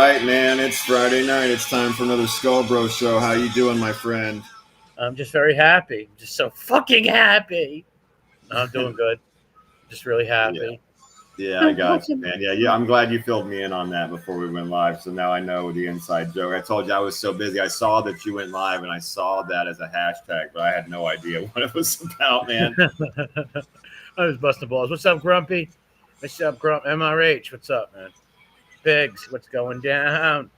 right, man. It's Friday night. It's time for another Skull Bro show. How you doing, my friend? I'm just very happy. Just so fucking happy. I'm doing good. Just really Yeah, happy. yeah, I got you, man. Yeah. I'm glad you filled me in on that before we went live. So now I know the inside joke. I told you I was so busy. I saw that you went live, and I saw that as a hashtag, but I had no idea what it was about, man. I was busting balls. What's up, Grumpy? What's up, Grump? MRH. What's up, man? Biggs. What's going down?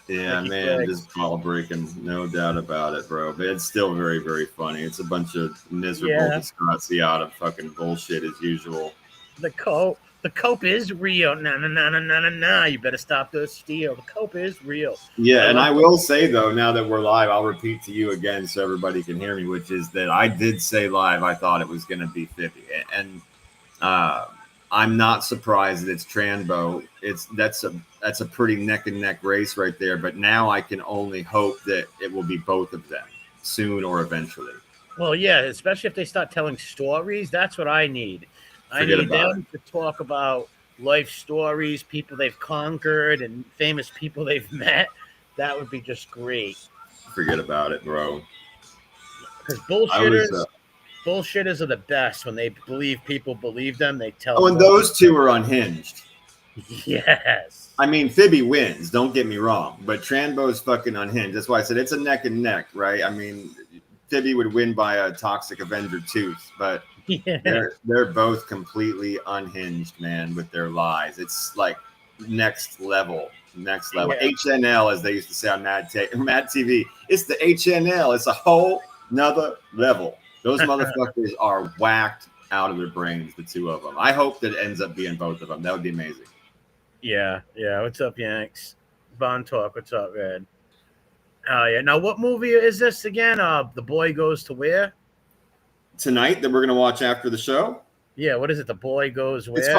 Yeah, Mickey man, Biggs. just ball breaking, no doubt about it, bro. But it's still very, very funny. It's a bunch of miserable, Yeah. disgusting, fucking bullshit as usual. The cope. The cope is real. Nah. You better stop the steal. The cope is real. Yeah, and I will say though, now that we're live, I'll repeat to you again so everybody can hear me, which is that I did say live I thought it was going to be 50, and uh, I'm not surprised that it's Tranbo. That's a pretty neck and neck race right there. But now I can only hope that it will be both of them soon or eventually. Well, yeah, especially if they start telling stories. That's what I need. I Forget need about it. them to talk about life stories, people they've conquered, and famous people they've met. That would be just great. Forget about it, bro. Because I was. bullshitters are the best. When they believe people believe them, they tell Oh, them. and those two are unhinged. Yes. I mean, Fibby wins. Don't get me wrong, but Tranbo's fucking unhinged. That's why I said it's a neck and neck, right? I mean, Fibby would win by a toxic Avenger tooth, but Yeah. they're both completely unhinged, man, with their lies. It's like next level. Yeah. HNL, as they used to say on Mad TV. It's the HNL. It's a whole nother level. Those motherfuckers are whacked out of their brains, the two of them. I hope that it ends up being both of them. That would be amazing. Yeah. What's up, Yanks? Bond Talk. What's up, Ed? Oh yeah. Now, what movie is this again? The Boy Goes to Where? Tonight that we're gonna watch after the show. Yeah. What is it? The Boy Goes Where? It's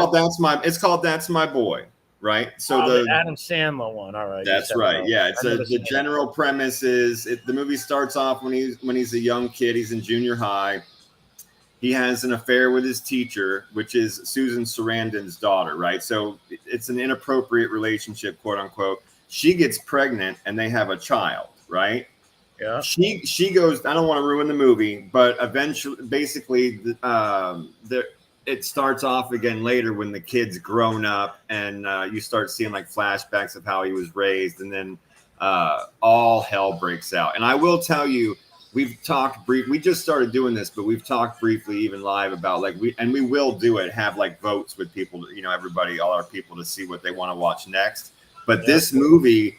called That's My Boy, right? So the Adam Sandler one. All right. That's right. Yeah, the general premise is the movie starts off when he's a young kid. He's in junior high. He has an affair with his teacher, which is Susan Sarandon's daughter, right? So it's an inappropriate relationship, quote unquote. She gets pregnant and they have a child, right? Yeah. She goes. I don't want to ruin the movie, but eventually, basically, it starts off again later when the kid's grown up, and you start seeing like flashbacks of how he was raised, and then all hell breaks out. And I will tell you, we've talked briefly. We just started doing this, but we've talked briefly, even live, about we will do it. Have like votes with people, everybody, all our people, to see what they want to watch next. But this movie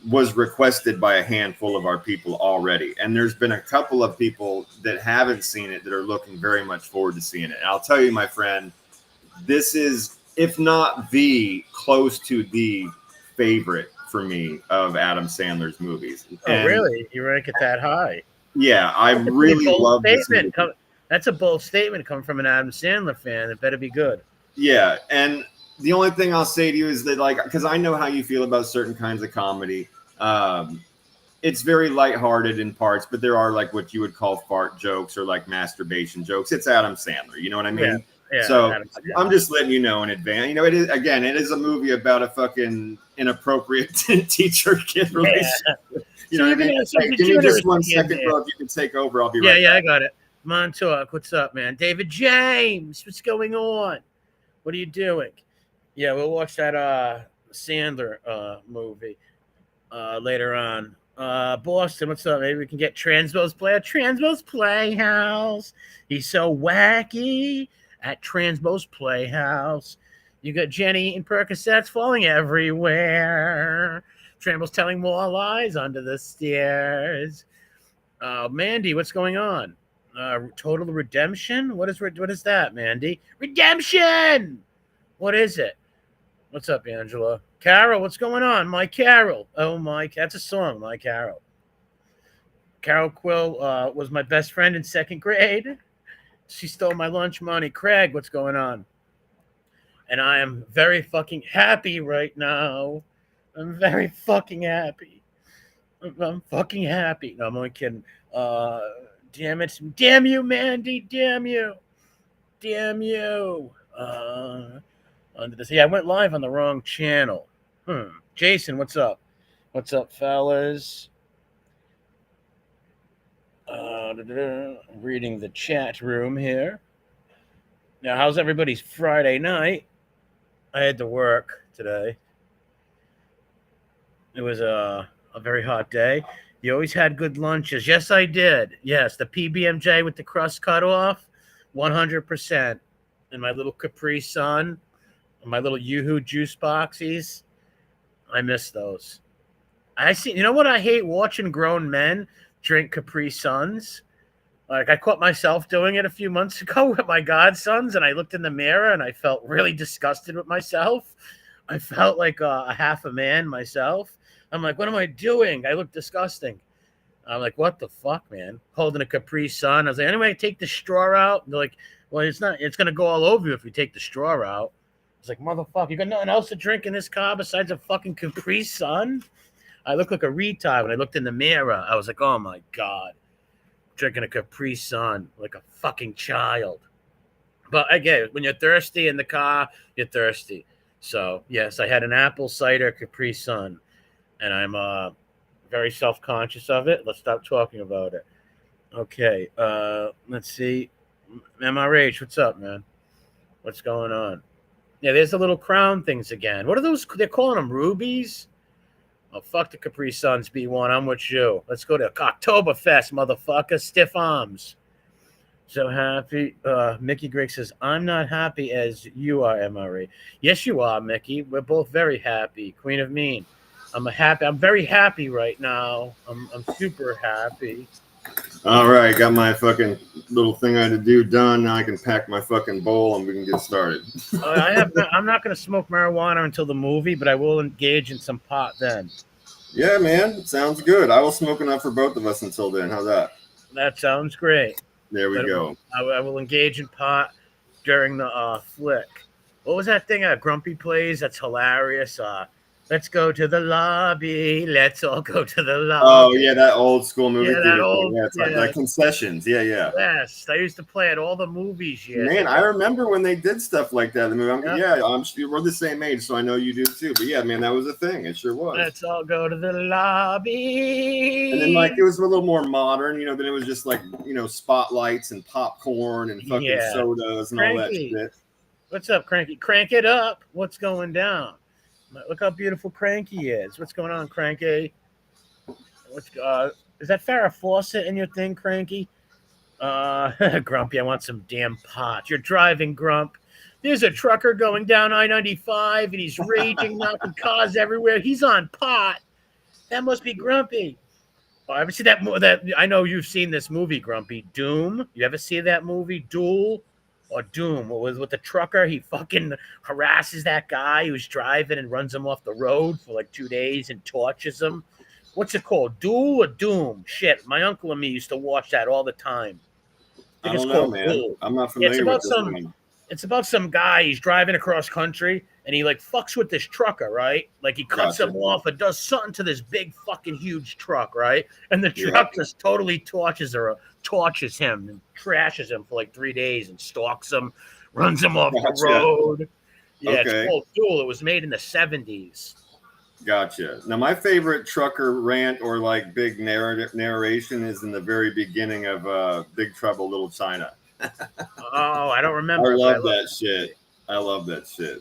was requested by a handful of our people already, and there's been a couple of people that haven't seen it that are looking very much forward to seeing it. And I'll tell you, my friend, this is, if not close to the favorite for me of Adam Sandler's movies. Oh, really? You rank it that high? Yeah, I really love this movie. That's a bold statement coming from an Adam Sandler fan. It better be good. Yeah, and the only thing I'll say to you is that, because I know how you feel about certain kinds of comedy. It's very lighthearted in parts, but there are like what you would call fart jokes or like masturbation jokes. It's Adam Sandler, you know what I mean? Yeah, so I'm just letting you know in advance. It is a movie about a fucking inappropriate teacher-kid relationship. You know what I mean? Hey, give me just 1 second, bro. If you can take over, I'll be right back. Yeah, I got it. Montauk, what's up, man? David James, what's going on? What are you doing? Yeah, we'll watch that Sandler movie later on. Boston, what's up? Maybe we can get Transpo's Playhouse. He's so wacky at Transpo's Playhouse. You got Jenny and Percocets falling everywhere. Transpo's telling more lies under the stairs. Mandy, what's going on? Total Redemption? What is that, Mandy? Redemption! What is it? What's up, Angela? Carol, what's going on? My Carol. Oh, that's a song, My Carol. Carol Quill was my best friend in second grade. She stole my lunch money. Craig, what's going on? And I am very fucking happy right now. I'm very fucking happy. I'm fucking happy. No, I'm only kidding. Damn it. Damn you, Mandy. Damn you. Under this. Yeah, I went live on the wrong channel. Jason, what's up? What's up, fellas? I'm reading the chat room here. Now, how's everybody's Friday night? I had to work today. It was a very hot day. You always had good lunches. Yes, I did. Yes, the PB&J with the crust cut off, 100%. And my little Capri Sun, and my little Yoo-Hoo juice boxies. I miss those. You know what I hate? Watching grown men drink Capri Suns. Like, I caught myself doing it a few months ago with my godsons, and I looked in the mirror and I felt really disgusted with myself. I felt like a half a man myself. I'm like, what am I doing? I look disgusting. I'm like, what the fuck, man? Holding a Capri Sun. I was like, anyway, take the straw out. And they're like, well, it's not. It's gonna go all over you if you take the straw out. It's like, motherfucker, you got nothing else to drink in this car besides a fucking Capri Sun? I look like a retard when I looked in the mirror. I was like, oh my god, drinking a Capri Sun like a fucking child. But I get it. When you're thirsty in the car, you're thirsty. So yes, I had an apple cider Capri Sun, and I'm very self-conscious of it. Let's stop talking about it. Okay, let's see. MRH, what's up, man? What's going on? Yeah, there's the little crown things again. What are those? They're calling them rubies? Oh, fuck the Capri Suns, B1. I'm with you. Let's go to Oktoberfest, motherfucker. Stiff arms. So happy. Mickey Grigg says, I'm not happy as you are, MRE. Yes, you are, Mickey. We're both very happy. Queen of Mean. I'm very happy right now. I'm super happy. All right, got my fucking little thing I had to do done. Now I can pack my fucking bowl and we can get started. I'm not going to smoke marijuana until the movie, but I will engage in some pot then. Yeah, man, sounds good. I will smoke enough for both of us until then. How's that? That sounds great. There we go. I will engage in pot during the flick. What was that thing Grumpy plays? That's hilarious. Let's go to the lobby. Let's all go to the lobby. Oh, yeah, that old school movie. Yeah, that old, yeah, it's like concessions. Yeah, yeah. Yes, I used to play at all the movies. Man, I remember when they did stuff like that in the movie. We're the same age, so I know you do too. But yeah, man, that was a thing. It sure was. Let's all go to the lobby. And then, like, it was a little more modern, then it was just like, spotlights and popcorn and fucking sodas and all that shit. What's up, Cranky? Crank it up. What's going down? Look how beautiful Cranky is. What's going on, Cranky? Is that Farrah Fawcett in your thing, Cranky? Grumpy, I want some damn pot. You're driving, Grump. There's a trucker going down I-95, and he's raging, knocking cars everywhere. He's on pot. That must be Grumpy. Oh, I ever see that? I know you've seen this movie, Grumpy. Doom. You ever see that movie, Duel? Or Doom, what was with the trucker? He fucking harasses that guy who's driving and runs him off the road for like 2 days and tortures him. What's it called? Duel or Doom? Shit, my uncle and me used to watch that all the time. I don't know, man. Duel. I'm not familiar with this one. It's about some guy. He's driving across country and he like fucks with this trucker, right? Like he cuts him off and does something to this big fucking huge truck, right? And the truck just totally torches him and trashes him for like 3 days and stalks him, runs him off the road. Yeah, It's called Duel. It was made in the 70s. Gotcha. Now, my favorite trucker rant or like big narration is in the very beginning of Big Trouble, Little China. Oh, I don't remember. I love that shit. I love that shit.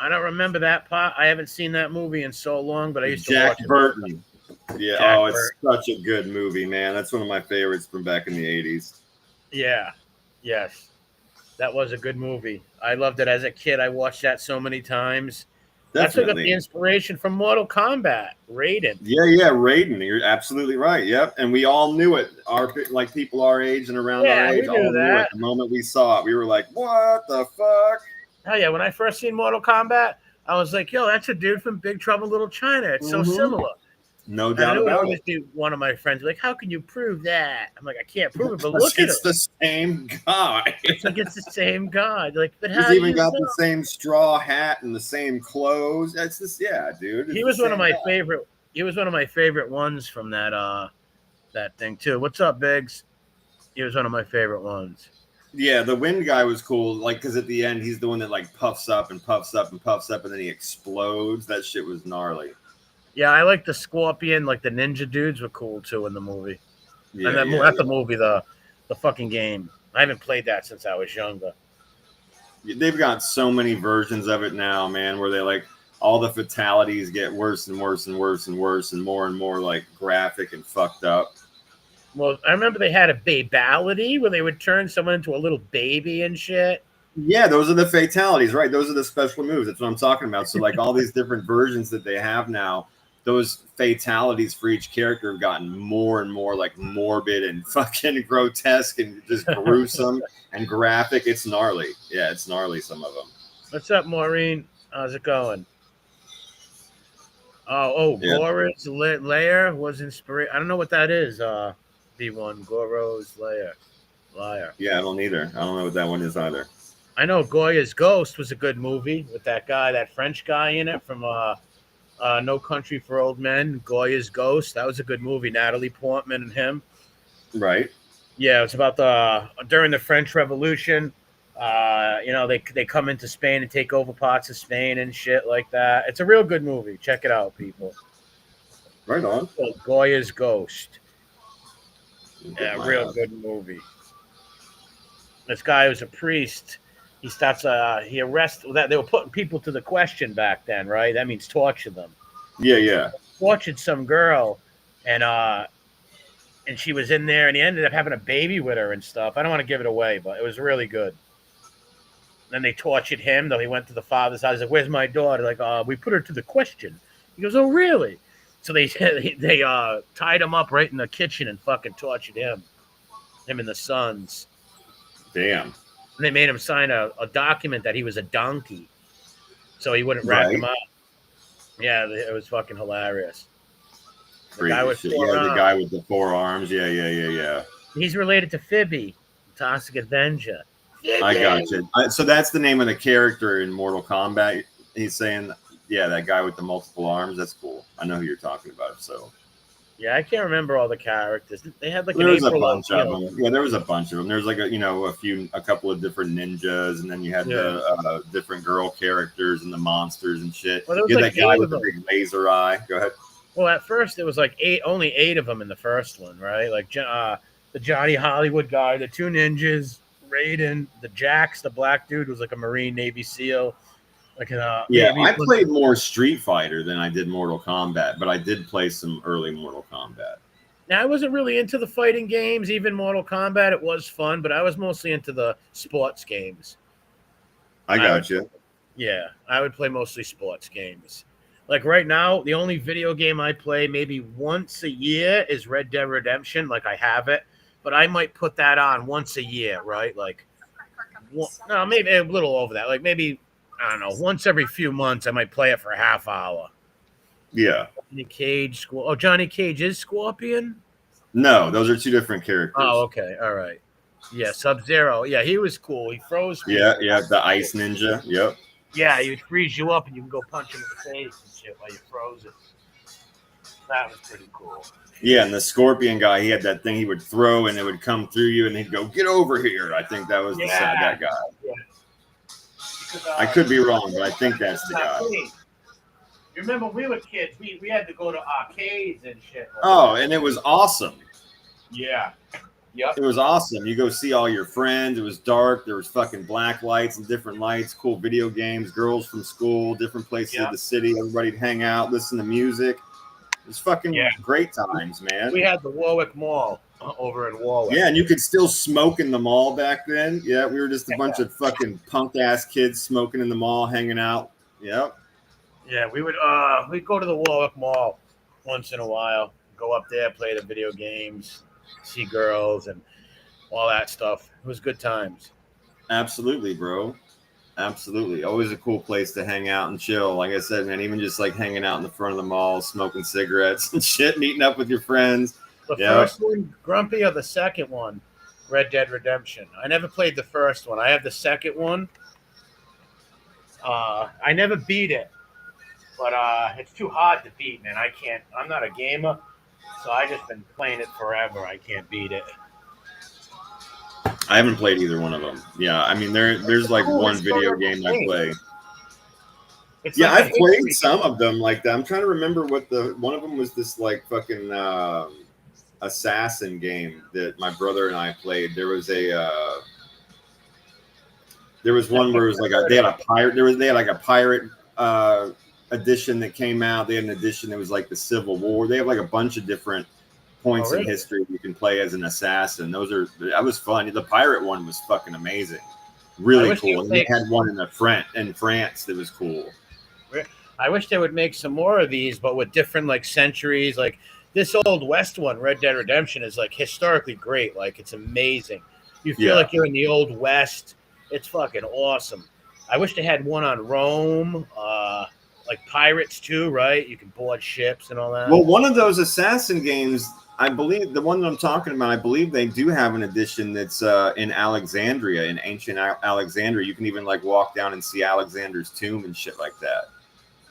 I don't remember that part. I haven't seen that movie in so long, but I used to watch it. Jack Burton. Yeah, it's such a good movie, man. That's one of my favorites from back in the 80s. Yeah, yes. That was a good movie. I loved it as a kid. I watched that so many times. That's what got the inspiration from Mortal Kombat, Raiden. Yeah, Raiden. You're absolutely right. Yep, and we all knew it. Like people our age and around our age all knew it. The moment we saw it, we were like, "What the fuck?" Oh yeah, when I first seen Mortal Kombat, I was like, "Yo, that's a dude from Big Trouble in Little China. It's so similar." No doubt about it. One of my friends was like, how can you prove that? I'm like, I can't prove it, but look at it. It's the same guy. It's like it's the same guy. Like, but he's even got the same straw hat and the same clothes. That's just dude. He was one of my favorite. He was one of my favorite ones from that thing too. What's up, Biggs? He was one of my favorite ones. Yeah, the wind guy was cool. Like, because at the end, he's the one that like puffs up and puffs up and puffs up, and then he explodes. That shit was gnarly. Yeah, I like the Scorpion, like the ninja dudes were cool too in the movie. And Yeah, that yeah, not the movie, the fucking game. I haven't played that since I was younger. they've got so many versions of it now, man, where they like all the fatalities get worse and worse and worse and worse and more like graphic and fucked up. Well, I remember they had a babality where they would turn someone into a little baby and shit. Yeah, those are the fatalities, right? Those are the special moves. That's what I'm talking about. So like all these different versions that they have now, those fatalities for each character have gotten more and more like morbid and fucking grotesque and just gruesome and graphic. It's gnarly. Yeah, it's gnarly, some of them. What's up, Maureen? How's it going? Yeah. Gora's lair was inspired. I don't know what that is. B1 Goro's lair. Liar. Yeah, I don't either. I don't know what that one is either. I know Goya's Ghost was a good movie with that guy, that French guy in it from No Country for Old Men. Goya's Ghost. That was a good movie. Natalie Portman and him. Right. Yeah, it's about the during the French Revolution. They come into Spain and take over parts of Spain and shit like that. It's a real good movie. Check it out, people. Right on. Goya's Ghost. Get Yeah, my real good movie. This guy was a priest. He starts. He arrests. That they were putting people to the question back then, right? That means torture them. Yeah, yeah. Tortured some girl, and she was in there, and he ended up having a baby with her and stuff. I don't want to give it away, but it was really good. Then they tortured him. Though he went to the father's house. Like, "Where's my daughter?" Like, we put her to the question. He goes, "Oh, really?" So they tied him up right in the kitchen and fucking tortured him and the sons. Damn. And they made him sign a document that he was a donkey, so he wouldn't rat them out. Yeah, it was fucking hilarious. The guy with the guy with the 4 arms. Yeah. He's related to Phoebe, Toxic Avenger. I got you. So that's the name of the character in Mortal Kombat. He's saying, yeah, that guy with the multiple arms. That's cool. I know who you're talking about. So. Yeah, I can't remember all the characters. They had like there was a bunch of them. Yeah, there was a bunch of them. There's like a couple of different ninjas, and then you had the different girl characters and the monsters and shit. Well, you had that guy with the big laser eye. Go ahead. Well, at first it was like only 8 of them in the first one, right? Like the Johnny Hollywood guy, the 2 ninjas, Raiden, the Jax, the black dude was like a Marine Navy SEAL. Like I played more Street Fighter than I did Mortal Kombat, but I did play some early Mortal Kombat. Now, I wasn't really into the fighting games, even Mortal Kombat. It was fun, but I was mostly into the sports games. I got you. Yeah, I would play mostly sports games. Like right now, the only video game I play maybe once a year is Red Dead Redemption. Like I have it, but I might put that on once a year, right? Like, no, maybe a little over that. Like maybe, I don't know, once every few months I might play it for a half hour. Yeah. Johnny Cage. Oh, Johnny Cage is Scorpion? No, those are 2 different characters. Oh, okay. All right. Yeah, Sub-Zero. Yeah, he was cool. He froze me. Yeah, the Ice Ninja. Yep. Yeah, he would freeze you up and you can go punch him in the face and shit while you froze it. That was pretty cool. Yeah, and the Scorpion guy, he had that thing he would throw and it would come through you and he'd go, "Get over here." I think that was that guy. Yeah. Because, I could be wrong, but I think that's the guy. You remember when we were kids, we had to go to arcades and shit. And it was awesome. Yeah. Yep. It was awesome. You go see all your friends. It was dark. There was fucking black lights and different lights, cool video games, girls from school, different places of the city. Everybody'd hang out, listen to music. It was fucking great times, man. We had the Warwick Mall over in Warwick. Yeah, and you could still smoke in the mall back then. Yeah, we were just a bunch of fucking punk-ass kids smoking in the mall, hanging out. Yep. Yeah, we'd go to the Warwick Mall once in a while, go up there, play the video games, see girls and all that stuff. It was good times. Absolutely, bro. Absolutely. Always a cool place to hang out and chill. Like I said, man, even just like hanging out in the front of the mall, smoking cigarettes and shit, meeting up with your friends. The first one, Grumpy, or the second one, Red Dead Redemption? I never played the first one. I have the second one. I never beat it, but it's too hard to beat, man. I can't. I'm not a gamer, so I just been playing it forever. I can't beat it. I haven't played either one of them. Yeah, I mean, there's like one video game I play. It's Yeah, like a I've played history some game. of them like that. I'm trying to remember what one of them was. This like fucking assassin game that my brother and I played. There was I one think where it was like I've heard they had of a it. pirate. They had like a pirate edition that came out. They had an edition that was like the Civil War. They have like a bunch of different Oh, points in really? history you can play as an assassin. That was fun. The pirate one was fucking amazing, I really wish they cool. would And they make. had one in France that was cool. I wish they would make some more of these, but with different like centuries. Like this old West one, Red Dead Redemption, is like historically great. Like it's amazing. You feel Yeah. like you're in the old West. It's fucking awesome. I wish they had one on Rome, like pirates too, right? You can board ships and all that. Well, one of those assassin games, I believe the one that I'm talking about, I believe they do have an edition that's in Alexandria, in ancient Alexandria. You can even like walk down and see Alexander's tomb and shit like that.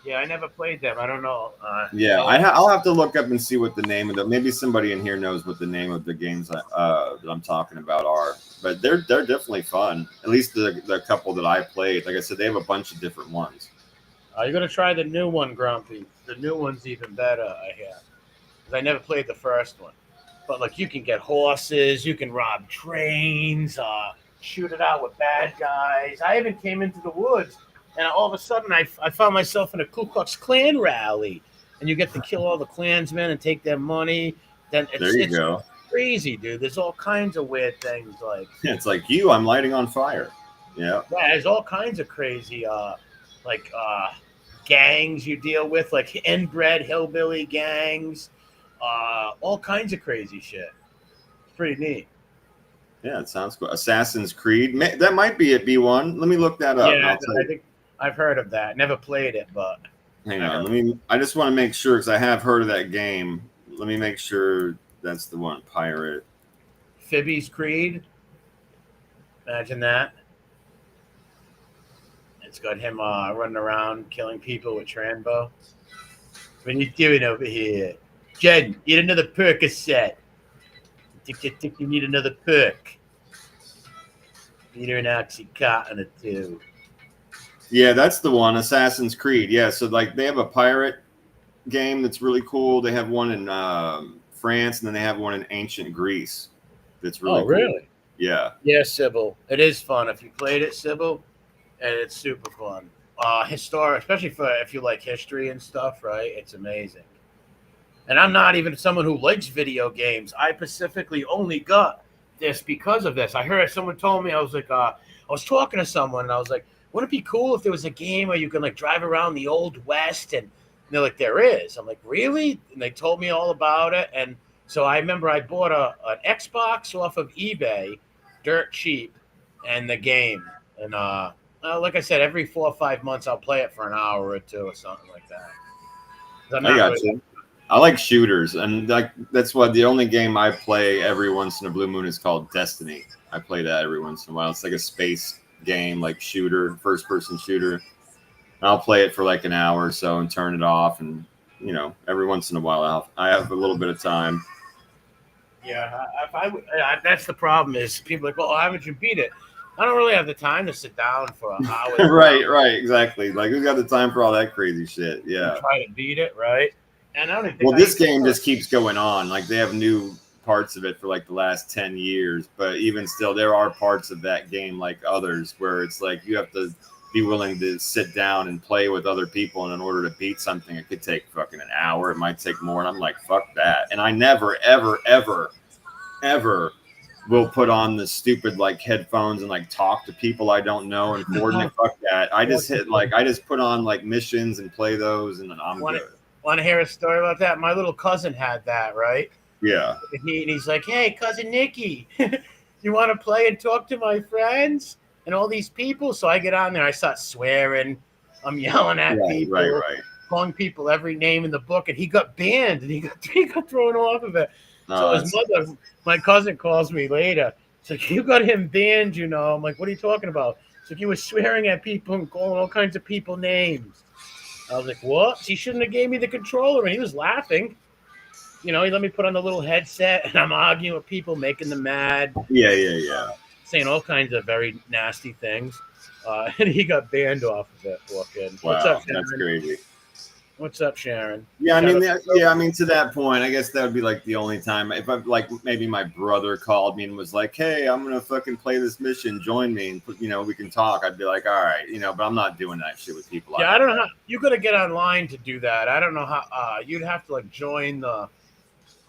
Yeah, I never played them. I don't know. Yeah, No, I'll have to look up and see what the name of them. Maybe somebody in here knows what the name of the games that I'm talking about are. But they're definitely fun. At least the couple that I played. Like I said, they have a bunch of different ones. you're gonna try the new one, Grumpy. The new one's even better. I hear. 'Cause I never played the first one. But like you can get horses, you can rob trains, shoot it out with bad guys. I even came into the woods, and all of a sudden I found myself in a Ku Klux Klan rally, and you get to kill all the Klansmen and take their money. Then There you it's go. crazy, dude. There's all kinds of weird things like It's like I'm lighting on fire. Yeah. yeah, there's all kinds of crazy like gangs you deal with, like inbred hillbilly gangs, all kinds of crazy shit. It's pretty neat. Yeah, it sounds cool. Assassin's Creed. That might be it, B1. Let me look that up and Yeah, I'll tell I you. think I've heard of that. Never played it, but Hang I on. heard. I just want to make sure because I have heard of that game. Let me make sure that's the one. Pirate. Phoebe's Creed. Imagine that. It's got him running around killing people with Trambo. What are you doing over here? Jen, eat another Percocet. Think you need another perk. Eat her an Oxycontin or two. Yeah, that's the one. Assassin's Creed. Yeah, so like they have a pirate game that's really cool. They have one in France, and then they have one in ancient Greece. That's really Oh, cool. really? Yeah. Yeah, Sybil. It is fun. If you played it, Sybil, and it's super fun. Historic, especially for if you like history and stuff, right? It's amazing. And I'm not even someone who likes video games. I specifically only got this because of this. I heard someone told me, I was like, I was talking to someone and I was like, wouldn't it be cool if there was a game where you can like drive around the old West? And they're like, there is. I'm like, really? And they told me all about it. And so I remember I bought an Xbox off of eBay, dirt cheap, and the game. And like I said, every 4 or 5 months I'll play it for an hour or two or something like that. 'Cause I'm I not got really. you. I like shooters, and like that's why the only game I play every once in a blue moon is called Destiny. I play that every once in a while. It's like a space game, like shooter, first person shooter. And I'll play it for like an hour or so and turn it off, and every once in a while I have a little bit of time. Yeah, if that's the problem is people are like, well, how would you beat it? I don't really have the time to sit down for hours Right, exactly. Like who's got the time for all that crazy shit? and Yeah. try to beat it, right? And I don't even think Well, I this even game just keeps going on. Like they have new parts of it for like the last 10 years, but even still there are parts of that game like others where it's like you have to be willing to sit down and play with other people, and in order to beat something it could take fucking an hour, it might take more, and I'm like fuck that. And I never ever will put on the stupid like headphones and like talk to people I don't know and coordinate. Fuck that. I just put on like missions and play those, and then I'm want to good. want to hear a story about that. My little cousin had that, right? Yeah. And he's like, hey, cousin Nikki, you want to play and talk to my friends and all these people? So I get on there, I start swearing, I'm yelling at people, Right. calling people every name in the book, and he got banned and he got thrown off of it. So his mother, my cousin, calls me later. It's like, you got him banned, I'm like, what are you talking about? It's like, you were swearing at people and calling all kinds of people names. I was like, what? He shouldn't have gave me the controller. And he was laughing. He let me put on the little headset, and I'm arguing with people, making them mad, Yeah. saying all kinds of very nasty things. And he got banned off of it. Fucking. What's Wow, up, Sharon? that's crazy. What's up, Sharon? Yeah, I mean, Shout out- yeah, I mean, to that point, I guess that would be like the only time if I like maybe my brother called me and was like, "Hey, I'm gonna fucking play this mission. Join me, and we can talk." I'd be like, "All right," but I'm not doing that shit with people. Yeah, I don't know how you got to get online to do that. I don't know how. You'd have to like join the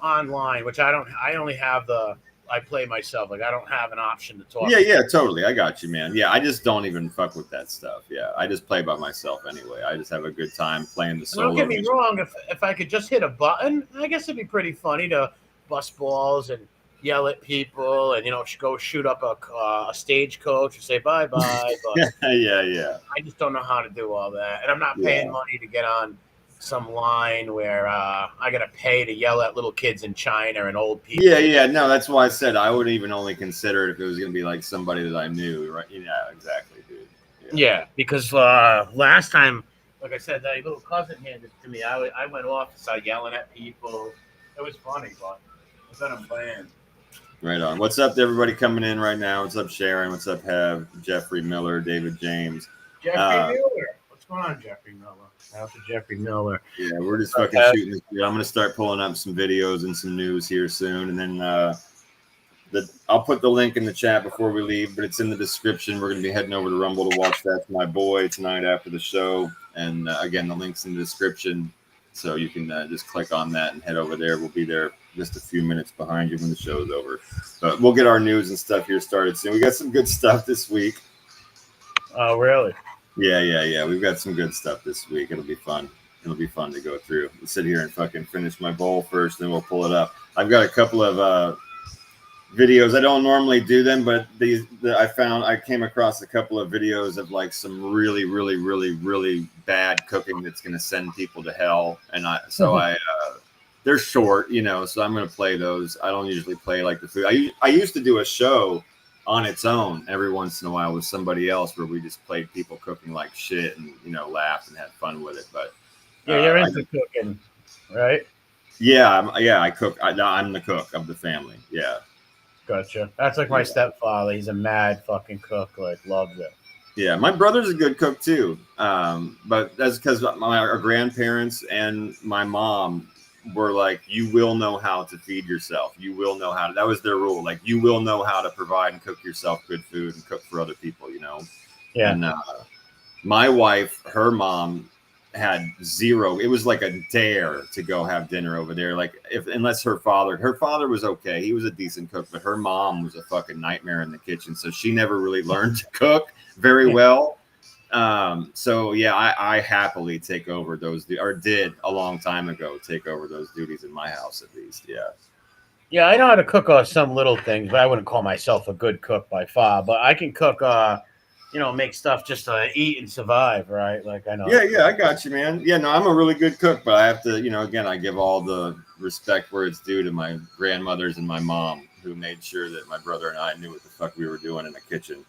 online, which I don't. I only have the. I play myself. Like I don't have an option to talk. Yeah, totally. I got you, man. Yeah, I just don't even fuck with that stuff. Yeah, I just play by myself anyway. I just have a good time playing the solo. Don't get me wrong. If I could just hit a button, I guess it'd be pretty funny to bust balls and yell at people and go shoot up a stagecoach and say bye bye. But yeah. I just don't know how to do all that, and I'm not paying money to get on some line where I got to pay to yell at little kids in China and old people. Yeah. No, that's why I said I would even only consider it if it was going to be like somebody that I knew, right? Yeah, exactly, dude. Yeah, because last time, like I said, that little cousin handed it to me. I went off and started yelling at people. It was funny, but I got him banned. Right on. What's up to everybody coming in right now? What's up, Sharon? What's up, Hev, Jeffrey Miller, David James? Jeffrey Miller. What's going on, Jeffrey Miller? How's Jeffrey Miller? Yeah, we're just fucking shooting this. I'm going to start pulling up some videos and some news here soon. And then I'll put the link in the chat before we leave, but it's in the description. We're going to be heading over to Rumble to watch That's My Boy tonight after the show. And again, the link's in the description. So you can just click on that and head over there. We'll be there just a few minutes behind you when the show's over. But we'll get our news and stuff here started soon. We got some good stuff this week. Oh, really? Yeah. We've got some good stuff this week. It'll be fun. It'll be fun to go through. We'll sit here and fucking finish my bowl first, then we'll pull it up. I've got a couple of videos. I don't normally do them, but I came across a couple of videos of like some really, really, really, really bad cooking that's going to send people to hell. And they're short, so I'm going to play those. I don't usually play like the food. I used to do a show on its own every once in a while with somebody else where we just played people cooking like shit and, laughed and had fun with it. But yeah, you're into cooking, right? Yeah, I cook. I'm the cook of the family. Yeah. Gotcha. That's like my stepfather. He's a mad fucking cook. Like, loves it. Yeah, my brother's a good cook too. But that's because our grandparents and my mom were like, you will know how to feed yourself. You will know how to. That was their rule. Like, you will know how to provide and cook yourself good food and cook for other people. Yeah. And my wife, her mom had zero. It was like a dare to go have dinner over there. Like unless her father was okay. He was a decent cook, but her mom was a fucking nightmare in the kitchen. So she never really learned to cook very well. So yeah, I happily take over those, or did a long time ago, take over those duties in my house at least. Yeah. Yeah, I know how to cook some little things, but I wouldn't call myself a good cook by far. But I can cook make stuff just to eat and survive, right? Like I know. Yeah, I got you, man. Yeah, no, I'm a really good cook, but I have to, again, I give all the respect where it's due to my grandmothers and my mom, who made sure that my brother and I knew what the fuck we were doing in the kitchen.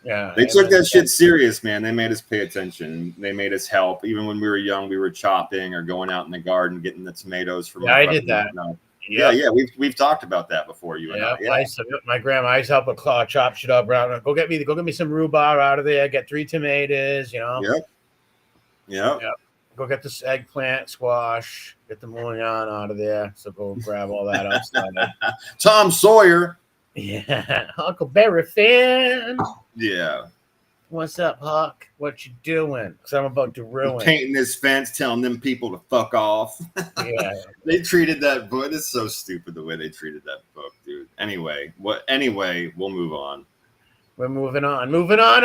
Yeah, they took that shit serious, man. They made us pay attention. They made us help. Even when we were young, we were chopping or going out in the garden getting the tomatoes from. Yeah, I did that. Yeah, we've talked about that before. You and I. Yeah. My grandma, I used to help her chop shit up around. Go get me some rhubarb out of there. Get 3 tomatoes. Yep. Go get this eggplant, squash. Get the mouillon out of there. So go grab all that outside. Tom Sawyer. Yeah, Uncle Barry fan. Yeah. What's up, Huck? What you doing? Because I'm about to ruin. Painting this fence, telling them people to fuck off. Yeah. They treated that book. It's so stupid the way they treated that book, dude. Anyway, we'll move on. We're moving on. Moving on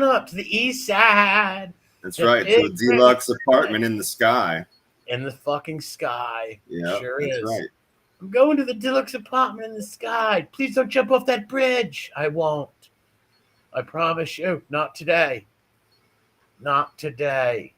up to the east side. That's right. To a deluxe apartment in the sky. In the fucking sky. Yeah. Sure that's is. Right. I'm going to the deluxe apartment in the sky. Please don't jump off that bridge. I won't. I promise you. Not today. Not today.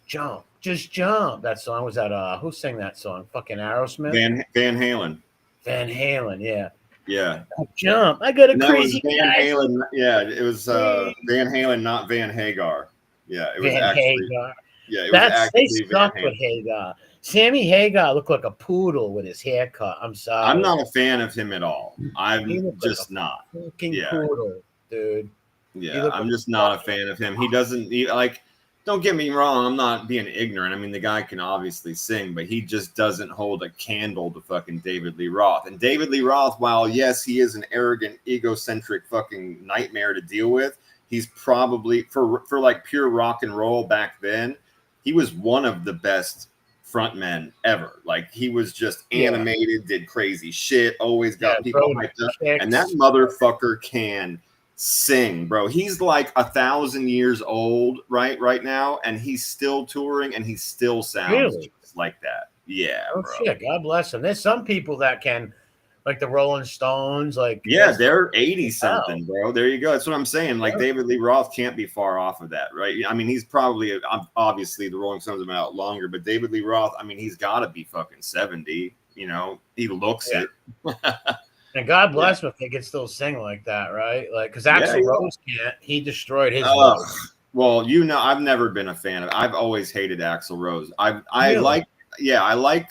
Jump. Just jump. That song was that who sang that song? Fucking Aerosmith? Van Halen. Van Halen, yeah. Yeah. Jump. I got a crazy Van Halen. Yeah, it was Van Halen, not Van Hagar. Yeah, it was Van actually Hagar. Yeah, it was actually they stuck with Hagar. Sammy Hagar looked like a poodle with his haircut. I'm sorry. I'm not a fan of him at all. I'm just not. Fucking poodle. dude. Yeah, I'm just not a fan of him. He doesn't like. Don't get me wrong. I'm not being ignorant. I mean, the guy can obviously sing, but he just doesn't hold a candle to fucking David Lee Roth. And David Lee Roth, while yes, he is an arrogant, egocentric fucking nightmare to deal with, he's probably for like pure rock and roll back then. He was one of the best frontmen ever. Like he was just animated, did crazy shit, always got people hyped up, and that motherfucker can sing, bro. He's like 1,000 years old right now, and he's still touring, and he still sounds just like that. Yeah, oh bro. Shit, God bless him. There's some people that can, like the Rolling Stones, like they're 80 something, bro. There you go. That's what I'm saying. Like David Lee Roth can't be far off of that, right? I mean, he's probably obviously the Rolling Stones have been out longer, but David Lee Roth, I mean, he's got to be fucking 70. You know, he looks it. And God bless him if they can still sing like that, right? Like, because Axl Rose can't. He destroyed his voice. Well, you know, I've never been a fan of. I've always hated Axl Rose. I like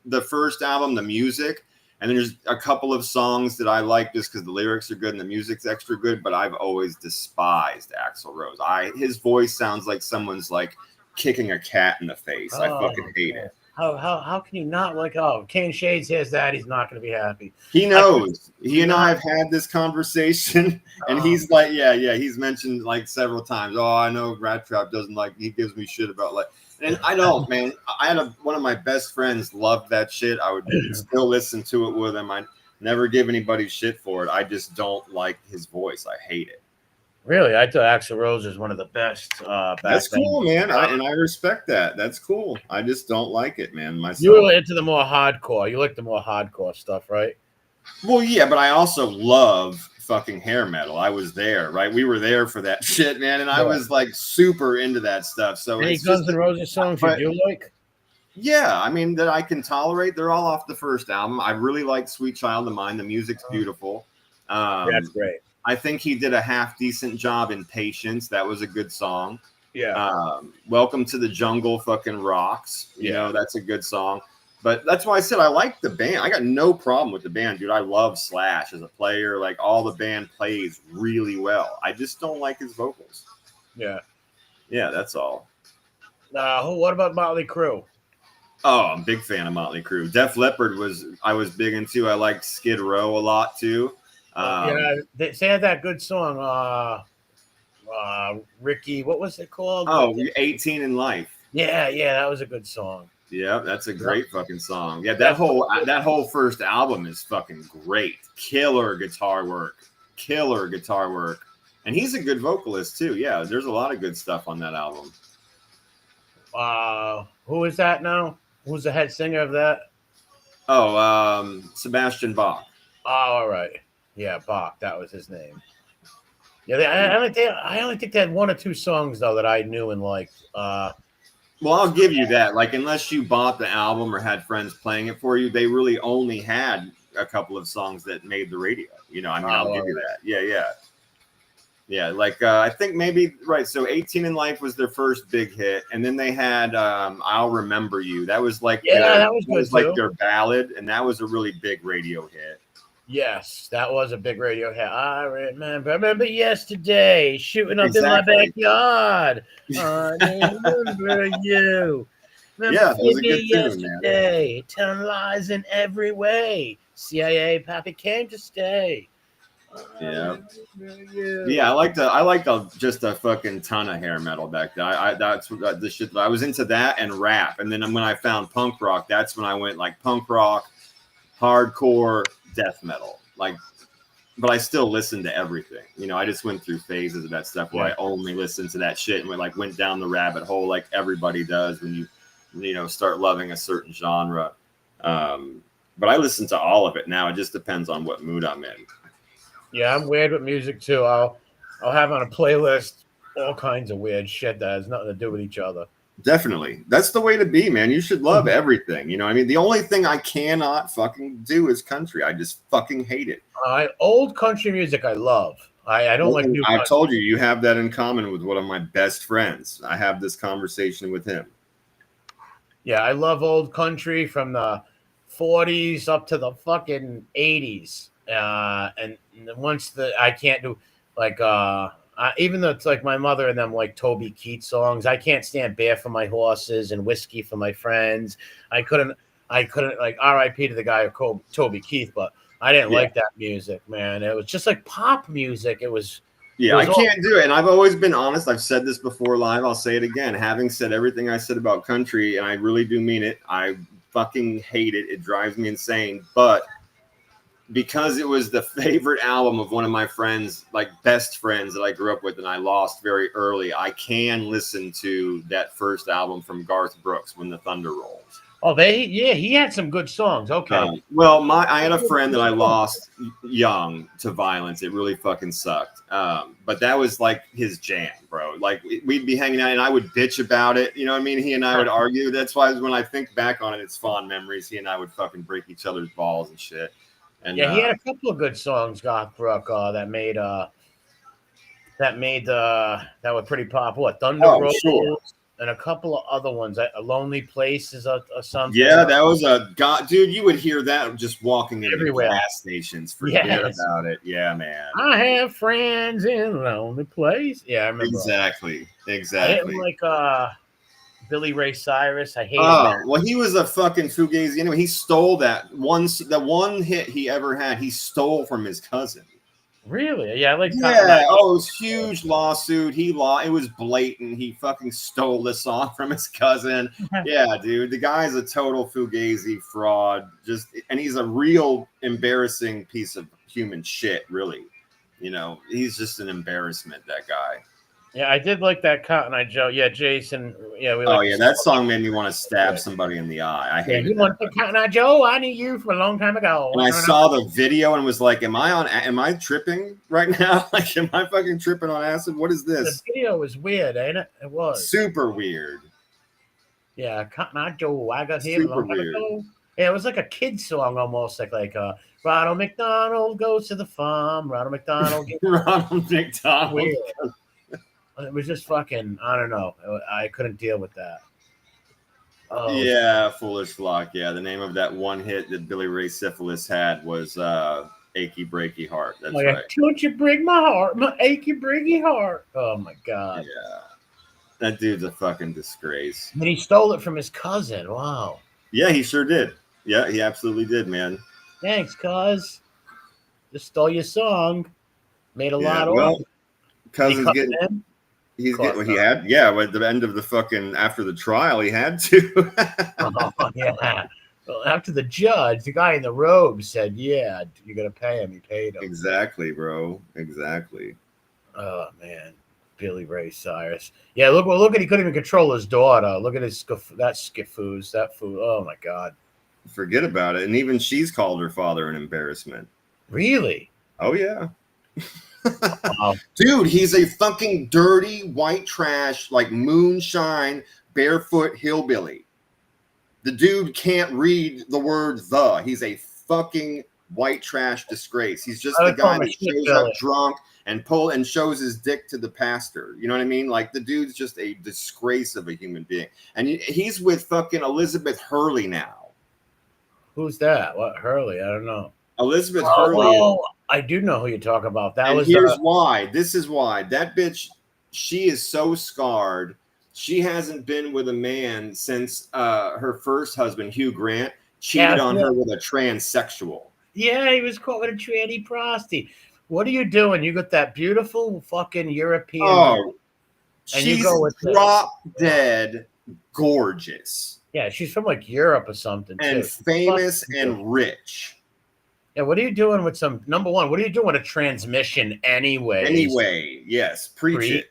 the first album, the music, and there's a couple of songs that I like just because the lyrics are good and the music's extra good. But I've always despised Axl Rose. His voice sounds like someone's like kicking a cat in the face. I fucking hate it. How can you not like? Oh, Kane Shades hears that, he's not going to be happy. He knows. He and I have had this conversation, and he's like, he's mentioned like several times. Oh, I know Rat Trap doesn't like. He gives me shit about like, and I don't, man. I had one of my best friends loved that shit. I would still listen to it with him. I never give anybody shit for it. I just don't like his voice. I hate it. Really, I thought Axl Rose was one of the best. That's cool, man. I respect that. That's cool. I just don't like it, man. Myself. You were into the more hardcore. You like the more hardcore stuff, right? Well, yeah, but I also love fucking hair metal. I was there, right? We were there for that shit, man, and I was like super into that stuff. So any Guns N' Roses songs you do like? Yeah, I mean that I can tolerate. They're all off the first album. I really like "Sweet Child of Mine." The music's beautiful. That's great. I think he did a half decent job in Patience. That was a good song. Yeah. Welcome to the Jungle fucking rocks. You know, that's a good song. But that's why I said I like the band. I got no problem with the band, dude. I love Slash as a player. Like all the band plays really well. I just don't like his vocals. Yeah. Yeah, that's all. What about Motley Crue? Oh, I'm a big fan of Motley Crue. Def Leppard I was big into. I liked Skid Row a lot too. They had that good song, Ricky. What was it called? Oh, 18 in Life. Yeah, that was a good song. Yeah, that's a great fucking song. Yeah, that whole first album is fucking great. Killer guitar work, and he's a good vocalist too. Yeah, there's a lot of good stuff on that album. Who is that now? Who's the head singer of that? Oh, Sebastian Bach. Oh, all right. Yeah, Bach. That was his name. Yeah, I only think they had one or two songs though that I knew and liked. Well, I'll give you that. Like, unless you bought the album or had friends playing it for you, they really only had a couple of songs that made the radio. You know, I mean, I'll give you that. Yeah. Like, I think maybe right. So, 18 in Life was their first big hit, and then they had "I'll Remember You." That was like that was like their ballad, and that was a really big radio hit. Yes, that was a big radio hit. I remember yesterday shooting up in my backyard. I remember you. Remember it was a good yesterday, man. Telling lies in every way. CIA Pappy came to stay. Yeah. I liked just a fucking ton of hair metal back then. That's the shit. I was into that and rap, and then when I found punk rock, that's when I went like punk rock, hardcore, death metal. Like, but I still listened to everything. You know, I just went through phases of that stuff where I only listened to that shit and went down the rabbit hole like everybody does when you start loving a certain genre. But I listen to all of it now. It just depends on what mood I'm in. Yeah, I'm weird with music too. I'll have on a playlist all kinds of weird shit that has nothing to do with each other. Definitely. That's the way to be, man. You should love everything. You know, I mean, the only thing I cannot fucking do is country. I just fucking hate it. Old country music I love. I don't like new country. I told you have that in common with one of my best friends. I have this conversation with him. Yeah, I love old country from the 40s up to the fucking 80s. And once I can't do Like even though it's like my mother and them like Toby Keith songs, I can't stand Bear for My Horses and Whiskey for My Friends. I couldn't like R.I.P. to the guy who called Toby Keith, but I didn't Yeah. like that music, man. It was just like pop music. It was I can't do it. And I've always been honest. I've said this before live. I'll say it again. Having said everything I said about country, and I really do mean it, I fucking hate it. It drives me insane. But because it was the favorite album of one of my friends, like best friends that I grew up with and I lost very early, I can listen to that first album from Garth Brooks, When the Thunder Rolls. Oh, he had some good songs. Okay. Well, I had a friend that I lost young to violence. It really fucking sucked. But that was like his jam, bro. Like we'd be hanging out and I would bitch about it. You know what I mean? He and I would argue. That's why when I think back on it, it's fond memories. He and I would fucking break each other's balls and shit. And yeah, he had a couple of good songs, Garth Brooks, that were pretty popular. Thunder Rolls. Sure. And a couple of other ones. A Lonely Place is a something. Yeah, that was a god, dude. You would hear that just walking into everywhere. Gas stations. Forget about it. Yeah, man. I have friends in a lonely place. Yeah, I remember. Exactly. I didn't like Billy Ray Cyrus. I hated that. Well, he was a fucking fugazi anyway. He stole that one hit he ever had. He stole from his cousin. Really? Yeah, I like. Yeah. Oh, it was huge lawsuit. It was blatant. He fucking stole the song from his cousin. Yeah, dude. The guy's a total fugazi fraud. And he's a real embarrassing piece of human shit. Really, he's just an embarrassment. That guy. Yeah, I did like that Cotton Eye Joe. Yeah, Jason. Yeah, that song made me want to stab somebody in the eye. I hate it. You want the Cotton Eye Joe? I knew you from a long time ago. And I saw the video and was like, am I tripping right now? Like, am I fucking tripping on acid? What is this? The video was weird, ain't it? It was. Super weird. Yeah, Cotton Eye Joe. I got here a long time ago. Yeah, it was like a kid's song almost, like Ronald McDonald goes to the farm. Ronald McDonald. Ronald McDonald. Weird. It was just fucking, I don't know. I couldn't deal with that. Oh, yeah, Foolish Flock. Yeah, the name of that one hit that Billy Ray Syphilis had was Achy Breaky Heart. That's right. Don't you break my heart, my achy breaky heart. Oh, my God. Yeah. That dude's a fucking disgrace. And he stole it from his cousin. Wow. Yeah, he sure did. Yeah, he absolutely did, man. Thanks, cuz. Just stole your song. Made a lot of well, cousin's getting... At the end of the fucking, after the trial, he had to. Yeah. Well, after the judge, the guy in the robe said, yeah, you're going to pay him. He paid him. Exactly, bro. Exactly. Oh, man. Billy Ray Cyrus. Yeah, look, he couldn't even control his daughter. Look at that skifoos, that food. Oh, my God. Forget about it. And even she's called her father an embarrassment. Really? Oh, yeah. Wow. Dude, he's a fucking dirty white trash, like moonshine, barefoot hillbilly. The dude can't read the word the. He's a fucking white trash disgrace. He's just the guy that shows up drunk and shows his dick to the pastor. You know what I mean? Like, the dude's just a disgrace of a human being. And he's with fucking Elizabeth Hurley now. Who's that? What, Hurley? I don't know. Elizabeth Hurley. Oh, I do know who you talk about. Here's why. This is why. That bitch, she is so scarred. She hasn't been with a man since her first husband, Hugh Grant, cheated on her with a transsexual. Yeah, he was caught with a tranny prostitute. What are you doing? You got that beautiful fucking European. Oh, and she's drop dead gorgeous. Yeah, she's from like Europe or something. And too. Famous and rich. Yeah, what are you doing with number one? What are you doing with a transmission anyway? Anyway, yes, preach it.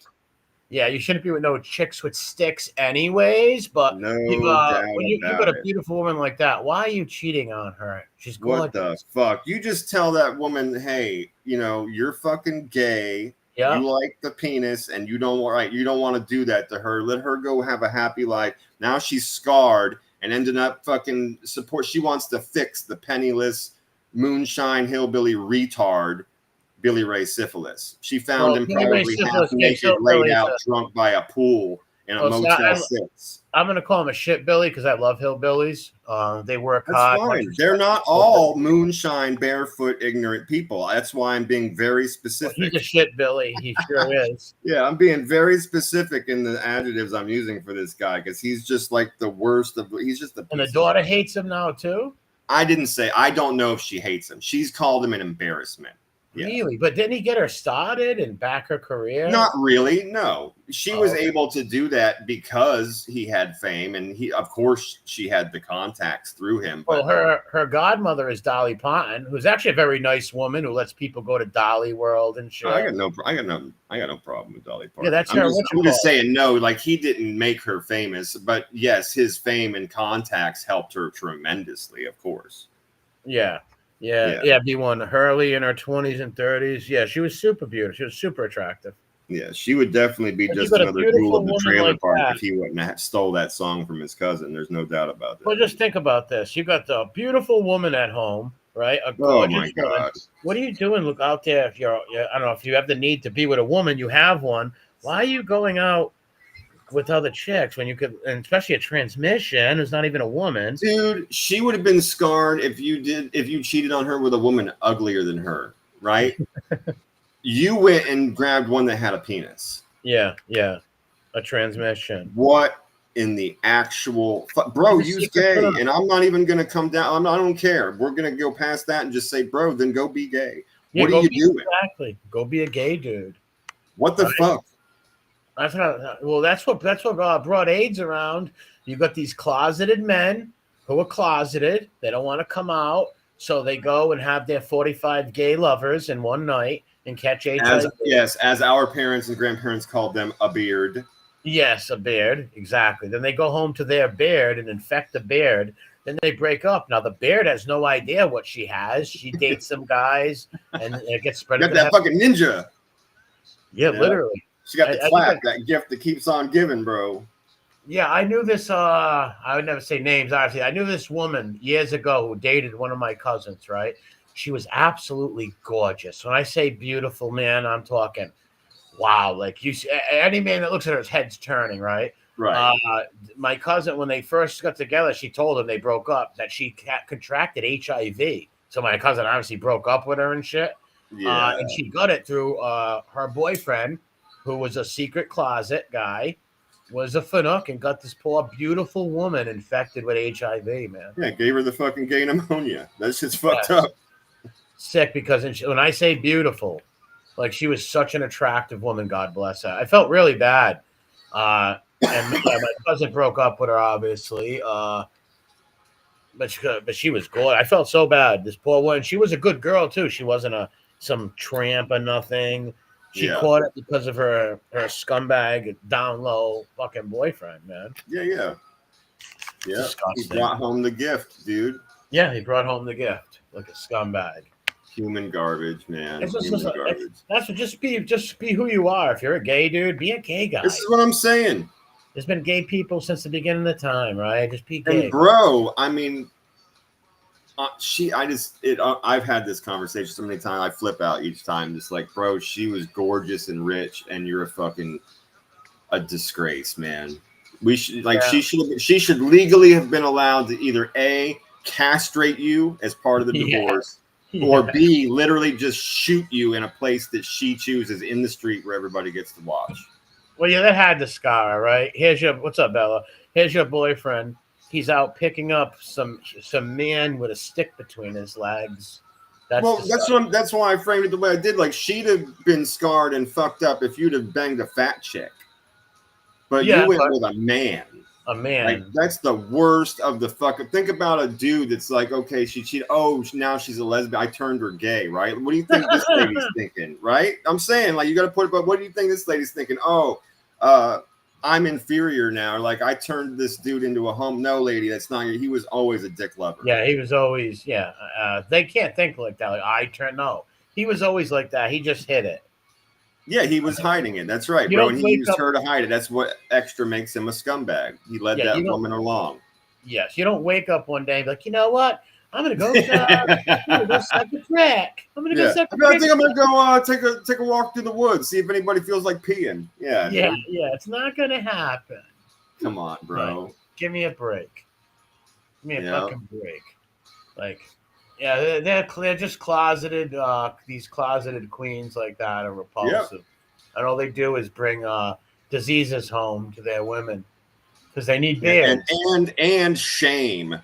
Yeah, you shouldn't be with no chicks with sticks anyways, but when you got a beautiful woman like that, why are you cheating on her? She's gorgeous. What the fuck? You just tell that woman, hey, you're fucking gay. Yeah. You like the penis and you don't want to do that to her. Let her go have a happy life. Now she's scarred and ended up fucking support. She wants to fix the penniless moonshine hillbilly retard Billy Ray Syphilis. She found him probably half naked, laid out, drunk by a pool in a Oh, so Motel 6. I'm going to call him a shit Billy because I love hillbillies. They work That's hard. fine. They're not all moonshine, barefoot, ignorant people. That's why I'm being very Well, specific. he's a shit Billy. He sure is. Yeah, I'm being very specific in the adjectives I'm using for this guy because he's just like the worst of. He's just a. And the daughter hates him now too. I didn't say. I don't know if she hates him. She's called him an embarrassment. Yeah. Really? But didn't he get her started and back her career? Not really. No, she was okay. able to do that because he had fame, and of course, she had the contacts through him. But Well, her godmother is Dolly Parton, who's actually a very nice woman who lets people go to Dolly World and shit. I got no problem with Dolly Parton. Yeah, that's her. I'm just saying, no, like he didn't make her famous, but yes, his fame and contacts helped her tremendously, of course. Yeah. B1 Hurley in her 20s and 30s. Yeah, she was super beautiful. She was super attractive. Yeah, she would definitely be just another jewel of the trailer park if he wouldn't have stole that song from his cousin. There's no doubt about that. Well, just think about this. You got the beautiful woman at home, right? A gorgeous my God. woman. What are you doing? Look out there. If I don't know, if you have the need to be with a woman, you have one. Why are you going out with other chicks when you could, and especially a transmission who's not even a woman? Dude, she would have been scarred if you cheated on her with a woman uglier than her, right? You went and grabbed one that had a penis. Yeah, a transmission. What in the actual bro? Use gay, and I'm not even gonna come down. I don't care. We're gonna go past that and just say, bro, then go be gay. Yeah, what are you doing? Exactly. Go be a gay dude. What the fuck? That's what brought AIDS around. You got these closeted men who are closeted. They don't want to come out, so they go and have their 45 gay lovers in one night and catch HIV. As our parents and grandparents called them, a beard. Yes, a beard, exactly. Then they go home to their beard and infect the beard. Then they break up. Now the beard has no idea what she has. She dates some guys, and it gets spread. Got that fucking ninja. Yeah, literally. She got the clap, that gift that keeps on giving, bro. Yeah, I knew this. I would never say names, obviously. I knew this woman years ago who dated one of my cousins, right? She was absolutely gorgeous. When I say beautiful, man, I'm talking, wow. Like any man that looks at her, his head's turning, right? Right. My cousin, when they first got together, she told him they broke up that she contracted HIV. So my cousin obviously broke up with her and shit. Yeah. And she got it through her boyfriend, who was a secret closet guy, was a fanook and got this poor beautiful woman infected with HIV, man. Yeah, gave her the fucking gay pneumonia. That shit's fucked up. Sick, because when I say beautiful, like she was such an attractive woman, God bless her. I felt really bad. And my cousin broke up with her, obviously. But she was good. I felt so bad. This poor woman. She was a good girl too. She wasn't some tramp or nothing. She caught it because of her scumbag down low fucking boyfriend, man. Yeah. Disgusting. He brought home the gift, dude. Yeah, he brought home the gift like a scumbag. Human garbage, man. Garbage. That's just be who you are. If you're a gay dude, be a gay guy. This is what I'm saying. There's been gay people since the beginning of time, right? Just be gay. And bro, I mean, I've had this conversation so many times. I flip out each time. Just like, bro, she was gorgeous and rich, and you're a disgrace, man. She should legally have been allowed to either A, castrate you as part of the divorce, or B, literally just shoot you in a place that she chooses in the street where everybody gets to watch. Well, yeah, that had the scar, right? What's up, Bella? Here's your boyfriend. He's out picking up some man with a stick between his legs. That's why I framed it the way I did. Like, she'd have been scarred and fucked up if you'd have banged a fat chick. But you went with a man. A man. Like, that's the worst of the fucking. Think about a dude that's like, okay, she cheated. Oh, now she's a lesbian. I turned her gay, right? What do you think this lady's thinking, right? I'm saying, like, you got to put it, but what do you think this lady's thinking? Oh, I'm inferior now. Like, I turned this dude into a home. No, lady, that's not. He was always a dick lover. Yeah, he was always. Yeah, they can't think like that. Like, no, he was always like that. He just hid it. Yeah, he was hiding it. That's right, bro. And he used her to hide it. That's what extra makes him a scumbag. He led that woman along. Yes, you don't wake up one day and be like, you know what? I'm gonna go suck a crack. I'm gonna go suck a I crack. think I'm gonna go take a walk through the woods, see if anybody feels like peeing. Yeah, Yeah, dude. yeah. It's not gonna happen. Come on, bro. Like, give me a break. Give me a Yeah. fucking break. Like, yeah, they're just closeted. These closeted queens like that are repulsive, and all they do is bring diseases home to their women because they need beards. And shame.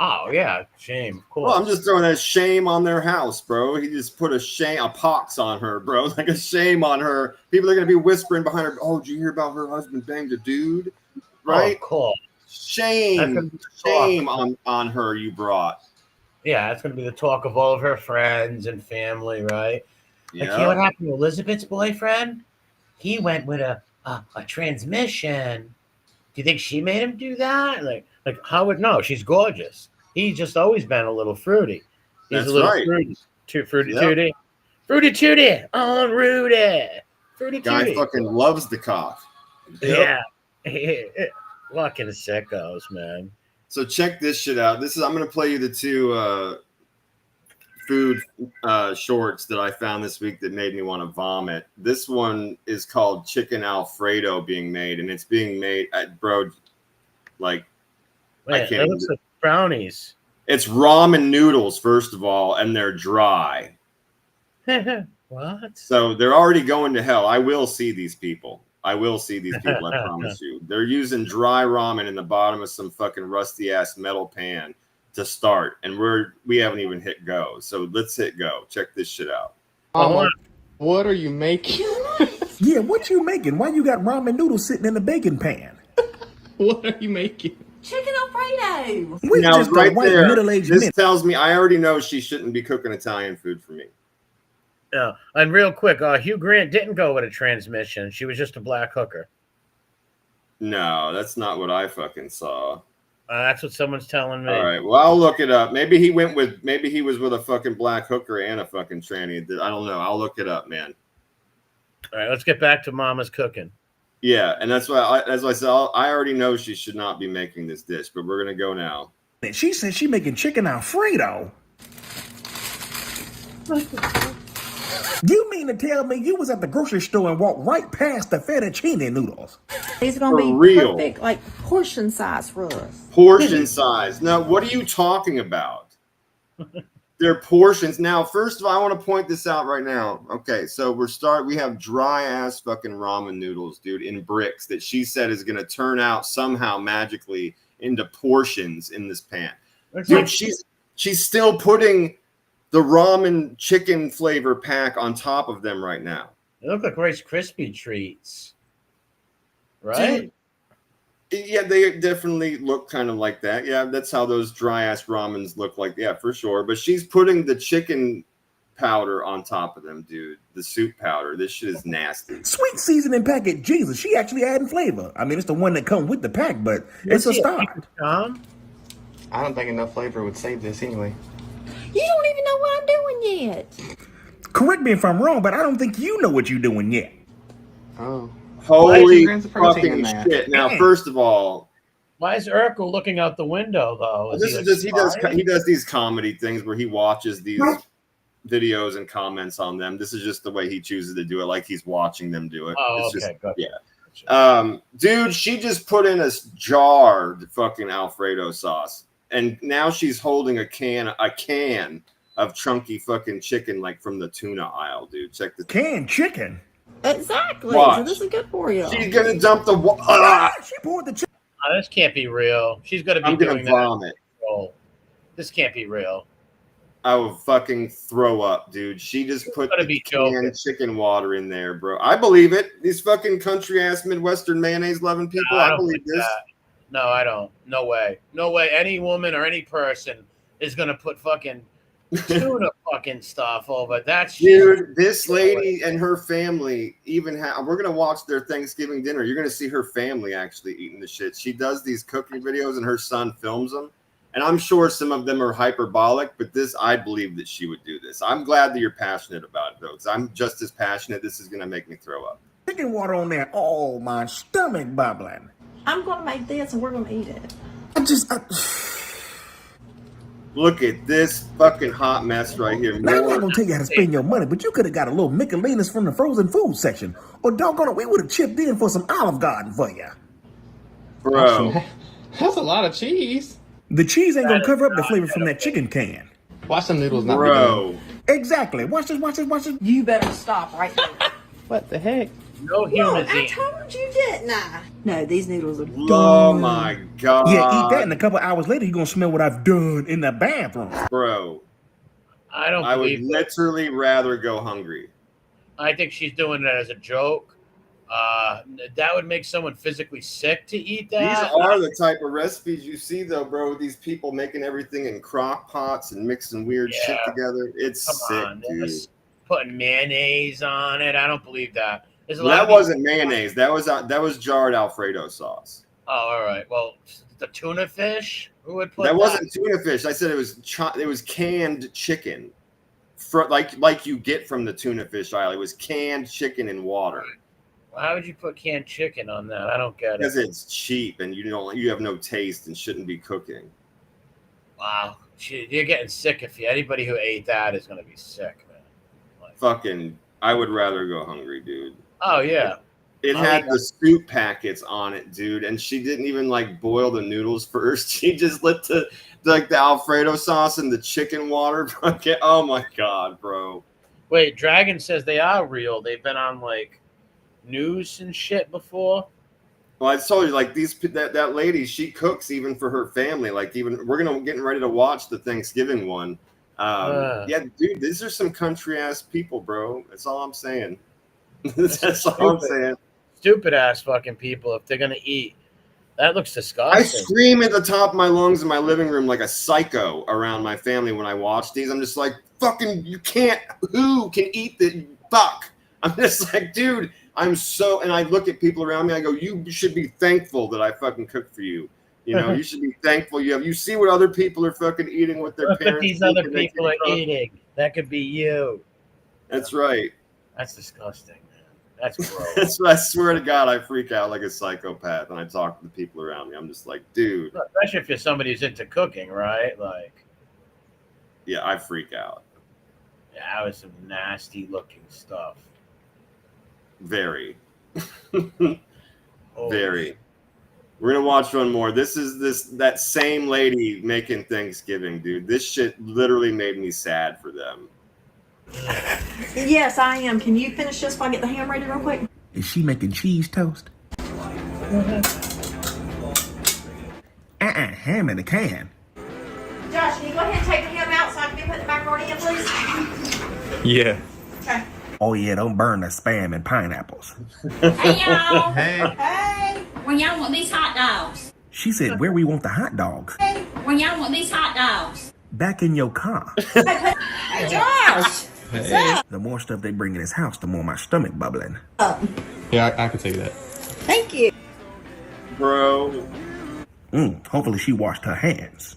Oh yeah, shame. Of course. Well, I'm just throwing that shame on their house, bro. He just put a pox on her, bro. Like a shame on her. People are gonna be whispering behind her. Oh, did you hear about her husband banged a dude? Right? Oh, of course. Shame on her. You brought. Yeah, that's gonna be the talk of all of her friends and family, right? Yeah. Like, you know what happened to Elizabeth's boyfriend? He went with a transmission. Do you think she made him do that? Like how would no? She's gorgeous. He's just always been a little fruity. He's That's a little right. fruity tooty, fruity tooty on Rudy. Fruity Guy tooty. fucking loves the cock. Yeah. Fucking sickos, man. So check this shit out. I'm gonna play you the two food shorts that I found this week that made me want to vomit. This one is called Chicken Alfredo being made, and it's being made at bro. Like, Man, I can't. That looks like brownies. It's ramen noodles, first of all, and they're dry. What? So they're already going to hell. I will see these people. I promise you. They're using dry ramen in the bottom of some fucking rusty ass metal pan to start, and we haven't even hit go. So let's hit go. Check this shit out. What are you making? Yeah, what you making? Why you got ramen noodles sitting in the baking pan? What are you making? Chicken Alfredo. We Now, just right a white there, middle-aged this men. tells me I already know she shouldn't be cooking Italian food for me. Yeah, and real quick, Hugh Grant didn't go with a transmission. She was just a black hooker. No, that's not what I fucking saw. That's what someone's telling me. All right, well, I'll look it up. Maybe he was with a fucking black hooker and a fucking tranny. I don't know. I'll look it up, man. All right, let's get back to Mama's cooking. Yeah, and that's why, as I said, I already know she should not be making this dish, but we're gonna go now. She said she making chicken Alfredo. You mean to tell me you was at the grocery store and walked right past the fettuccine noodles? These are going to be real. perfect, like portion size for us. Portion size. Now, what are you talking about? They're portions. Now, first of all, I want to point this out right now. Okay, so we have dry ass fucking ramen noodles, dude, in bricks that she said is going to turn out somehow magically into portions in this pan. Dude, she's still putting the ramen chicken flavor pack on top of them right now. They look like Rice Krispie treats, right? Dude, yeah, they definitely look kind of like that. Yeah, that's how those dry ass ramens look like. Yeah, for sure. But she's putting the chicken powder on top of them, dude. The soup powder. This shit is nasty. Sweet seasoning packet, Jesus. She actually adding flavor. I mean, it's the one that come with the pack, but it's a start. I don't think enough flavor would save this anyway. You don't even know what I'm doing yet. Correct me if I'm wrong, but I don't think you know what you're doing yet. Oh. Holy grams of protein fucking in that? shit. Now, first of all, Why is Urkel looking out the window though? he does these comedy things where he watches these videos and comments on them. This is just the way he chooses to do it, like he's watching them do it. Oh, it's okay, good. Yeah. Dude, she just put in a jarred fucking Alfredo sauce, and now she's holding a can of chunky fucking chicken, like from the tuna aisle, dude. Check this. Canned chicken. Exactly. Watch. So this is good for you. She's gonna dump the. She poured the chicken. This can't be real. She's gonna be I'm gonna doing vomit. that. This can't be real. I will fucking throw up, dude. She just put the canned chicken water in there, bro. I believe it. These fucking country ass Midwestern mayonnaise loving people. I believe this. No, I don't. No way. No way. Any woman or any person is gonna put fucking tuna fucking stuff over that shit. Dude, this lady and her family we're gonna watch their Thanksgiving dinner. You're gonna see her family actually eating the shit. She does these cooking videos and her son films them. And I'm sure some of them are hyperbolic, but I believe that she would do this. I'm glad that you're passionate about it, though, because I'm just as passionate. This is going to make me throw up. Chicken water on there. Oh, my stomach bubbling. I'm going to make this and we're going to eat it. Look at this fucking hot mess right here. Now, I'm not gonna tell you how to spend your money, but you could have got a little Michelinas from the frozen food section. Or doggone it, we would have chipped in for some Olive Garden for you. Bro. That's a lot of cheese. The cheese ain't gonna cover up the flavor from that chicken can. Watch them noodles not be Bro. done. Exactly. Watch this. You better stop right now. What the heck? No Look, humans I eat. told you, didn't I? No, these noodles are Oh done. my God. Yeah, eat that, and a couple hours later, you're gonna smell what I've done in the bathroom. Bro. I don't I would believe that. literally rather go hungry. I think she's doing it as a joke. That would make someone physically sick to eat that. These are the type of recipes you see, though, bro. These people making everything in crock pots and mixing weird shit together. It's sick, dude. Putting mayonnaise on it. I don't believe that. That wasn't mayonnaise. That was jarred Alfredo sauce. Oh, all right. Well, the tuna fish. Who would put that? That wasn't tuna fish. I said it was canned chicken, like you get from the tuna fish aisle. It was canned chicken in water. How would you put canned chicken on that? I don't get it. Because it's cheap and you have no taste and shouldn't be cooking. Wow, you're getting sick. Anybody who ate that is going to be sick, man. Fucking, I would rather go hungry, dude. Oh yeah. It had the soup packets on it, dude, and she didn't even like boil the noodles first. She just lit the Alfredo sauce and the chicken water. Oh my God, bro. Wait, Dragon says they are real. They've been on like news and shit before. Well, I told you, like that lady, she cooks even for her family. Like we're getting ready to watch the Thanksgiving one. Yeah, dude, these are some country ass people, bro. That's all I'm saying. That's all I'm saying. Stupid ass fucking people. If they're gonna eat, that looks disgusting. I scream at the top of my lungs in my living room like a psycho around my family when I watch these. I'm just like, fucking, you can't. Who can eat the fuck? I'm just like, dude. And I look at people around me. I go, you should be thankful that I fucking cooked for you. You know, you should be thankful. You see what other people are fucking eating with their Look parents. what these other people are eating. That could be you. That's right. That's disgusting, man. That's gross. That's what I swear to God, I freak out like a psychopath when I talk to the people around me. I'm just like, dude. Especially if you're somebody who's into cooking, right? Like, yeah, I freak out. Yeah, that was some nasty looking stuff. Very. Oh. Very. We're gonna watch one more. This is that same lady making Thanksgiving, dude. This shit literally made me sad for them. Yes, I am. Can you finish this while I get the ham ready real quick? Is she making cheese toast? Ham in a can. Josh, can you go ahead and take the ham out so I can be putting the macaroni in, please? Yeah. Okay. Oh yeah, don't burn the Spam and pineapples. Hey y'all! Hey. Hey. When y'all want these hot dogs? She said, where we want the hot dogs? When y'all want these hot dogs? Back in your car. Hey, Josh. Hey. The more stuff they bring in this house, the more my stomach bubbling. Yeah, I can take that. Thank you. Bro, Hopefully she washed her hands.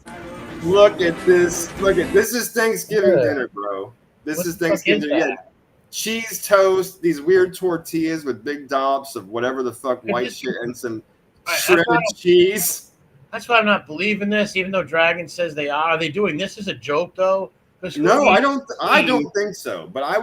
look at this. This is Thanksgiving dinner, bro. This is Thanksgiving dinner. Yeah. Cheese toast, these weird tortillas with big dollops of whatever the fuck white shit and some shredded cheese. That's why I'm not believing this, even though Dragon says they are. Are they doing this as a joke, though? No, I don't think so. But I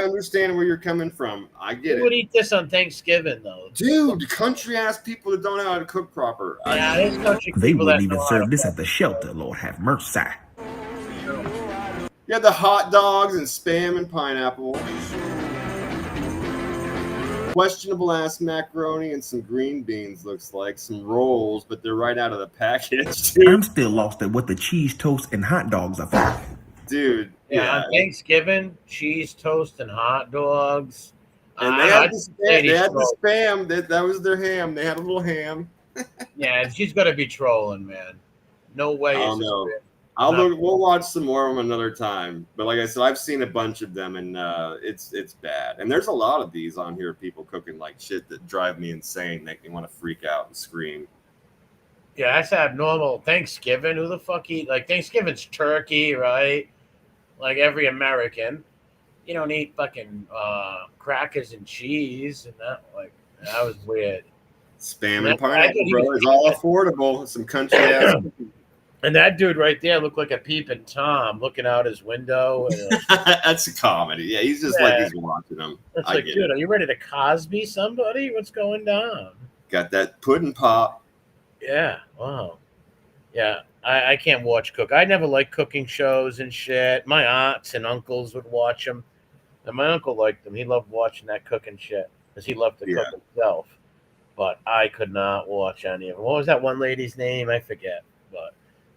understand where you're coming from. I get Who would it. eat this on Thanksgiving, though? Dude, country ass people that don't know how to cook proper. Yeah, there's country They people wouldn't that even know how serve to this cook. at the shelter, Lord have mercy. You had the hot dogs and Spam and pineapple. Questionable ass macaroni and some green beans, looks like. Some rolls, but they're right out of the package, dude. I'm still lost at what the cheese toast and hot dogs are for. Dude, Yeah, on Thanksgiving, cheese toast and hot dogs. And they had the Spam. That was their ham. They had a little ham. Yeah, she's gonna be trolling, man. No way. Oh, no. We'll watch some more of them another time. But like I said, I've seen a bunch of them, and it's bad. And there's a lot of these on here, people cooking like shit that drive me insane, make me want to freak out and scream. Yeah, that's abnormal. Thanksgiving, who the fuck eat? Like, Thanksgiving's turkey, right? Like every American. You don't eat fucking crackers and cheese, and that was weird. Spam and pineapple, bro, is all affordable. Some country ass. And that dude right there looked like a peeping Tom looking out his window. And, That's a comedy. Yeah, he's just like he's watching them. it's I like, get dude, it. are you ready to Cosby somebody? What's going down? Got that pudding pop. Yeah. Wow. Yeah. I can't watch cook. I never liked cooking shows and shit. My aunts and uncles would watch them. And my uncle liked them. He loved watching that cooking shit because he loved to cook himself. But I could not watch any of them. What was that one lady's name? I forget. But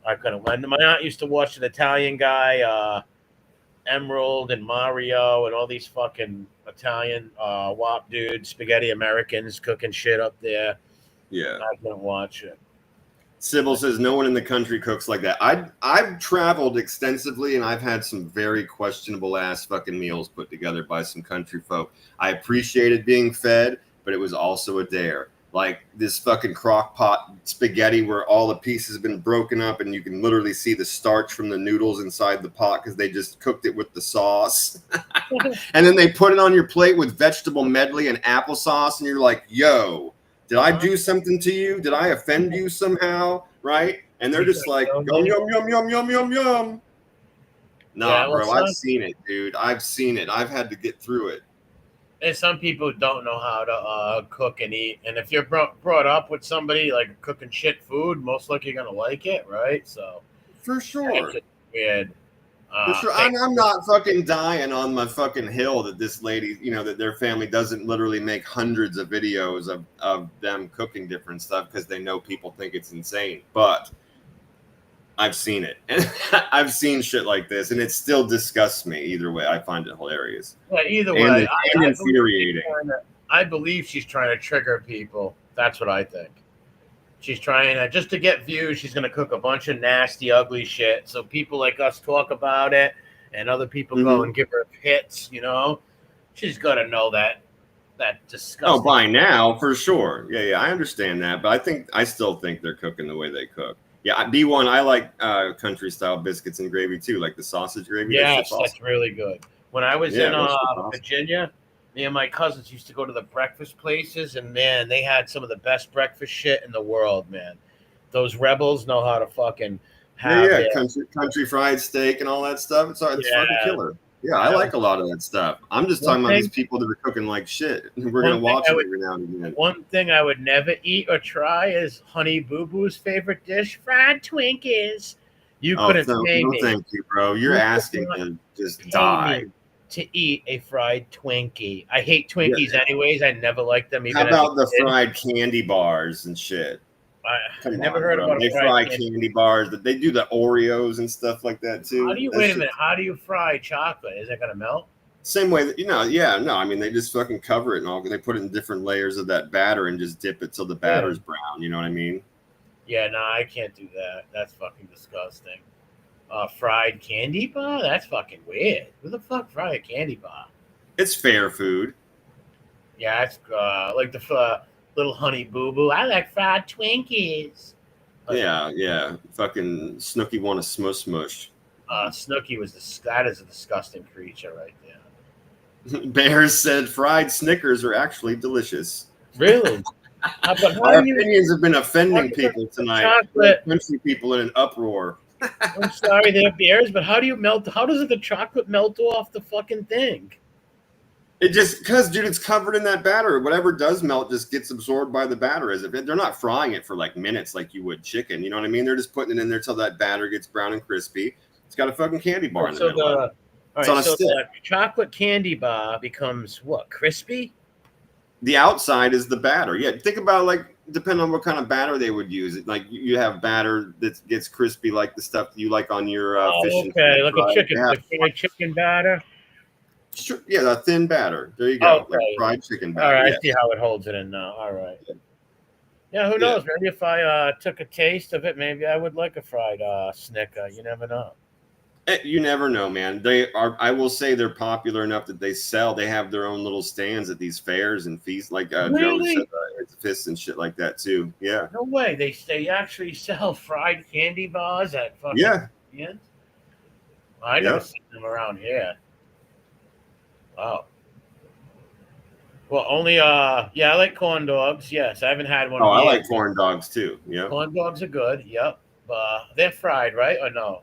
I couldn't. My aunt used to watch an Italian guy, Emerald and Mario and all these fucking Italian WAP dudes, spaghetti Americans cooking shit up there. Yeah. I couldn't watch it. Sybil says no one in the country cooks like that. I've traveled extensively and I've had some very questionable ass fucking meals put together by some country folk. I appreciated being fed, but it was also a dare. Like this fucking crock pot spaghetti where all the pieces have been broken up and you can literally see the starch from the noodles inside the pot because they just cooked it with the sauce. And then they put it on your plate with vegetable medley and applesauce and you're like, yo, did I do something to you? Did I offend you somehow? Right? And they're just like, yum, yum, yum, yum, yum, yum, yum. Nah, bro, I've seen it, dude. I've seen it. I've had to get through it. And some people don't know how to cook and eat. And if you're brought up with somebody like cooking shit food, most likely you're going to like it, right? So, for sure. It's weird. For sure. I'm not fucking dying on my fucking hill that this lady, you know, that their family doesn't literally make hundreds of videos of them cooking different stuff because they know people think it's insane. But I've seen it. And I've seen shit like this, and it still disgusts me. Either way, I find it hilarious. Yeah, either way, and infuriating. I believe she's trying to trigger people. That's what I think. She's trying to, just to get views, she's going to cook a bunch of nasty, ugly shit. So people like us talk about it and other people go and give her hits, you know? She's got to know that disgusting. Oh, by now, for sure. Yeah, I understand that. But I still think they're cooking the way they cook. Yeah, B1, I like country-style biscuits and gravy, too, like the sausage gravy. Yes, that's really good. When I was in Virginia, me and my cousins used to go to the breakfast places, and, man, they had some of the best breakfast shit in the world, man. Those rebels know how to fucking have country fried steak and all that stuff. It's fucking killer. Yeah, I like a lot of that stuff. I'm just talking about these people that are cooking like shit. We're going to watch it every now and again. One thing I would never eat or try is Honey Boo Boo's favorite dish, fried Twinkies. You couldn't pay me. Thank you, bro. You're asking to just die. To eat a fried Twinkie. I hate Twinkies anyways. I never liked them. How about the fried candy bars and shit? I never heard about they fry candy bars. They do the Oreos and stuff like that too. Wait a minute. How do you fry chocolate? Is it gonna melt? Same way that I mean, they just fucking cover it and all. They put it in different layers of that batter and just dip it till the batter's brown. You know what I mean? Yeah, no, I can't do that. That's fucking disgusting. Fried candy bar? That's fucking weird. Who the fuck fried a candy bar? It's fair food. Yeah, it's like the little Honey Boo Boo. I like fried Twinkies. Yeah. Fucking Snooki want a smush. Snooki that is a disgusting creature right there. Bears said fried Snickers are actually delicious. Really? Our opinions have been offending people tonight. Country people in an uproar. I'm sorry, they're bears, but how does the chocolate melt off the fucking thing? It just, because, dude, it's covered in that batter. Whatever does melt just gets absorbed by the batter. They're not frying it for like minutes like you would chicken. You know what I mean? They're just putting it in there till that batter gets brown and crispy. It's got a fucking candy bar in the middle. It's on a stick. The chocolate candy bar becomes what? Crispy? The outside is the batter. Yeah, think about depending on what kind of batter they would use. Like you have batter that gets crispy, like the stuff you like on your fish. Okay, like a chicken, like fried chicken batter. Sure, yeah, a thin batter. There you go, like fried chicken batter. All right, I see how it holds it in now. All right. Yeah, who knows? Maybe if I took a taste of it, maybe I would like a fried Snicker. You never know. You never know, man. I will say they're popular enough that they have their own little stands at these fairs and feasts, like really? Joe said, fists and shit like that too. Yeah. No way. They actually sell fried candy bars at fucking stands? I never seen them around here. Wow. Well, only I like corn dogs. Yes, I haven't had one. Oh, I like corn dogs too. Yeah. Corn dogs are good. Yep. They're fried, right? Or no?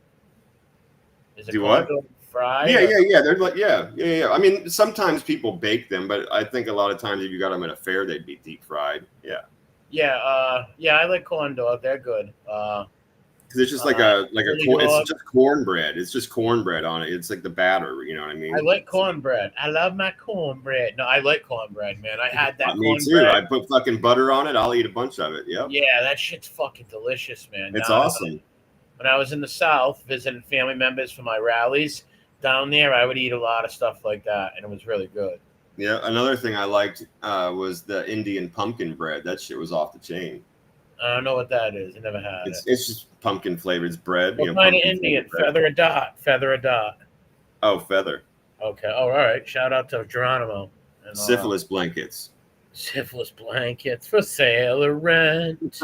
Is it Do corn what? dog fried? Yeah. They're like, yeah. I mean, sometimes people bake them, but I think a lot of times if you got them at a fair, they'd be deep fried. Yeah. Yeah, I like corn dog. They're good. Because it's just Chili it's dog. just cornbread. It's just cornbread on it. It's like the batter. You know what I I mean? like cornbread. I love my cornbread. No, I like cornbread, man. I had that Me too. cornbread. I put fucking butter on it. I'll eat a bunch of it. Yep. Yeah, that shit's fucking delicious, man. It's Down awesome. when I was in the South visiting family members for my rallies down there, I would eat a lot of stuff like that, and it was really good. Yeah. Another thing I liked was the Indian pumpkin bread. That shit was off the chain. I don't know what that is. I never had it. It's just pumpkin flavored bread. What kind of pumpkin Indian? flavored bread. Feather a dot. Feather a dot. Oh, feather. Okay. Oh, all right. Shout out to Geronimo. And, Syphilis blankets. syphilis blankets for sale or rent.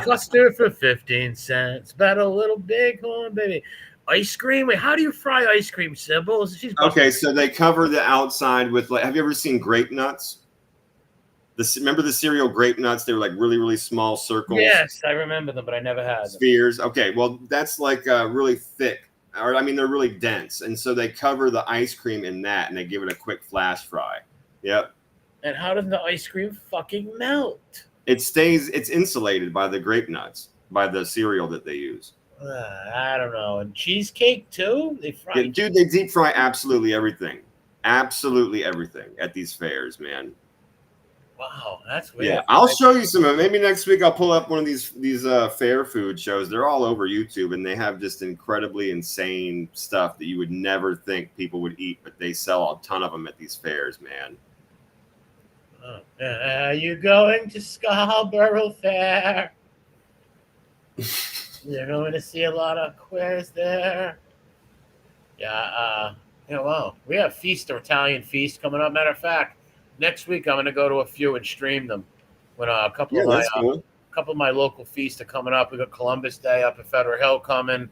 Cluster for 15 cents. Bet a little bighorn, baby. Ice cream? Wait, how do you fry ice cream, Sybil? Okay, so they cover the outside with like. Have you ever seen grape nuts? Remember the cereal grape nuts? They were like really, really small circles. Yes, I remember them, but I never had them. Spheres. Okay, well, that's like really thick, or I mean, they're really dense, and so they cover the ice cream in that, and they give it a quick flash fry. Yep. And how does the ice cream fucking melt? It's insulated by the grape nuts, by the cereal that they use. I don't know. And cheesecake too? They fry. Yeah, dude, they deep fry absolutely everything at these fairs, man. Wow, that's weird. Yeah, I'll show you some of it. Maybe next week I'll pull up one of these fair food shows. They're all over YouTube, and they have just incredibly insane stuff that you would never think people would eat, but they sell a ton of them at these fairs, man. Are you going to Scarborough Fair? You're going to see a lot of queers there. Yeah, wow. We have Italian feast coming up. Matter of fact, next week I'm going to go to a few and stream them. When a couple of my local feasts are coming up. We got Columbus Day up at Federal Hill coming.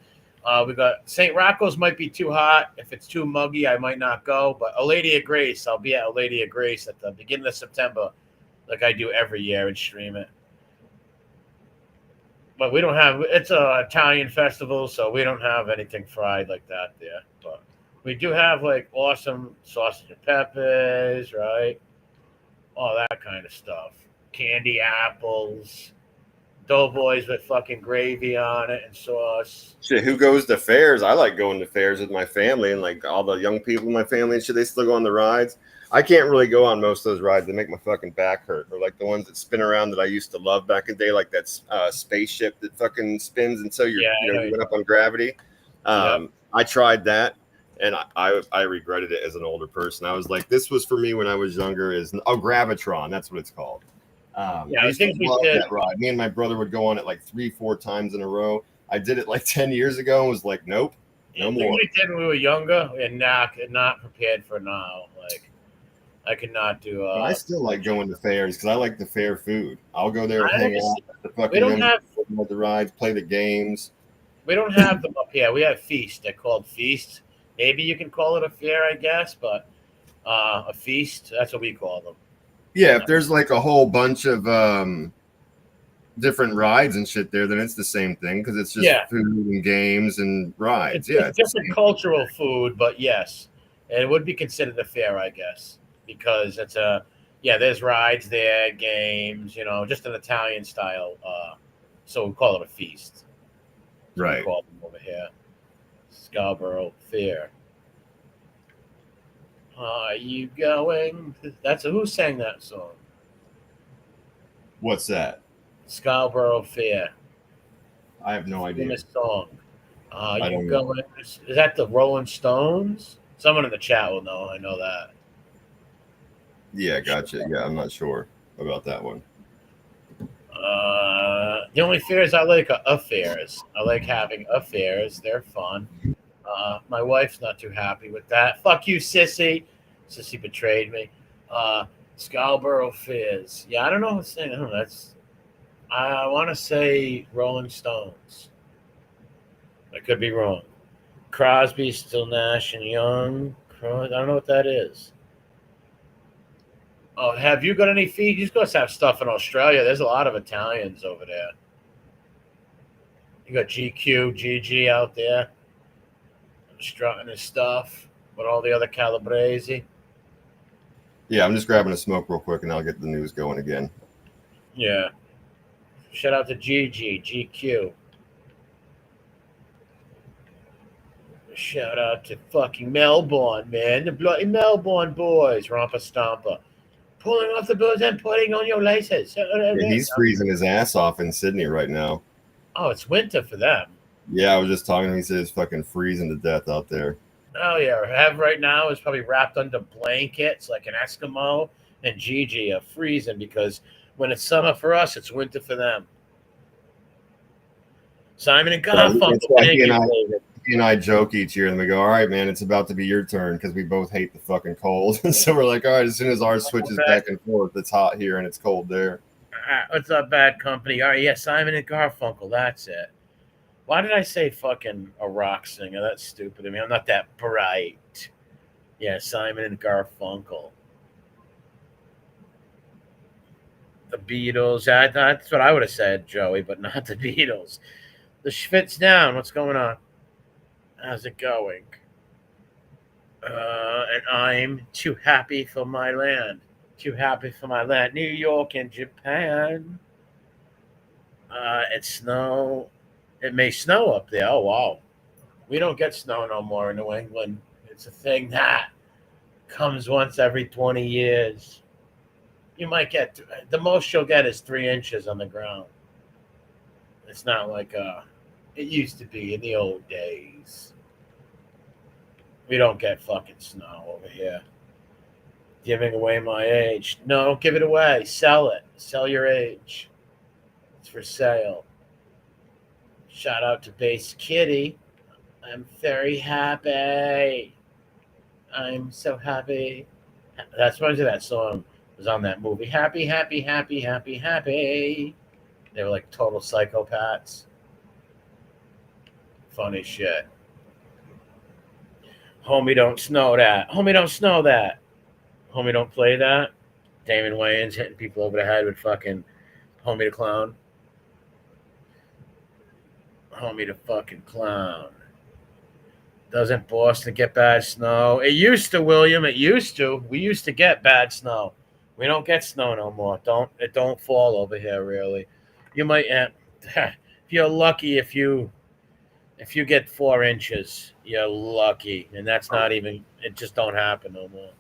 We got St. Rocco's might be too hot. If it's too muggy, I might not go. But A Lady of Grace, I'll be at A Lady of Grace at the beginning of September, like I do every year, and stream it. But we don't have. It's a Italian festival, so we don't have anything fried like that there. But we do have like awesome sausage and peppers, right? All that kind of stuff. Candy apples. Doughboys with fucking gravy on it and sauce. Shit, who goes to fairs? I like going to fairs with my family, and like all the young people in my family and shit, they still go on the rides. I can't really go on most of those rides. They make my fucking back hurt. Or like the ones that spin around that I used to love back in the day, like that spaceship that fucking spins until you went up on gravity. I tried that, and I regretted it as an older person. I was like, this was for me when I was younger. Gravitron, that's what it's called. I think we did that ride. Me and my brother would go on it like 3-4 times in a row. I did it like 10 years ago and was like, nope, no more. We did when we were younger and not prepared for now. Like, I could not do. I still like going to fairs because I like the fair food. I'll go there and hang out at the fucking. We don't have the rides, play the games. We don't have them up here. We have feasts. They're called feasts. Maybe you can call it a fair, I guess, but a feast, that's what we call them. Yeah, if there's like a whole bunch of different rides and shit there, then it's the same thing because it's just food and games and rides. It's different cultural food, but yes, it would be considered a fair, I guess, because it's there's rides there, games, just an Italian style. So we call it a feast. Right. We call them over here, Scarborough Fair. Are you going? Who sang that song? What's that? Scarborough Fair. I have no idea. Famous song. Is that the Rolling Stones? Someone in the chat will know. I know that. Yeah, gotcha. Yeah, I'm not sure about that one. The only fairs I like are affairs. I like having affairs. They're fun. My wife's not too happy with that. Fuck you, sissy. Sissy betrayed me. Scarborough Fairs. Yeah, I don't know what's saying. I want to say Rolling Stones. I could be wrong. Crosby, Still, Nash and Young. I don't know what that is. Oh, have you got any feed? You guys have stuff in Australia. There's a lot of Italians over there. You got GQ, GG out there, strutting his stuff with all the other Calabrese. Yeah, I'm just grabbing a smoke real quick, and I'll get the news going again. Yeah. Shout out to GQ. Shout out to fucking Melbourne, man. The bloody Melbourne boys, Romper Stomper. Pulling off the boots and putting on your laces. Yeah, he's freezing his ass off in Sydney right now. Oh, it's winter for them. Yeah, I was just talking to him. He said it's fucking freezing to death out there. Oh, yeah. Have right now is probably wrapped under blankets like an Eskimo. And Gigi are freezing because when it's summer for us, it's winter for them. Simon and Garfunkel. He and I joke each year, and we go, all right, man, it's about to be your turn because we both hate the fucking cold. So we're like, all right, as soon as ours switches back and forth, it's hot here and it's cold there. What's up, Bad Company? All right, yeah, Simon and Garfunkel, that's it. Why did I say fucking a rock singer? That's stupid. I mean, I'm not that bright. Yeah, Simon and Garfunkel. The Beatles. That's what I would have said, Joey, but not the Beatles. The Schwitz down. What's going on? How's it going? And I'm too happy for my land. Too happy for my land. New York and Japan. It's snow. It may snow up there. Oh, wow. We don't get snow no more in New England. It's a thing that comes once every 20 years. You might get, the most you'll get is 3 inches on the ground. It's not like it used to be in the old days. We don't get fucking snow over here. Giving away my age. No, don't give it away. Sell it. Sell your age. It's for sale. Shout out to Bass Kitty. I'm very happy. I'm so happy. That's one of that song was on that movie. Happy, happy, happy, happy, happy. They were like total psychopaths. Funny shit. Homie, don't snow that. Homie, don't snow that. Homie, don't play that. Damon Wayans hitting people over the head with fucking Homie the Clown. Homie the fucking Clown. Doesn't Boston get bad snow? It used to, William. It used to. We used to get bad snow. We don't get snow no more. It don't fall over here really. You might if you're lucky if you get 4 inches, you're lucky. And that's not even, it just don't happen no more.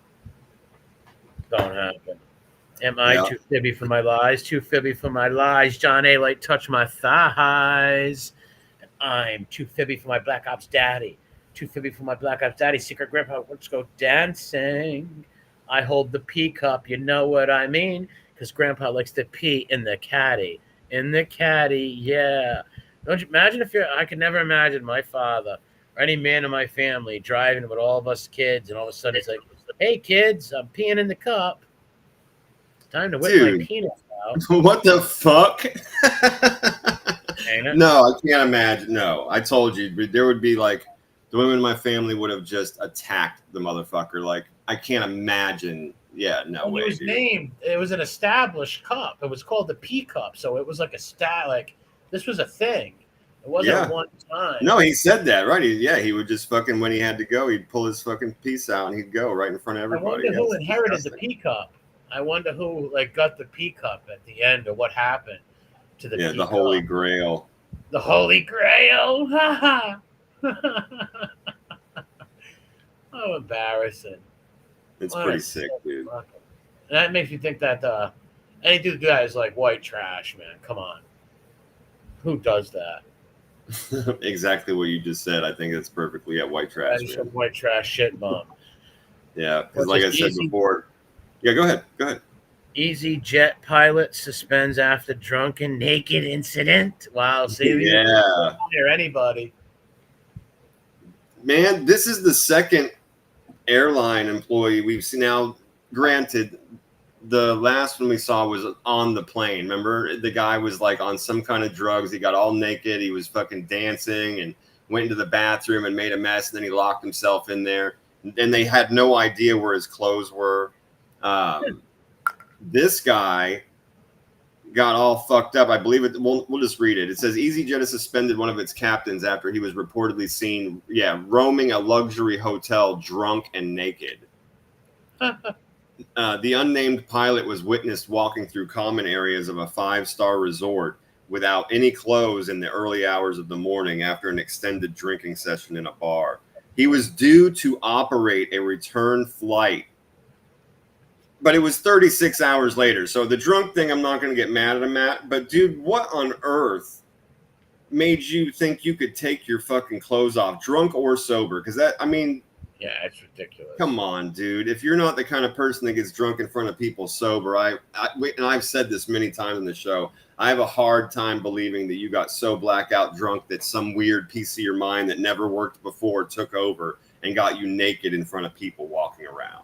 Don't happen. Am I too fibby for my lies? Too fibby for my lies. John A. Light touch my thighs. I'm too fibby for my Black Ops daddy. Too fibby for my Black Ops daddy. Secret Grandpa, let's go dancing. I hold the pee cup, you know what I mean? Because Grandpa likes to pee in the caddy. In the caddy, yeah. Don't you imagine I could never imagine my father or any man in my family driving with all of us kids, and all of a sudden it's like, hey kids, I'm peeing in the cup. It's time to whip my penis out. What the fuck? Ain't it? No, I can't imagine. No, I told you, there would be like, the women in my family would have just attacked the motherfucker. Like, I can't imagine. Yeah, no way. It was an established cup. It was called the P cup. So it was like this was a thing. It wasn't one time. No, he said that, right? He would just fucking, when he had to go, he'd pull his fucking piece out and he'd go right in front of everybody. I wonder who inherited the P cup. I wonder who got the P cup at the end, or what happened to the P cup. The Holy Grail. The Holy Grail. Oh, embarrassing. It's pretty sick, dude. And that makes me think that any dude that is like white trash, man. Come on. Who does that? Exactly what you just said. I think it's perfectly at white trash. That is some white trash shit bomb. Yeah, because like I said before. Yeah, go ahead. Easy jet pilot suspends after drunken naked incident. Wow, see, yeah. Hear anybody? Man, this is the second airline employee we've seen now. Granted, the last one we saw was on the plane. Remember, the guy was like on some kind of drugs. He got all naked. He was fucking dancing and went into the bathroom and made a mess. And then he locked himself in there. And they had no idea where his clothes were. This guy got all fucked up. I believe it. We'll just read it. It says EasyJet has suspended one of its captains after he was reportedly seen, roaming a luxury hotel drunk and naked. The unnamed pilot was witnessed walking through common areas of a 5-star resort without any clothes in the early hours of the morning after an extended drinking session in a bar. He was due to operate a return flight, but it was 36 hours later. So the drunk thing, I'm not going to get mad at him at. But, dude, what on earth made you think you could take your fucking clothes off, drunk or sober? Because yeah, it's ridiculous. Come on, dude. If you're not the kind of person that gets drunk in front of people sober, and I've said this many times in the show, I have a hard time believing that you got so blackout drunk that some weird piece of your mind that never worked before took over and got you naked in front of people walking around.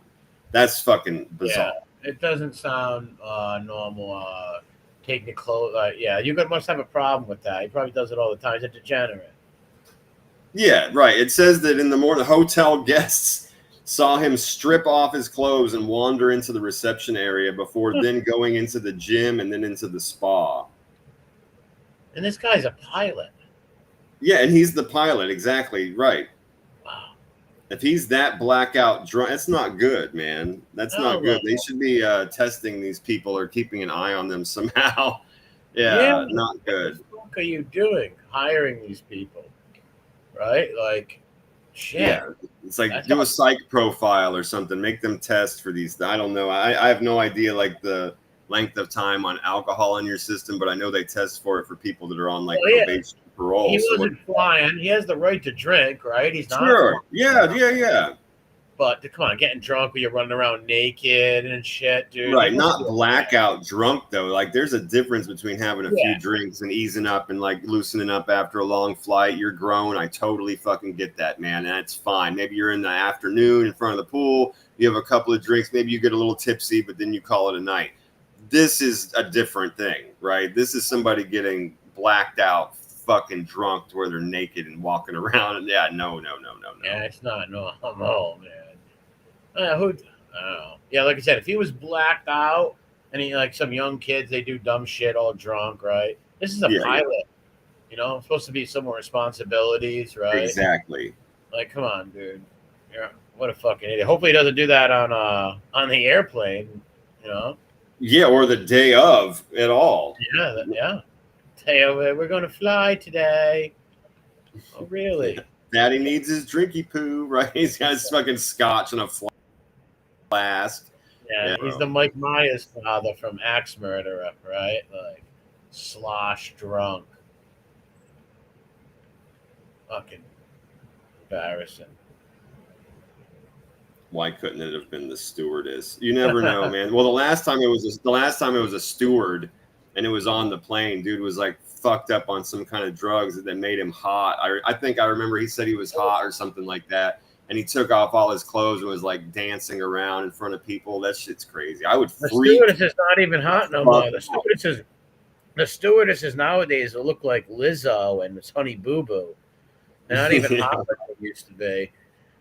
That's fucking bizarre. Yeah, it doesn't sound normal. Taking the clothes. You must have a problem with that. He probably does it all the time. He's a degenerate. Yeah, right. It says that in the morning, hotel guests saw him strip off his clothes and wander into the reception area before then going into the gym and then into the spa. And this guy's a pilot. Yeah, and he's the pilot. Exactly. Right. Wow. If he's that blackout drunk, that's not good, man. That's not good. They should be testing these people or keeping an eye on them somehow. Yeah, not good. What the fuck are you doing hiring these people? Right? Like, shit. Yeah. It's like do a psych profile or something. Make them test for these. I don't know. I have no idea like the length of time on alcohol in your system, but I know they test for it for people that are on like probation parole. He wasn't flying. He has the right to drink, right? He's not. Sure. Yeah. But come on, getting drunk when you're running around naked and shit, dude. Right, not blackout drunk though. Like there's a difference between having a few drinks and easing up and like loosening up after a long flight. You're grown. I totally fucking get that, man. And that's fine. Maybe you're in the afternoon in front of the pool. You have a couple of drinks. Maybe you get a little tipsy, but then you call it a night. This is a different thing, right? This is somebody getting blacked out, fucking drunk to where they're naked and walking around. And no. Yeah, it's not normal, man. I don't know. Yeah, like I said, if he was blacked out and he like some young kids, they do dumb shit all drunk, right? This is a pilot. You know, supposed to be some more responsibilities, right? Exactly. Like, come on, dude. Yeah, what a fucking idiot. Hopefully he doesn't do that on the airplane, you know? Yeah, or the day of at all. Yeah. Day of, we're going to fly today. Oh, really? Daddy needs his drinky poo, right? He's got his fucking scotch and a flask. Yeah, he's the Mike Myers father from Axe Murderer, right? Like, slosh drunk. Fucking embarrassing. Why couldn't it have been the stewardess? You never know, man. Well, the last time it was a steward, and it was on the plane. Dude was like fucked up on some kind of drugs that made him hot. I think I remember he said he was hot or something like that, and he took off all his clothes and was like dancing around in front of people. That shit's crazy. I would freak. The stewardess is not even hot no more. The stewardesses nowadays will look like Lizzo and Miss Honey Boo Boo. They're not even hot like they used to be.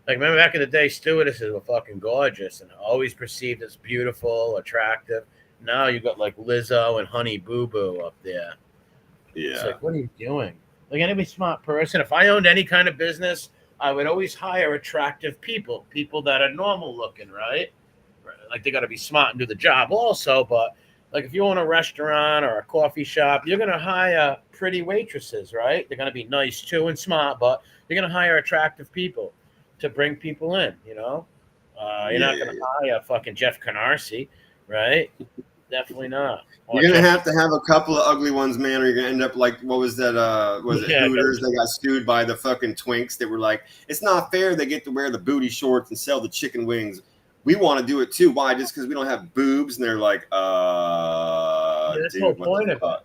Like, remember back in the day, stewardesses were fucking gorgeous and always perceived as beautiful, attractive. Now you got like Lizzo and Honey Boo Boo up there. Yeah. It's like, what are you doing? Like, any smart person, if I owned any kind of business, I would always hire attractive people that are normal looking, right? Like, they got to be smart and do the job also. But like, if you own a restaurant or a coffee shop, you're going to hire pretty waitresses, right? They're going to be nice too and smart, but you're going to hire attractive people to bring people in, you know? You're not going to hire fucking Jeff Canarsie, right? Definitely not. You're going to have a couple of ugly ones, man, or you're going to end up like, what was that? Was it Hooters? They got sued by the fucking twinks that were like, it's not fair they get to wear the booty shorts and sell the chicken wings. We want to do it too. Why? Just because we don't have boobs? And they're like, that's the whole point of it.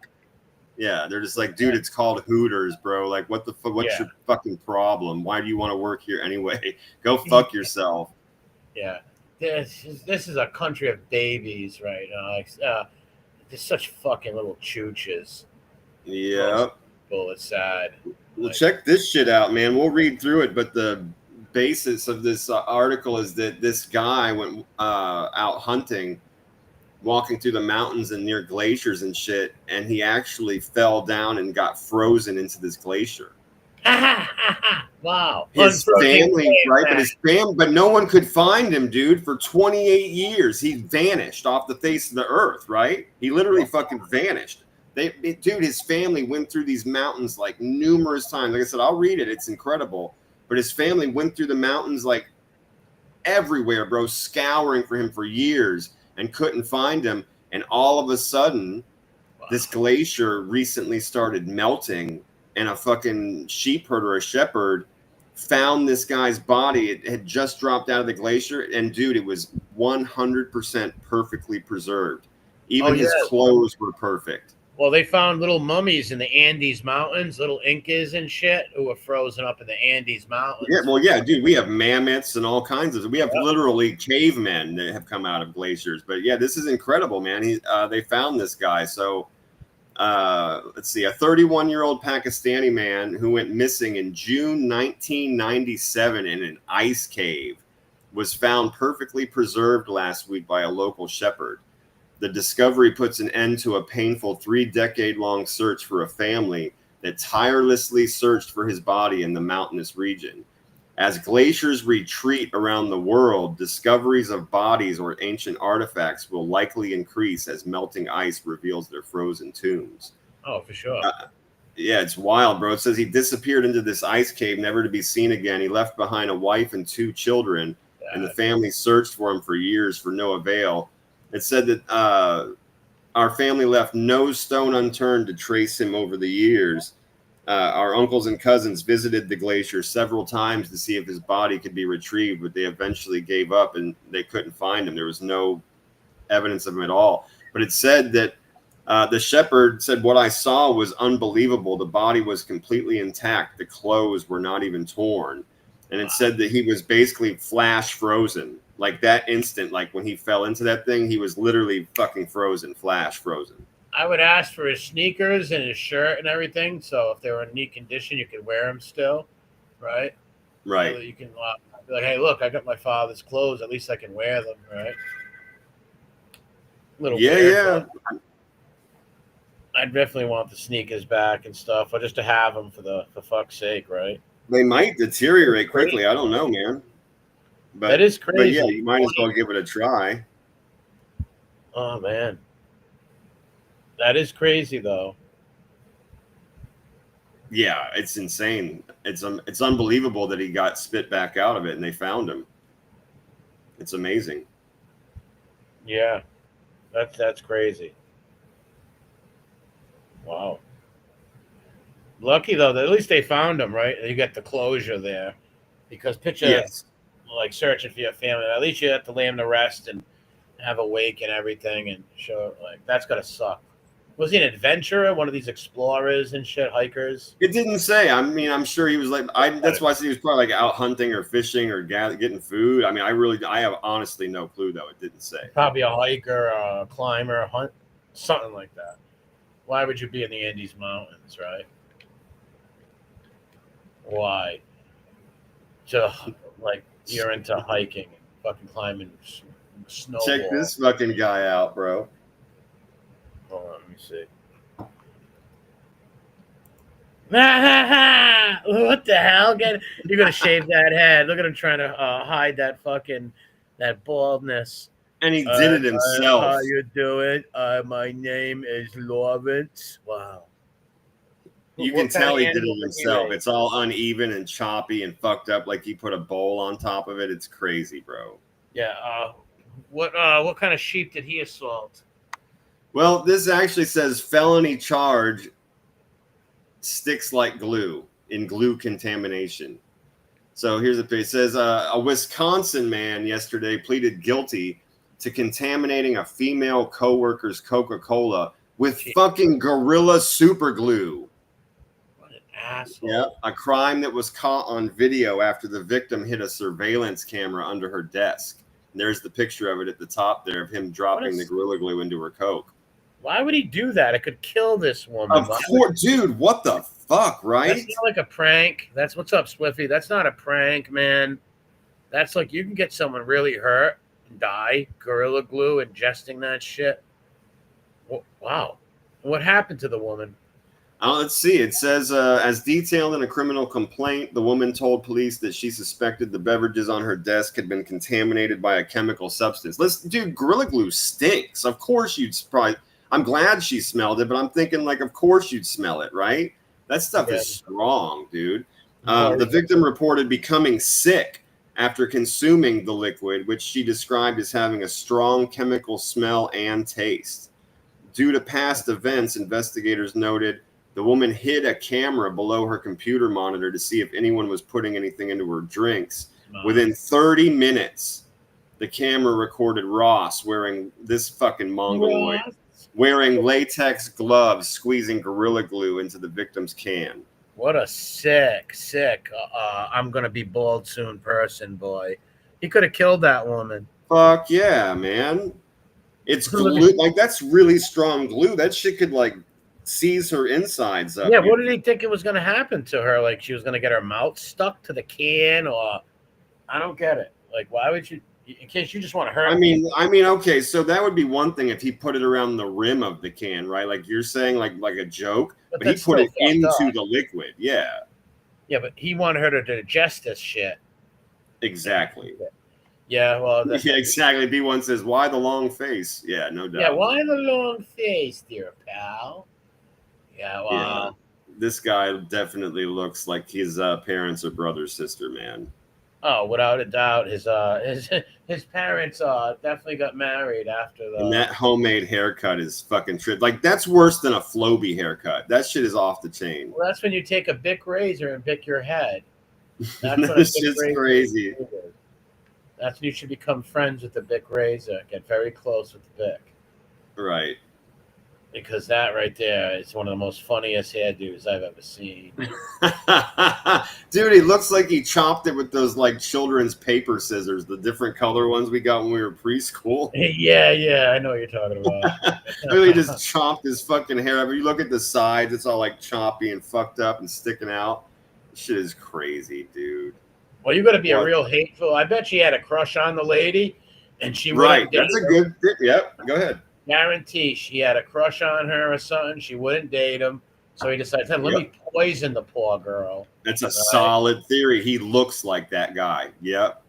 Yeah, they're just like, dude, it's called Hooters, bro. Like, what the fuck? What's your fucking problem? Why do you want to work here anyway? Go fuck yourself. Yeah, this is a country of babies right now. They're such fucking little chooches. Yeah. It's sad. Well, check this shit out, man. We'll read through it, but the basis of this article is that this guy went out hunting walking through the mountains and near glaciers and shit, and he actually fell down and got frozen into this glacier. Wow. His family, right? But no one could find him, dude, for 28 years. He vanished off the face of the earth, right? He literally fucking vanished. Dude, his family went through these mountains like numerous times. Like I said, I'll read it. It's incredible. But his family went through the mountains like everywhere, bro, scouring for him for years and couldn't find him. And all of a sudden, this glacier recently started melting, and a fucking sheep herder, a shepherd, found this guy's body. It had just dropped out of the glacier, and dude, it was 100% perfectly preserved. Even his clothes were perfect. Well, they found little mummies in the Andes Mountains, little Incas and shit who were frozen up in the Andes Mountains. Yeah, well, yeah, dude, we have mammoths and all kinds of. We have literally cavemen that have come out of glaciers. But yeah, this is incredible, man. They found this guy. So let's see, a 31-year-old Pakistani man who went missing in June 1997 in an ice cave was found perfectly preserved last week by a local shepherd. The discovery puts an end to a painful 3-decade-long search for a family that tirelessly searched for his body in the mountainous region. As glaciers retreat around the world, discoveries of bodies or ancient artifacts will likely increase as melting ice reveals their frozen tombs. Oh, for sure. Yeah, it's wild, bro. It says he disappeared into this ice cave, never to be seen again. He left behind a wife and 2 children, and the family searched for him for years for no avail. It said that our family left no stone unturned to trace him over the years. Our uncles and cousins visited the glacier several times to see if his body could be retrieved, but they eventually gave up and they couldn't find him. There was no evidence of him at all. But it said that the shepherd said, "What I saw was unbelievable. The body was completely intact. The clothes were not even torn." And it said that he was basically flash frozen. Like that instant, like when he fell into that thing, he was literally fucking frozen, flash frozen. I would ask for his sneakers and his shirt and everything. So if they were in neat condition, you could wear them still, right? Right. So you can be like, hey, look, I got my father's clothes. At least I can wear them, right? Little weird, but I'd definitely want the sneakers back and stuff, or just to have them for fuck's sake, right? They might deteriorate quickly. I don't know, man. But that is crazy. But yeah, you might as well give it a try. Oh man, that is crazy though. Yeah, it's insane. It's unbelievable that he got spit back out of it and they found him. It's amazing. Yeah, that's crazy. Wow. Lucky though that at least they found him, right? You get the closure there, because like searching for your family. At least you have to lay him to rest and have a wake and everything, and show like that's gotta suck. Was he an adventurer, one of these explorers and shit, hikers? It didn't say. I mean, I'm sure he was like. That's why I said he was probably like out hunting or fishing or getting food. I mean, I have honestly no clue though. It didn't say. Probably a hiker, a climber, a hunt, something like that. Why would you be in the Andes Mountains, right? Why? Like you're into hiking and fucking climbing snow. Check this fucking guy out, bro. Hold on, let me see. What the hell? You're gonna shave that head. Look at him trying to hide that baldness. And he did it himself. How you doing? My name is Lawrence. Wow. You can tell he did it himself. It's all uneven and choppy and fucked up, like he put a bowl on top of it. It's crazy, bro. Yeah. What kind of sheep did he assault? Well, this actually says felony charge, sticks like glue, in glue contamination. So here's a page. It says a Wisconsin man yesterday pleaded guilty to contaminating a female coworker's Coca-Cola with fucking Gorilla super glue. What an asshole. Yeah, a crime that was caught on video after the victim hit a surveillance camera under her desk. And there's the picture of it at the top there of him dropping the Gorilla Glue into her Coke. Why would he do that? It could kill this woman. Of course, dude, what the fuck, right? That's not like a prank. What's up, Swiffy. That's not a prank, man. That's like you can get someone really hurt. die. Gorilla Glue, ingesting that shit. Wow. What happened to the woman? Let's see. It says, as detailed in a criminal complaint, the woman told police that she suspected the beverages on her desk had been contaminated by a chemical substance. Dude, Gorilla Glue stinks. Of course you'd probably. I'm glad she smelled it, but I'm thinking, like, of course you'd smell it, right? That stuff is strong, dude. The victim reported becoming sick after consuming the liquid, which she described as having a strong chemical smell and taste. Due to past events, investigators noted the woman hid a camera below her computer monitor to see if anyone was putting anything into her drinks. Within 30 minutes, the camera recorded Ross wearing this fucking mongoloid, wearing latex gloves, squeezing Gorilla Glue into the victim's can. What a sick, I'm going to be bald soon person, boy. He could have killed that woman. Fuck yeah, man. It's glue. Like, that's really strong glue. That shit could, like, seize her insides up. Yeah, what did he think it was going to happen to her? Like, she was going to get her mouth stuck to the can, or I don't get it. Like, why would you, in case you just want to hurt? I mean, okay, so that would be one thing if he put it around the rim of the can, right? Like you're saying, like a joke, but he put it into the liquid. Yeah. Yeah, but he wanted her to digest this shit. Exactly. Yeah, well, yeah, exactly. B1 says, "Why the long face?" Yeah, no doubt. Yeah, why the long face, dear pal? Yeah, well, yeah. This guy definitely looks like his parents or brother, sister, man. Oh, without a doubt, his parents definitely got married after the. And that homemade haircut is fucking trip. Like, that's worse than a Floby haircut. That shit is off the chain. Well, that's when you take a Bic razor and bic your head. That's shit's crazy. That's when you should become friends with the Bic razor. Get very close with the Bic. Right. Because that right there is one of the most funniest hairdos I've ever seen. Dude, he looks like he chopped it with those, like, children's paper scissors, the different color ones we got when we were preschool. Yeah, I know what you're talking about. Really just chopped his fucking hair up. You look at the sides, it's all, like, choppy and fucked up and sticking out. This shit is crazy, dude. Well, you got to be a real hateful. I bet she had a crush on the lady, and she right. That's a good. Yep. Go ahead. Guarantee she had a crush on her or something. She wouldn't date him, so he decided, let me poison the poor girl. That's a solid theory. He looks like that guy. Yep.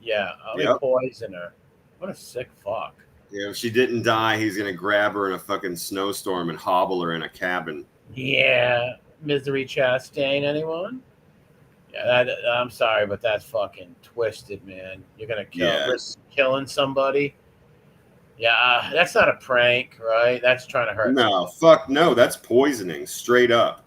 Yeah. Let me poison her. What a sick fuck. Yeah. If she didn't die, he's gonna grab her in a fucking snowstorm and hobble her in a cabin. Yeah. Misery Chastain. Anyone? Yeah, I'm sorry, but that's fucking twisted, man. You're gonna risk killing somebody. Yeah, that's not a prank, right? That's trying to hurt. No, fuck no. That's poisoning, straight up.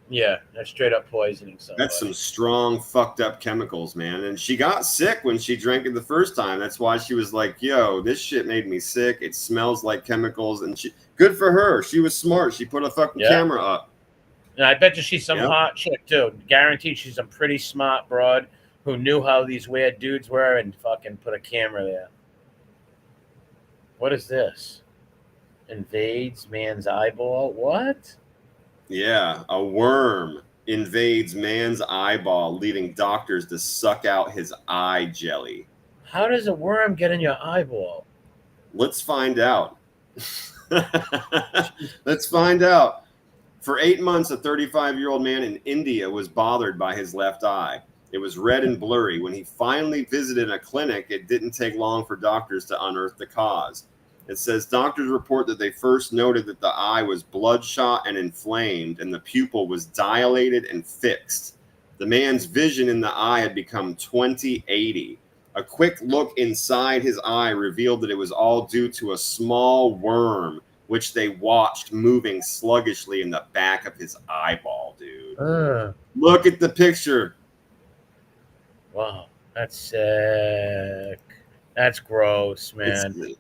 Yeah, that's straight up poisoning somebody. That's some strong, fucked up chemicals, man. And she got sick when she drank it the first time. That's why she was like, "Yo, this shit made me sick. It smells like chemicals." And good for her. She was smart. She put a fucking camera up. And I bet you she's some hot chick, too. Guaranteed she's a pretty smart broad who knew how these weird dudes were and fucking put a camera there. What is this? Invades man's eyeball? What? Yeah, a worm invades man's eyeball, leading doctors to suck out his eye jelly. How does a worm get in your eyeball? Let's find out. Let's find out. For 8 months, a 35-year-old man in India was bothered by his left eye. It was red and blurry. When he finally visited a clinic, it didn't take long for doctors to unearth the cause. It says doctors report that they first noted that the eye was bloodshot and inflamed, and the pupil was dilated and fixed. The man's vision in the eye had become 20/80. A quick look inside his eye revealed that it was all due to a small worm, which they watched moving sluggishly in the back of his eyeball, dude. Look at the picture. Wow, that's sick. That's gross, man.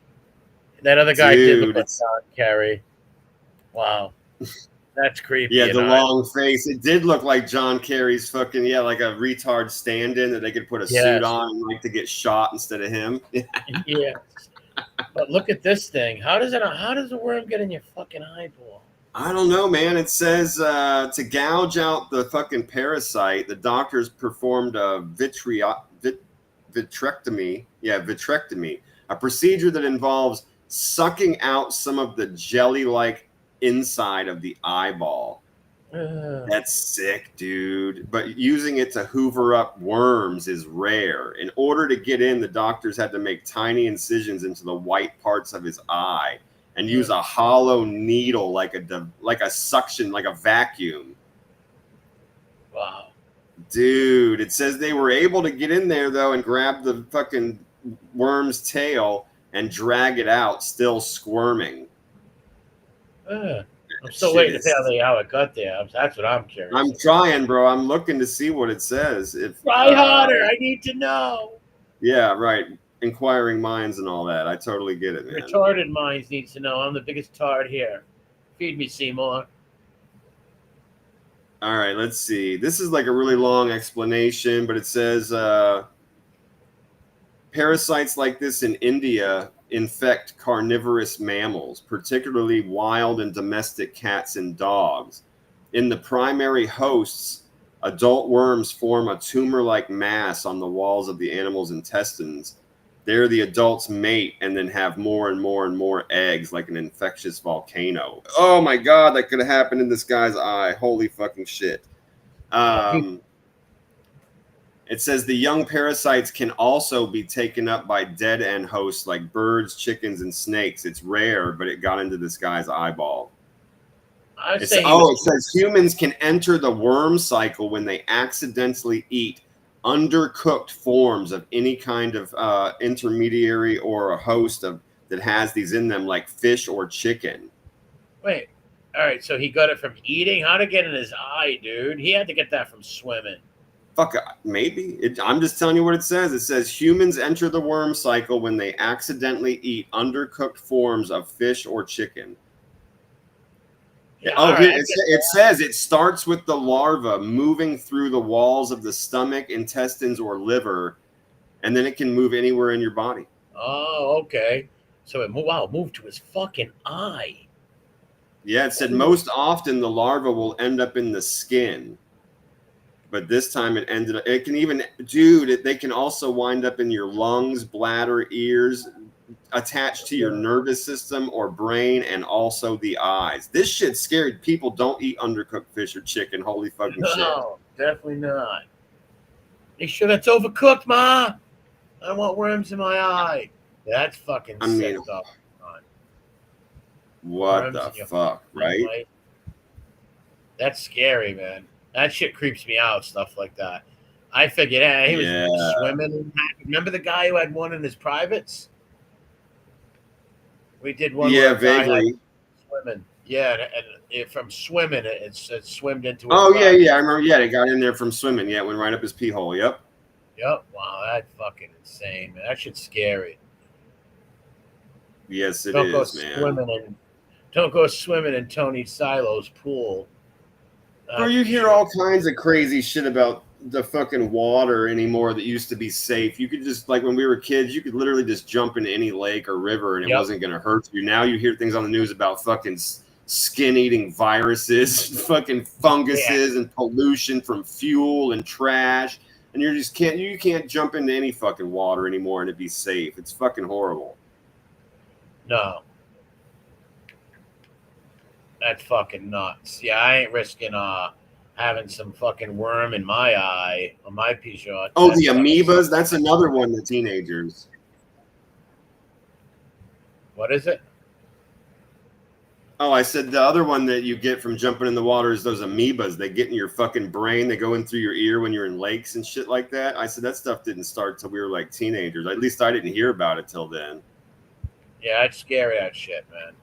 That other guy did look like John Kerry. Wow. That's creepy. Yeah, the long face. It did look like John Kerry's fucking, like a retard stand-in that they could put a suit on and like to get shot instead of him. Yeah. But look at this thing. How does the worm get in your fucking eyeball? I don't know, man. It says to gouge out the fucking parasite, the doctors performed a vitrectomy. Yeah, vitrectomy, a procedure that involves sucking out some of the jelly-like inside of the eyeball. That's sick, dude. But using it to hoover up worms is rare. In order to get in, the doctors had to make tiny incisions into the white parts of his eye and use a hollow needle like a suction, like a vacuum. Wow. Dude, it says they were able to get in there, though, and grab the fucking worm's tail and drag it out, still squirming. I'm still waiting to see how it got there. That's what I'm curious. I'm trying, bro. I'm looking to see what it says. Try harder. I need to know. Yeah, right. Inquiring minds and all that. I totally get it, man. Retarded minds need to know. I'm the biggest tard here. Feed me, Seymour. All right, let's see. This is like a really long explanation, but it says parasites like this in India infect carnivorous mammals, particularly wild and domestic cats and dogs. In the primary hosts, adult worms form a tumor-like mass on the walls of the animal's intestines. There, the adults mate and then have more and more and more eggs, like an infectious volcano. Oh my God, that could have happened in this guy's eye. Holy fucking shit. It says the young parasites can also be taken up by dead end hosts like birds, chickens, and snakes. It's rare, but it got into this guy's eyeball. It says humans can enter the worm cycle when they accidentally eat undercooked forms of any kind of intermediary or a host that has these in them, like fish or chicken. Wait. All right, so he got it from eating? How'd it get in his eye, dude? He had to get that from swimming. Fuck, maybe. I'm just telling you what it says. It says humans enter the worm cycle when they accidentally eat undercooked forms of fish or chicken. Yeah, it says it starts with the larva moving through the walls of the stomach, intestines, or liver, and then it can move anywhere in your body. Oh, okay. So it moved to his fucking eye. Yeah, it said most often the larva will end up in the skin. But this time it can even, dude, they can also wind up in your lungs, bladder, ears, attached to your nervous system or brain, and also the eyes. This shit's scary. People don't eat undercooked fish or chicken. Holy fucking shit. No, definitely not. You sure that's overcooked, Ma? I want worms in my eye. That's fucking sick stuff. What the fuck, right? That's scary, man. That shit creeps me out, stuff like that. I figured he was swimming. Remember the guy who had one in his privates? We did one. Yeah, vaguely. Swimming. Yeah, and from swimming, it swimmed into. Oh yeah. I remember. Yeah, it got in there from swimming. Yeah, it went right up his pee hole. Yep. Wow, that's fucking insane, man. That shit's scary. Yes, it is, man. Don't go swimming in Tony Silo's pool. Bro, you hear all kinds of crazy shit about the fucking water anymore that used to be safe. You could just, like when we were kids, you could literally just jump into any lake or river and it wasn't going to hurt you. Now you hear things on the news about fucking skin-eating viruses, fucking funguses and pollution from fuel and trash. And you can't jump into any fucking water anymore and it'd be safe. It's fucking horrible. No. That's fucking nuts. Yeah, I ain't risking having some fucking worm in my eye on my Peugeot. Oh, the amoebas? That's another one, the teenagers. What is it? Oh, I said the other one that you get from jumping in the water is those amoebas. They get in your fucking brain. They go in through your ear when you're in lakes and shit like that. I said that stuff didn't start till we were like teenagers. At least I didn't hear about it till then. Yeah, it's scary, that shit, man.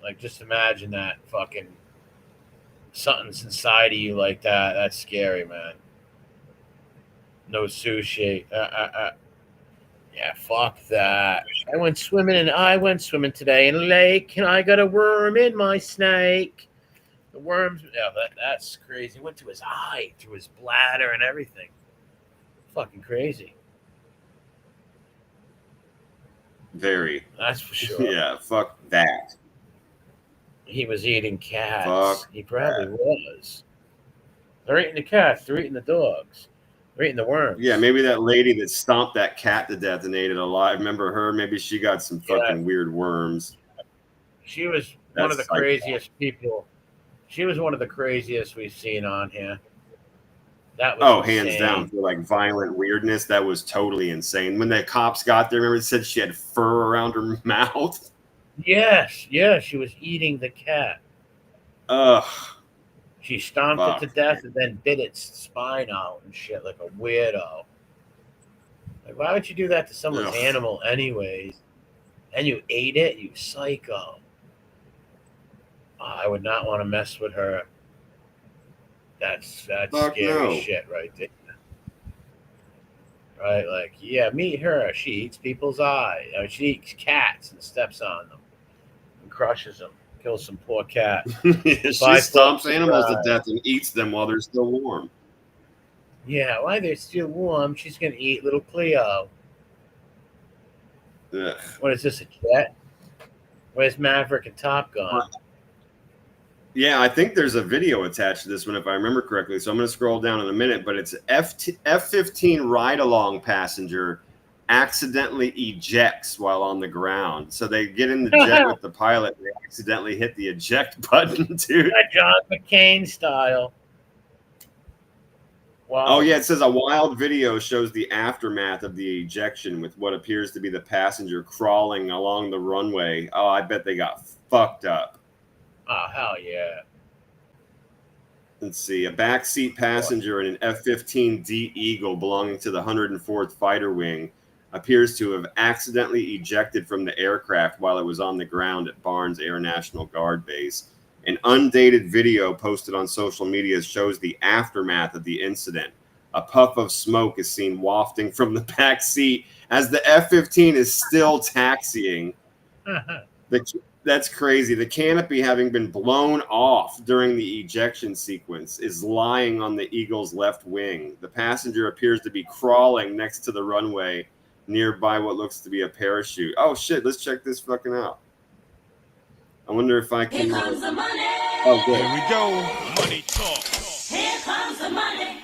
Like, just imagine that fucking something's inside of you like that. That's scary, man. No sushi. Yeah, fuck that. I went swimming today in a lake, and I got a worm in my snake. The worms, that's crazy. It went to his eye, to his bladder, and everything. Fucking crazy. Very. That's for sure. Yeah, fuck that. He was eating cats. Fuck he probably was. They're eating the cats. They're eating the dogs. We're eating the worms. Yeah, maybe that lady that stomped that cat to death and ate it alive. Remember her? Maybe she got some fucking weird worms. She was one of the craziest people. She was one of the craziest we've seen on here. That was insane. Hands down, for like violent weirdness, that was totally insane. When the cops got there, remember it said she had fur around her mouth? Yes, she was eating the cat. Ugh. She stomped it to death and then bit its spine out and shit like a weirdo. Like, why would you do that to someone's animal anyways? And you ate it, you psycho. I would not want to mess with her. That's scary shit right there. Right? Like, yeah, meet her. She eats people's eyes. She eats cats and steps on them and crushes them. Kills some poor cat. She stomps animals to death and eats them while they're still warm. Yeah, while they're still warm, she's going to eat little Cleo. Ugh. What is this, a jet? Where's Maverick and Top Gun? Yeah, I think there's a video attached to this one, if I remember correctly. So I'm going to scroll down in a minute, but it's F-15 ride-along passenger accidentally ejects while on the ground. So they get in the jet with the pilot. They accidentally hit the eject button, dude. John McCain style. Wow. Oh, yeah, it says a wild video shows the aftermath of the ejection with what appears to be the passenger crawling along the runway. Oh, I bet they got fucked up. Oh, hell yeah. Let's see. A backseat passenger in an F-15D Eagle belonging to the 104th Fighter Wing appears to have accidentally ejected from the aircraft while it was on the ground at Barnes Air National Guard Base. An undated video posted on social media shows the aftermath of the incident. A puff of smoke is seen wafting from the back seat as the F-15 is still taxiing. That's crazy. The canopy, having been blown off during the ejection sequence, is lying on the Eagle's left wing. The passenger appears to be crawling next to the runway nearby what looks to be a parachute. Oh, shit. Let's check this fucking out. I wonder if I can... Here comes the money. Oh, good. Here we go. Money talk. Here comes the money.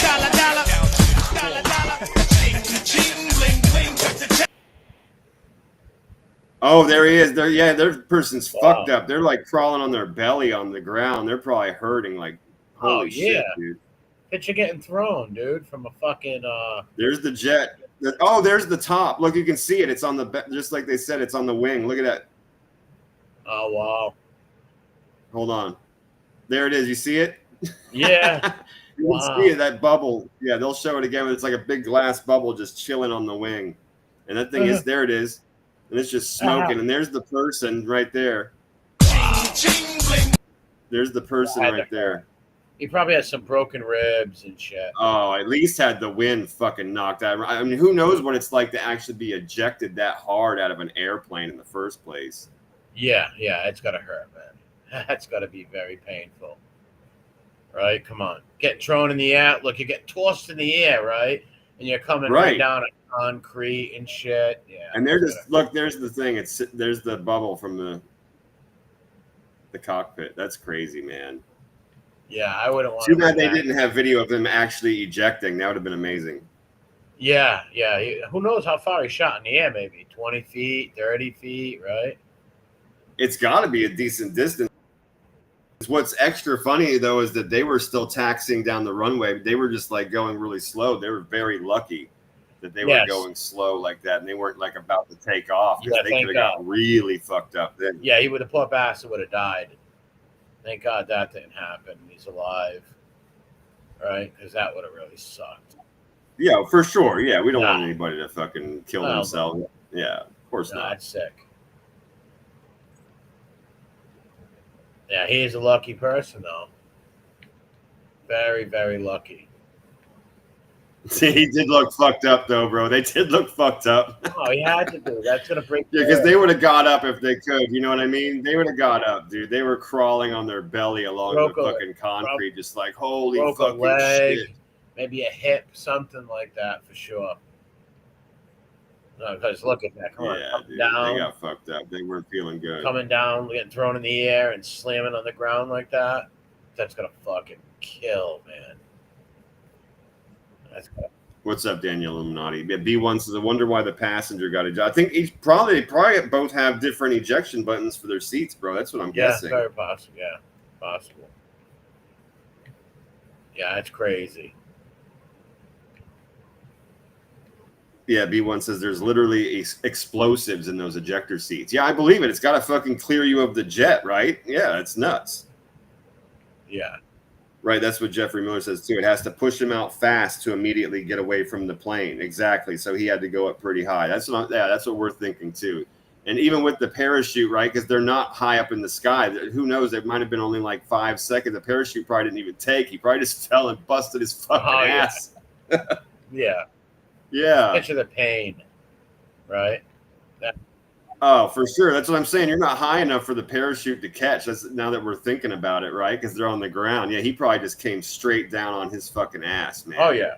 Dollar, dollar. Dollar, dollar. Ching, bling, bling. Oh, there he is. Their person's fucked up. They're like crawling on their belly on the ground. They're probably hurting like, holy shit, dude. Picture getting thrown, dude, from a fucking... There's the jet. Oh, there's the top. Look, you can see it. It's on the... Just like they said, it's on the wing. Look at that. Oh, wow. Hold on. There it is. You see it? Yeah. You can see it, that bubble. Yeah, they'll show it again. It's like a big glass bubble just chilling on the wing. And that thing is... There it is. And it's just smoking. And there's the person right there. There's the person right there. He probably has some broken ribs and shit. Oh, at least had the wind fucking knocked out. I mean, who knows what it's like to actually be ejected that hard out of an airplane in the first place. Yeah, it's got to hurt, man. That's got to be very painful. Right? Come on. Getting thrown in the air. Look, you get tossed in the air, right? And you're coming right down on concrete and shit. Yeah. And they're just... Look, there's the thing. There's the bubble from the cockpit. That's crazy, man. Yeah, I wouldn't want to. Too bad they didn't have video of him actually ejecting. That would have been amazing. Yeah. Who knows how far he shot in the air? Maybe 20 feet, 30 feet, right? It's got to be a decent distance. What's extra funny, though, is that they were still taxiing down the runway. They were just like going really slow. They were very lucky that they were going slow like that, and they weren't like about to take off because they could have got really fucked up then. Yeah, he would have, poor bastard would have died. Thank God that didn't happen. He's alive, right? Because that would have really sucked. Yeah, for sure. Yeah, we don't want anybody to fucking kill themselves. Yeah, of course not. That's sick. Yeah, he is a lucky person, though. Very, very lucky. See, he did look fucked up, though, bro. They did look fucked up. Oh, he had to do. That's going to break. Yeah, because they would have got up if they could. You know what I mean? They would have got up, dude. They were crawling on their belly along the fucking concrete, just like, holy fucking shit. Maybe a hip, something like that for sure. No, because look at that. Come on, dude, down. They got fucked up. They weren't feeling good. Coming down, getting thrown in the air and slamming on the ground like that. that's gonna fucking kill, man. That's gonna... What's up, Daniel Illuminati? Yeah, B1 says, I wonder why the passenger got ejected. I think each probably both have different ejection buttons for their seats, bro. That's what I'm guessing. Very possible. Yeah, possible. Yeah, it's crazy. Yeah, B1 says there's literally explosives in those ejector seats. Yeah, I believe it. It's got to fucking clear you of the jet, right? Yeah, it's nuts. Yeah. Right, that's what Jeffrey Miller says too. It has to push him out fast to immediately get away from the plane. Exactly. So he had to go up pretty high. That's what we're thinking too. And even with the parachute, right? Because they're not high up in the sky. Who knows? It might have been only like 5 seconds. The parachute probably didn't even take. He probably just fell and busted his fucking ass. Yeah. Yeah. Picture the pain, right? Oh, for sure. That's what I'm saying. You're not high enough for the parachute to catch. That's now that we're thinking about it, right? Because they're on the ground. Yeah, he probably just came straight down on his fucking ass, man. Oh yeah.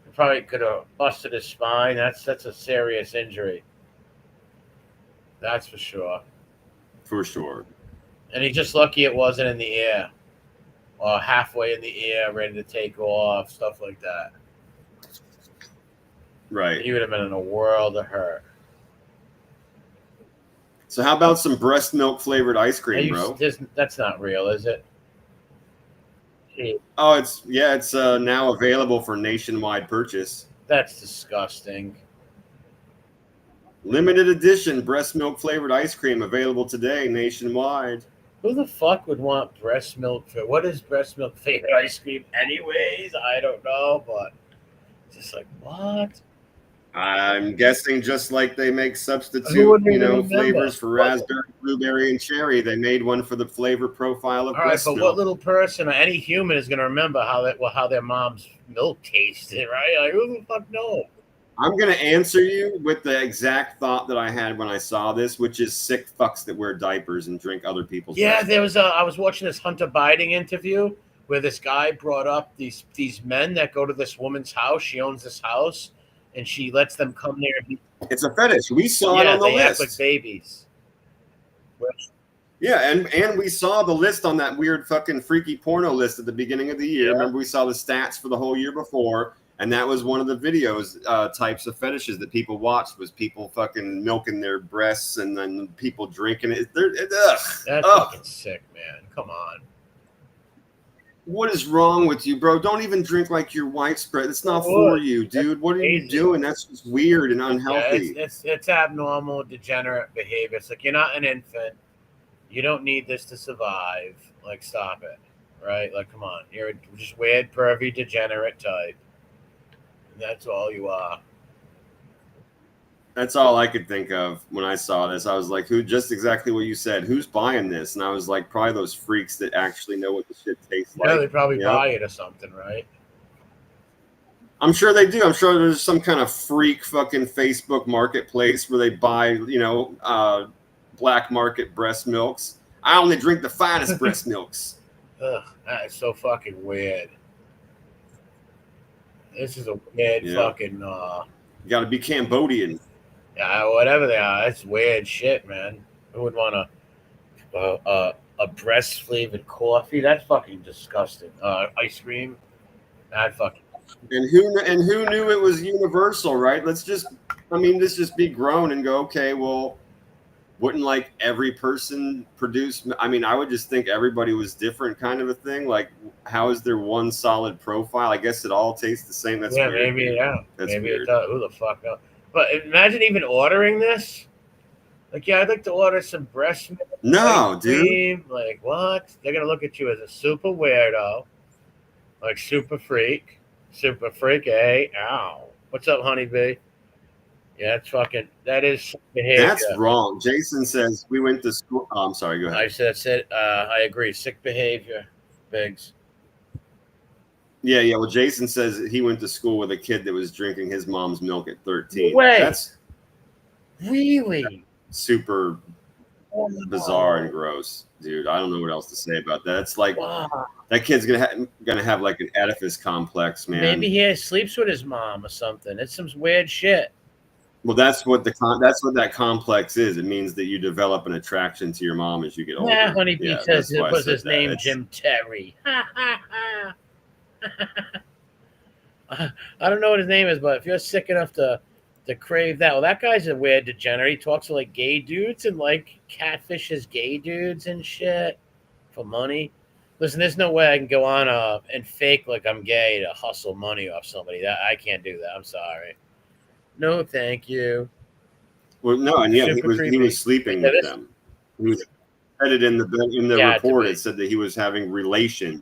He probably could have busted his spine. That's a serious injury. That's for sure. For sure. And he's just lucky it wasn't in the air or halfway in the air, ready to take off, stuff like that. Right. He would have been in a world of hurt. So how about some breast milk flavored ice cream, bro? That's not real, is it? Oh, it's now available for nationwide purchase. That's disgusting. Limited edition breast milk flavored ice cream available today nationwide. Who the fuck would want breast milk? What is breast milk flavored ice cream anyways? I don't know, but just like, what? I'm guessing just like they make substitute, flavors for raspberry, blueberry, and cherry. They made one for the flavor profile of breast milk. What little person or any human is going to remember how their mom's milk tasted, right? Like, who the fuck knows? I'm going to answer you with the exact thought that I had when I saw this, which is sick fucks that wear diapers and drink other people's. Yeah, I was watching this Hunter Biden interview where this guy brought up these men that go to this woman's house. She owns this house. And she lets them come there. It's a fetish. We saw it on the list. Act like babies. Yeah, and we saw the list on that weird fucking freaky porno list at the beginning of the year. Yeah. Remember, we saw the stats for the whole year before, and that was one of the videos types of fetishes that people watched was people fucking milking their breasts and then people drinking it. That's fucking sick, man. Come on. What is wrong with you, bro? Don't even drink like your wife's bread. It's not for you, dude. What are you doing? That's just weird and unhealthy. Yeah, it's abnormal, degenerate behavior. It's like you're not an infant. You don't need this to survive. Like, stop it, right? Like, come on. You're just weird, pervy, degenerate type. And that's all you are. That's all I could think of when I saw this. I was like, just exactly what you said. Who's buying this? And I was like, probably those freaks that actually know what the shit tastes like. Yeah, they probably buy it or something, right? I'm sure they do. I'm sure there's some kind of freak fucking Facebook marketplace where they buy, black market breast milks. I only drink the finest breast milks. Ugh, that is so fucking weird. This is a weird fucking... You got to be Cambodian. Yeah, whatever they are, that's weird shit, man. Who would want a breast flavored coffee? That's fucking disgusting. Ice cream, that fucking. And who knew it was universal, right? Let's just be grown and go. Okay, well, wouldn't like every person produce? I mean, I would just think everybody was different, kind of a thing. Like, how is there one solid profile? I guess it all tastes the same. That's weird. Maybe That's maybe weird. It does. Who the fuck knows? But imagine even ordering this. Like, yeah, I'd like to order some breast milk. No, dude. Like, what? They're gonna look at you as a super weirdo, like super freak, eh? Ow. What's up, honeybee? Yeah, that is behavior. That's wrong. Jason says we went to school. Oh, I'm sorry. Go ahead. I said, I agree. Sick behavior, Biggs. Yeah. Well, Jason says he went to school with a kid that was drinking his mom's milk at 13. Wait. That's really super bizarre and gross, dude. I don't know what else to say about that. It's like that kid's gonna have like an Oedipus complex, man. Maybe he sleeps with his mom or something. It's some weird shit. Well, that's what that complex is. It means that you develop an attraction to your mom as you get older. Yeah, Honeybee says that's it why I was said his that. name, It's- Jim Terry. I don't know what his name is, but if you're sick enough to crave that, well, that guy's a weird degenerate. He talks to like gay dudes and like catfishes gay dudes and shit for money. Listen, there's no way I can go on and fake like I'm gay to hustle money off somebody. That I can't do that. I'm sorry. No, thank you. Well, no, and yeah, Super he creepy. was sleeping Yeah, with this- them. He was said it in the Yeah, report. to It said that he was having relation.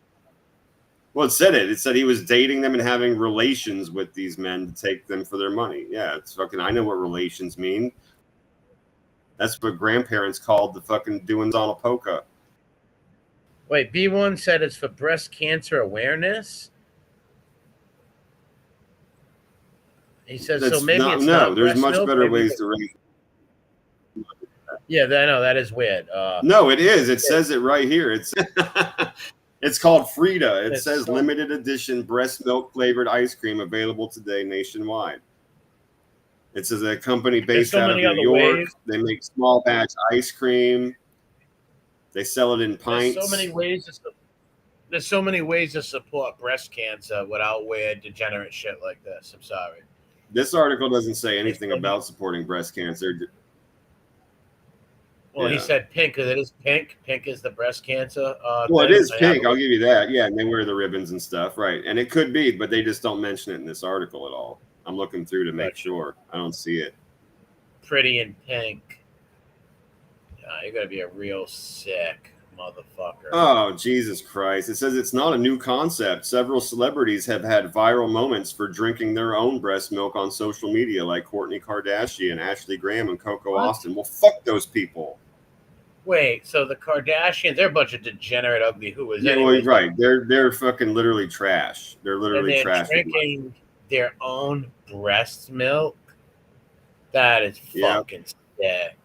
Well, it said it. It said he was dating them and having relations with these men to take them for their money. Yeah, it's fucking. I know what relations mean. That's what grandparents called the fucking doings on a polka. Wait, B1 said it's for breast cancer awareness. He says That's so. Maybe not, it's no. not There's breast much milk, better maybe ways it's- to raise. Yeah, I know that is weird. No, it is. It says it right here. It's it's called Frida. It It's says so- limited edition breast milk flavored ice cream available today nationwide. It says a company based so out of many New other York. ways. They make small batch ice cream. They sell it in pints. There's so many ways. There's so many ways to support breast cancer without weird degenerate shit like this. I'm sorry. This article doesn't say anything so about supporting breast cancer. Well, he Yeah. said pink because it is pink. Pink is the breast cancer. Well, it thing. is pink. I'll give you that. Yeah, and they wear the ribbons and stuff, right? And it could be, but they just don't mention it in this article at all. I'm looking through to make Gotcha. sure. I don't see it. Pretty in pink. You're gonna be a real sick motherfucker. Oh, Jesus Christ. It says it's not a new concept. Several celebrities have had viral moments for drinking their own breast milk on social media, like Kourtney Kardashian, Ashley Graham, and Coco What? Austin. Well, fuck those people. Wait, so the Kardashians, they're a bunch of degenerate, ugly whoas. Yeah, well, anyways. right. They're fucking literally trash. They're And literally they're trash. drinking their own breast milk. That is Yep. fucking sick.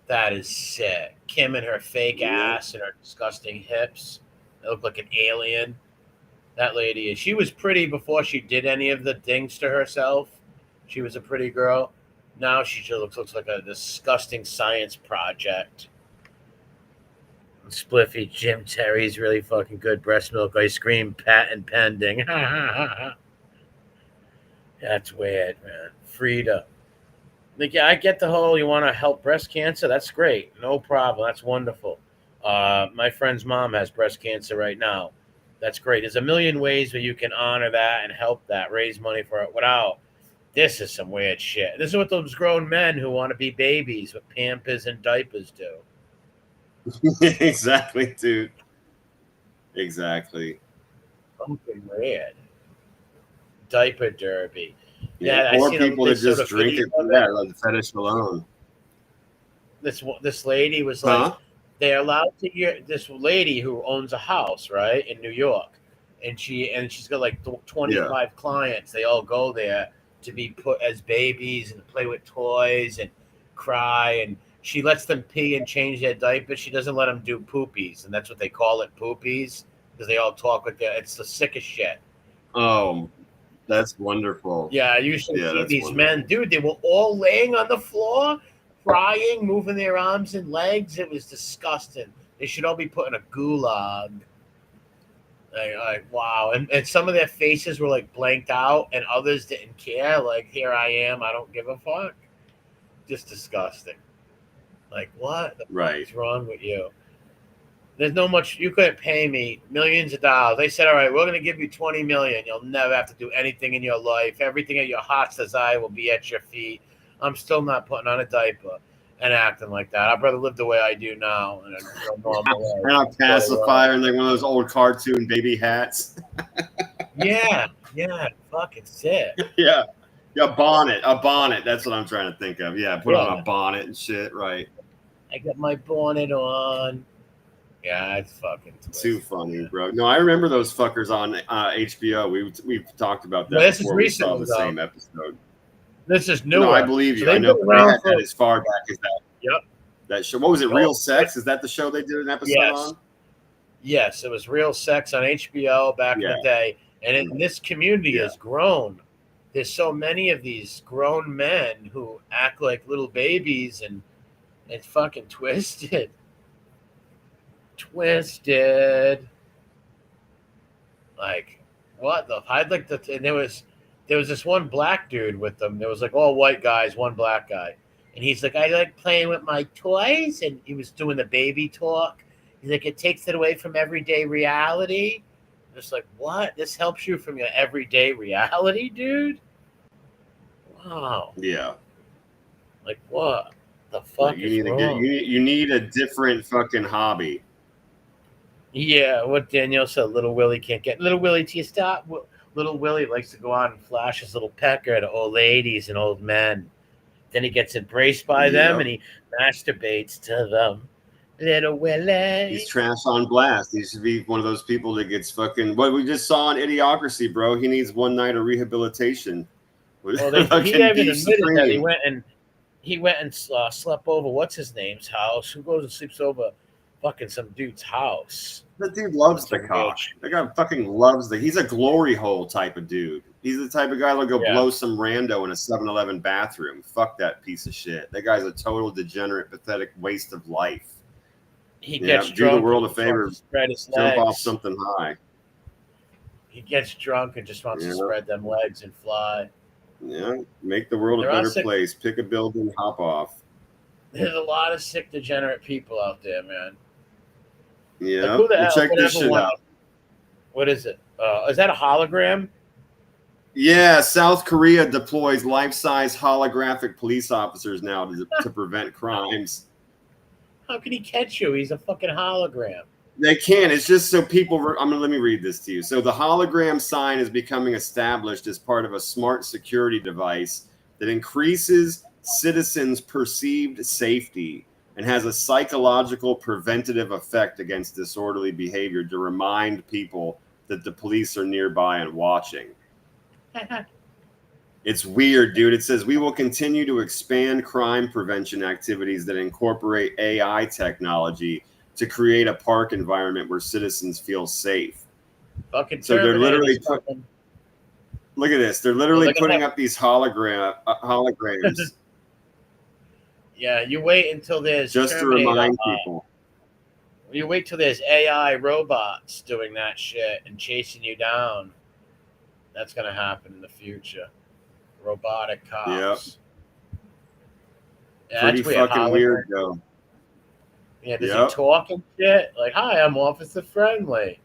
That is sick. Kim and her fake ass and her disgusting hips. They look like an alien. That lady, she was pretty before she did any of the things to herself. She was a pretty girl. Now she just looks like a disgusting science project. Spliffy Jim Terry's really fucking good breast milk ice cream, patent pending. That's weird, man. Frida. Like, yeah, I get the whole you want to help breast cancer. That's great. No problem. That's wonderful. My friend's mom has breast cancer right now. That's great. There's a million ways where you can honor that and help that, raise money for it without. This is some weird shit. This is what those grown men who want to be babies with Pampers and diapers do. Exactly, dude. Exactly. Fucking weird. Diaper derby. Yeah, I or seen people they that showed just a drink video it for of that, like the fetish alone. This lady was like, Huh? they're allowed to hear this lady who owns a house right in New York, and she's got like 25 clients. They all go there to be put as babies and play with toys and cry, and she lets them pee and change their diapers. She doesn't let them do poopies, and that's what they call it, poopies, because they all talk like that. It's the sickest shit. Oh, that's wonderful. Yeah, you should Yeah, see that's these wonderful. men, dude. They were all laying on the floor, crying, moving their arms and legs. It was disgusting. They should all be put in a gulag. Like wow. And some of their faces were like blanked out, and others didn't care. Like, here I am, I don't give a fuck. Just disgusting. Like, what the Right. fuck is wrong with you? There's no much you couldn't pay me millions of dollars. They said, all right, we're going to give you $20 million. You'll never have to do anything in your life. Everything at your heart's desire will be at your feet. I'm still not putting on a diaper and acting like that. I'd rather live the way I do now in a normal And a pacifier and like one of those old cartoon baby hats. Yeah, fucking sick. Yeah. A bonnet. That's what I'm trying to think of. Yeah, put on a bonnet and shit. Right. I got my bonnet on. Yeah, it's fucking twisted. Too funny, bro. No, I remember those fuckers on HBO. We've talked about that Well, this is before we saw recent, the though. same episode. This is newer. No, I believe you. So I they've know been they around had for- that as far back as that. Yep. That show. What was it? Oh, Real Sex? Is that the show they did an episode Yes. on? Yes, it was Real Sex on HBO back in Yeah. the day. And this community has grown there's so many of these grown men who act like little babies, and it's fucking twisted. Like, what the? I'd like to. And there was this one black dude with them. There was like all white guys, one black guy, and he's like, I like playing with my toys, and he was doing the baby talk. He's like, it takes it away from everyday reality. Just like, what? This helps you from your everyday reality, dude? Wow. Yeah. Like, what the fuck You is need to wrong? you need a different fucking hobby. Yeah, what Danielle said, Little Willie can't get. Little Willie, till you stop. Little Willie likes to go out and flash his little pecker to old ladies and old men. Then he gets embraced by them and he masturbates to them. Little Willie. He's trash on blast. He should be one of those people that gets fucking. What we just saw in Idiocracy, bro. He needs one night of rehabilitation. Well, he even admitted that he went and slept over what's his name's house. Who goes and sleeps over fucking some dude's house? That dude loves the cock. That guy fucking loves he's a glory hole type of dude. He's the type of guy that'll go blow some rando in a 7-Eleven bathroom. Fuck that piece of shit. That guy's a total degenerate, pathetic waste of life. He gets drunk. Do the world a favor. Spread his jump legs. off something high. He gets drunk and just wants to spread them legs and fly. Yeah, make the world a better place. Pick a building, hop off. There's a lot of sick, degenerate people out there, man. Yeah, like, who the hell, check this shit out. What is it? Is that a hologram? Yeah, South Korea deploys life-size holographic police officers now to prevent crimes. How can he catch you? He's a fucking hologram. They can. It's just so people. Let me read this to you. So the hologram sign is becoming established as part of a smart security device that increases citizens' perceived safety and has a psychological preventative effect against disorderly behavior to remind people that the police are nearby and watching. It's weird, dude. It says we will continue to expand crime prevention activities that incorporate AI technology to create a park environment where citizens feel safe. Fucking so they're literally look at this. They're literally putting up these holograms. Yeah, you wait until there's just to remind people. You wait till there's AI robots doing that shit and chasing you down. That's gonna happen in the future. Robotic cops. Yep. Yeah, pretty fucking weird, though. Yeah, does he talk and shit? Like, hi, I'm Officer Friendly.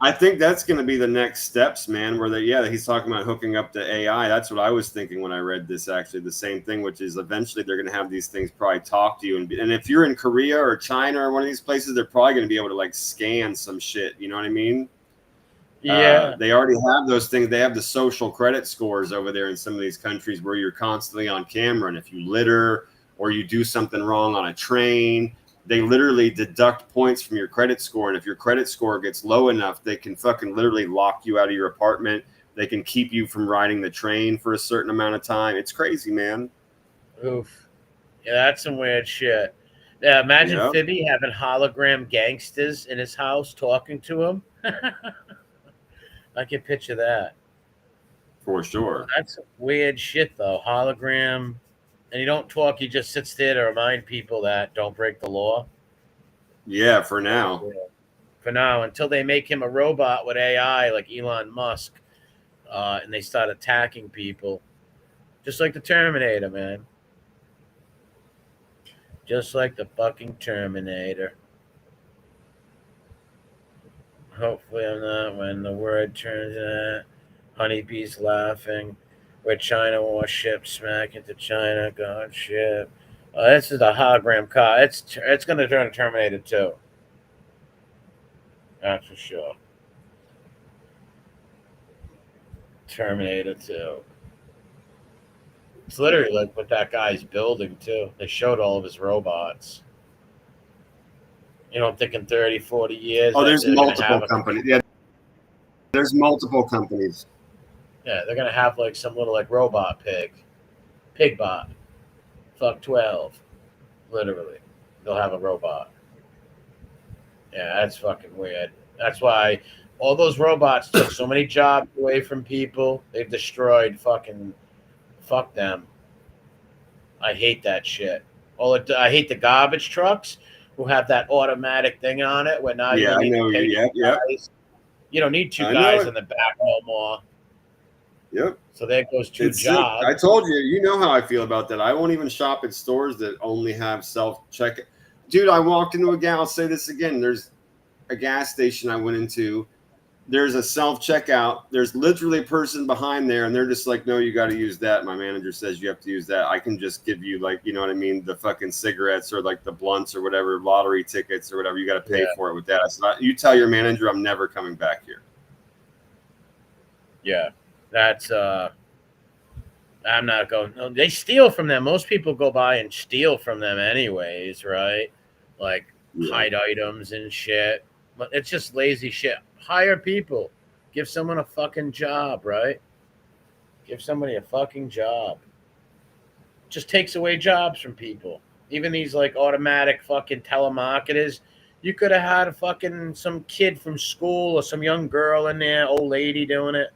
I think that's going to be the next steps, man, where he's talking about hooking up to AI. That's what I was thinking when I read this, actually, the same thing, which is eventually they're going to have these things probably talk to you. And if you're in Korea or China or one of these places, they're probably going to be able to, like, scan some shit. You know what I mean? Yeah. They already have those things. They have the social credit scores over there in some of these countries where you're constantly on camera. And if you litter or you do something wrong on a train, they literally deduct points from your credit score. And if your credit score gets low enough, they can fucking literally lock you out of your apartment. They can keep you from riding the train for a certain amount of time. It's crazy, man. Oof. Yeah, that's some weird shit. Yeah, imagine Phoebe having hologram gangsters in his house talking to him. I can picture that. For sure. That's weird shit, though. Hologram. And he don't talk. He just sits there to remind people that don't break the law. Yeah, for now. For now, until they make him a robot with AI like Elon Musk, and they start attacking people, just like the Terminator, man. Just like the fucking Terminator. Hopefully, I'm not when the word turns. Honeybees laughing. Where China war ship smack into China, gone ship. This is a hologram car. It's going to turn Terminator 2. That's for sure. Terminator 2. It's literally like what that guy's building, too. They showed all of his robots. You don't think in 30, 40 years... Oh, there's multiple companies. Yeah, there's multiple companies. Yeah, they're going to have like some little like robot Pigbot. Fuck 12. Literally. They'll have a robot. Yeah, that's fucking weird. That's why all those robots took so many jobs away from people. They've destroyed fuck them. I hate that shit. I hate the garbage trucks who have that automatic thing on it where now you Yeah, don't I need know to pay you. two Yep, yep. guys. You don't need two I know guys it. in the back no more. Yep. So there goes two It's sick. jobs. I told you, you know how I feel about that. I won't even shop at stores that only have self-check. Dude, I walked into a gas. I'll say this again. There's a gas station I went into. There's a self-checkout. There's literally a person behind there, and they're just like, no, you got to use that. My manager says you have to use that. I can just give you, like, you know what I mean, the fucking cigarettes or like the blunts or whatever, lottery tickets or whatever. You got to pay for it with that. It's not, you tell your manager I'm never coming back here. Yeah. That's I'm not going. No, they steal from them. Most people go by and steal from them anyways, right? Like hide items and shit. But it's just lazy shit. Hire people. Give someone a fucking job, right? Give somebody a fucking job. Just takes away jobs from people. Even these like automatic fucking telemarketers. You could have had a fucking some kid from school or some young girl in there, old lady doing it.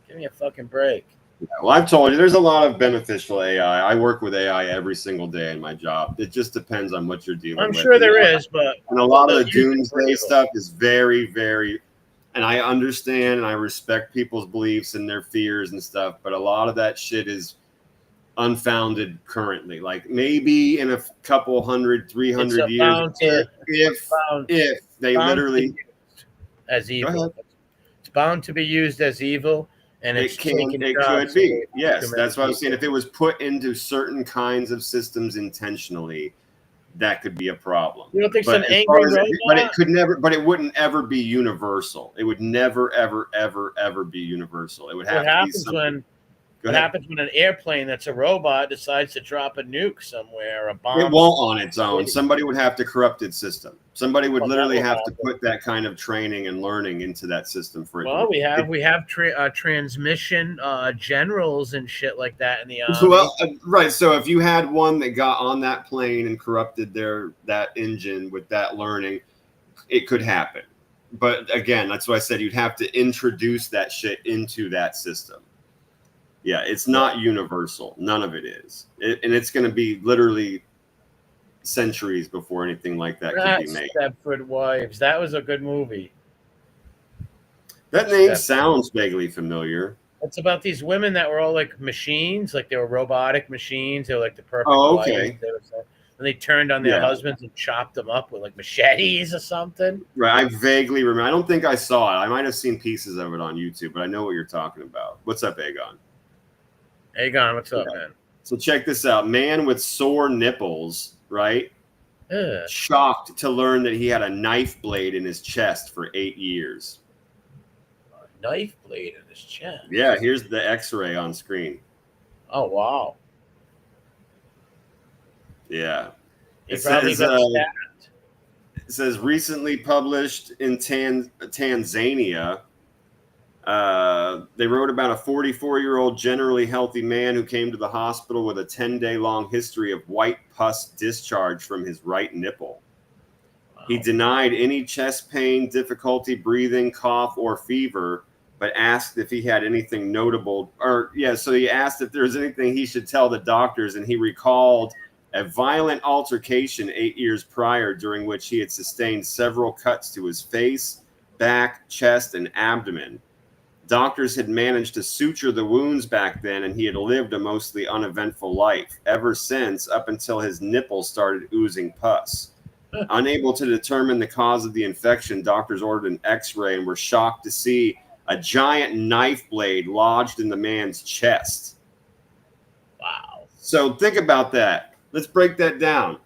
Give me a fucking break. Yeah, well, I've told you there's a lot of beneficial AI. I work with AI every single day in my job. It just depends on what you're dealing with. I'm sure there is, but and a lot of the doomsday stuff is very, very. And I understand and I respect people's beliefs and their fears and stuff, but a lot of that shit is unfounded currently. Like maybe in a couple 300 years, if they literally as evil, it's bound to be used as evil. And it could be. Yes, that's what I was saying. If it was put into certain kinds of systems intentionally, that could be a problem. You don't think some angry robot? But it could never. But it wouldn't ever be universal. It would never, ever, ever, ever be universal. It would have to be something. What happens when an airplane that's a robot decides to drop a nuke somewhere, a bomb? It won't on its own. Somebody would have to corrupt its system. Somebody would literally have to put that kind of training and learning into that system for it. Well, we have transmission generals and shit like that in the army. Well, right. So if you had one that got on that plane and corrupted that engine with that learning, it could happen. But again, that's why I said you'd have to introduce that shit into that system. Yeah, it's not universal. None of it is. And it's going to be literally centuries before anything like that could be made. Stepford Wives. That was a good movie. That name sounds vaguely familiar. It's about these women that were all like machines, like they were robotic machines. They were like the perfect okay. wives. And they turned on their husbands and chopped them up with like machetes or something. Right. I vaguely remember. I don't think I saw it. I might have seen pieces of it on YouTube, but I know what you're talking about. What's up, Aegon? Aegon, what's up, man? So check this out. Man with sore nipples, right? Shocked to learn that he had a knife blade in his chest for 8 years. A knife blade in his chest? Yeah, here's the x-ray on screen. Oh, wow. Yeah. He probably got stabbed. It says recently published in Tanzania. They wrote about a 44-year-old generally healthy man who came to the hospital with a 10-day long history of white pus discharge from his right nipple. Wow. He denied any chest pain, difficulty breathing, cough, or fever, but asked if he had anything notable. So he asked if there was anything he should tell the doctors, and he recalled a violent altercation 8 years prior during which he had sustained several cuts to his face, back, chest, and abdomen. Doctors had managed to suture the wounds back then, and he had lived a mostly uneventful life ever since, up until his nipples started oozing pus. Unable to determine the cause of the infection, doctors ordered an x-ray and were shocked to see a giant knife blade lodged in the man's chest. Wow. So think about that. Let's break that down.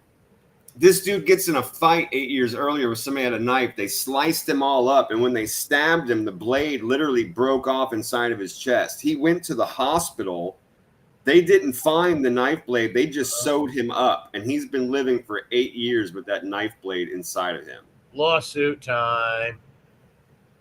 This dude gets in a fight 8 years earlier with somebody had a knife. They sliced him all up, and when they stabbed him, the blade literally broke off inside of his chest. He went to the hospital. They didn't find the knife blade. They just sewed him up, and he's been living for 8 years with that knife blade inside of him. Lawsuit time.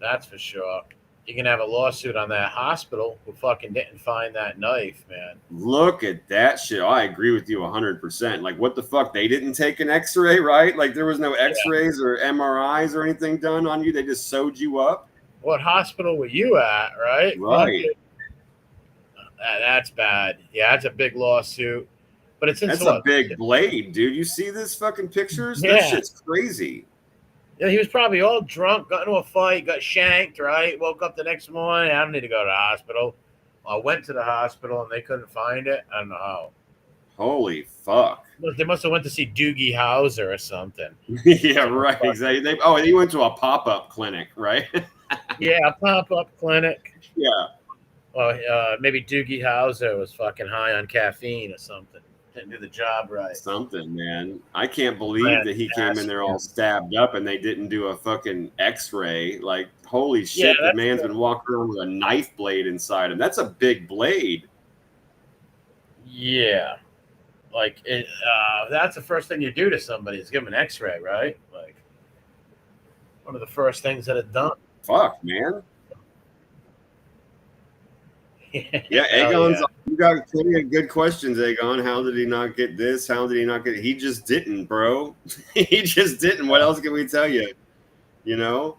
That's for sure. You can have a lawsuit on that hospital who fucking didn't find that knife, man. Look at that shit. I agree with you 100%. Like, what the fuck? They didn't take an X-ray, right? Like, there was no X-rays or MRIs or anything done on you. They just sewed you up. What hospital were you at, right? Right. That's bad. Yeah, that's a big lawsuit. But it's That's a big blade, dude. You see this fucking pictures? Yeah. That shit's crazy. Yeah, he was probably all drunk, got into a fight, got shanked, right? Woke up the next morning. I don't need to go to the hospital. I went to the hospital and they couldn't find it. I don't know how. Holy fuck. They must have went to see Doogie Howser or something. Yeah, right. Exactly. He went to a pop-up clinic, right? Yeah, a pop-up clinic. Yeah. Well, maybe Doogie Howser was fucking high on caffeine or something. Didn't do the job right. Something, man. I can't believe that he came in there all stabbed up and they didn't do a fucking X-ray. Like, holy shit, the man's been walking around with a knife blade inside him. That's a big blade. Yeah. Like, that's the first thing you do to somebody is give them an X-ray, right? Like, one of the first things that it's done. Fuck, man. Yeah, Aegon's. You got plenty of good questions, Aegon. How did he not get this? How did he not get it? He just didn't, bro. He just didn't. What else can we tell you? You know?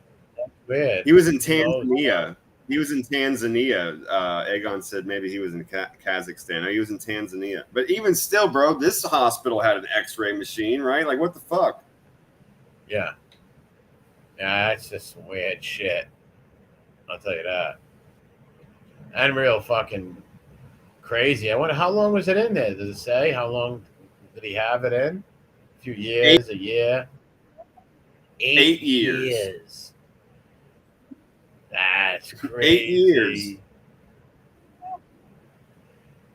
Weird. He was in Tanzania. Aegon said maybe he was in Kazakhstan. No, he was in Tanzania. But even still, bro, this hospital had an X-ray machine, right? Like, what the fuck? Yeah. Yeah, that's just some weird shit. I'll tell you that. And real fucking crazy. I wonder how long was it in there? Does it say how long did he have it in? A few years, a year? 8 years. That's crazy. 8 years.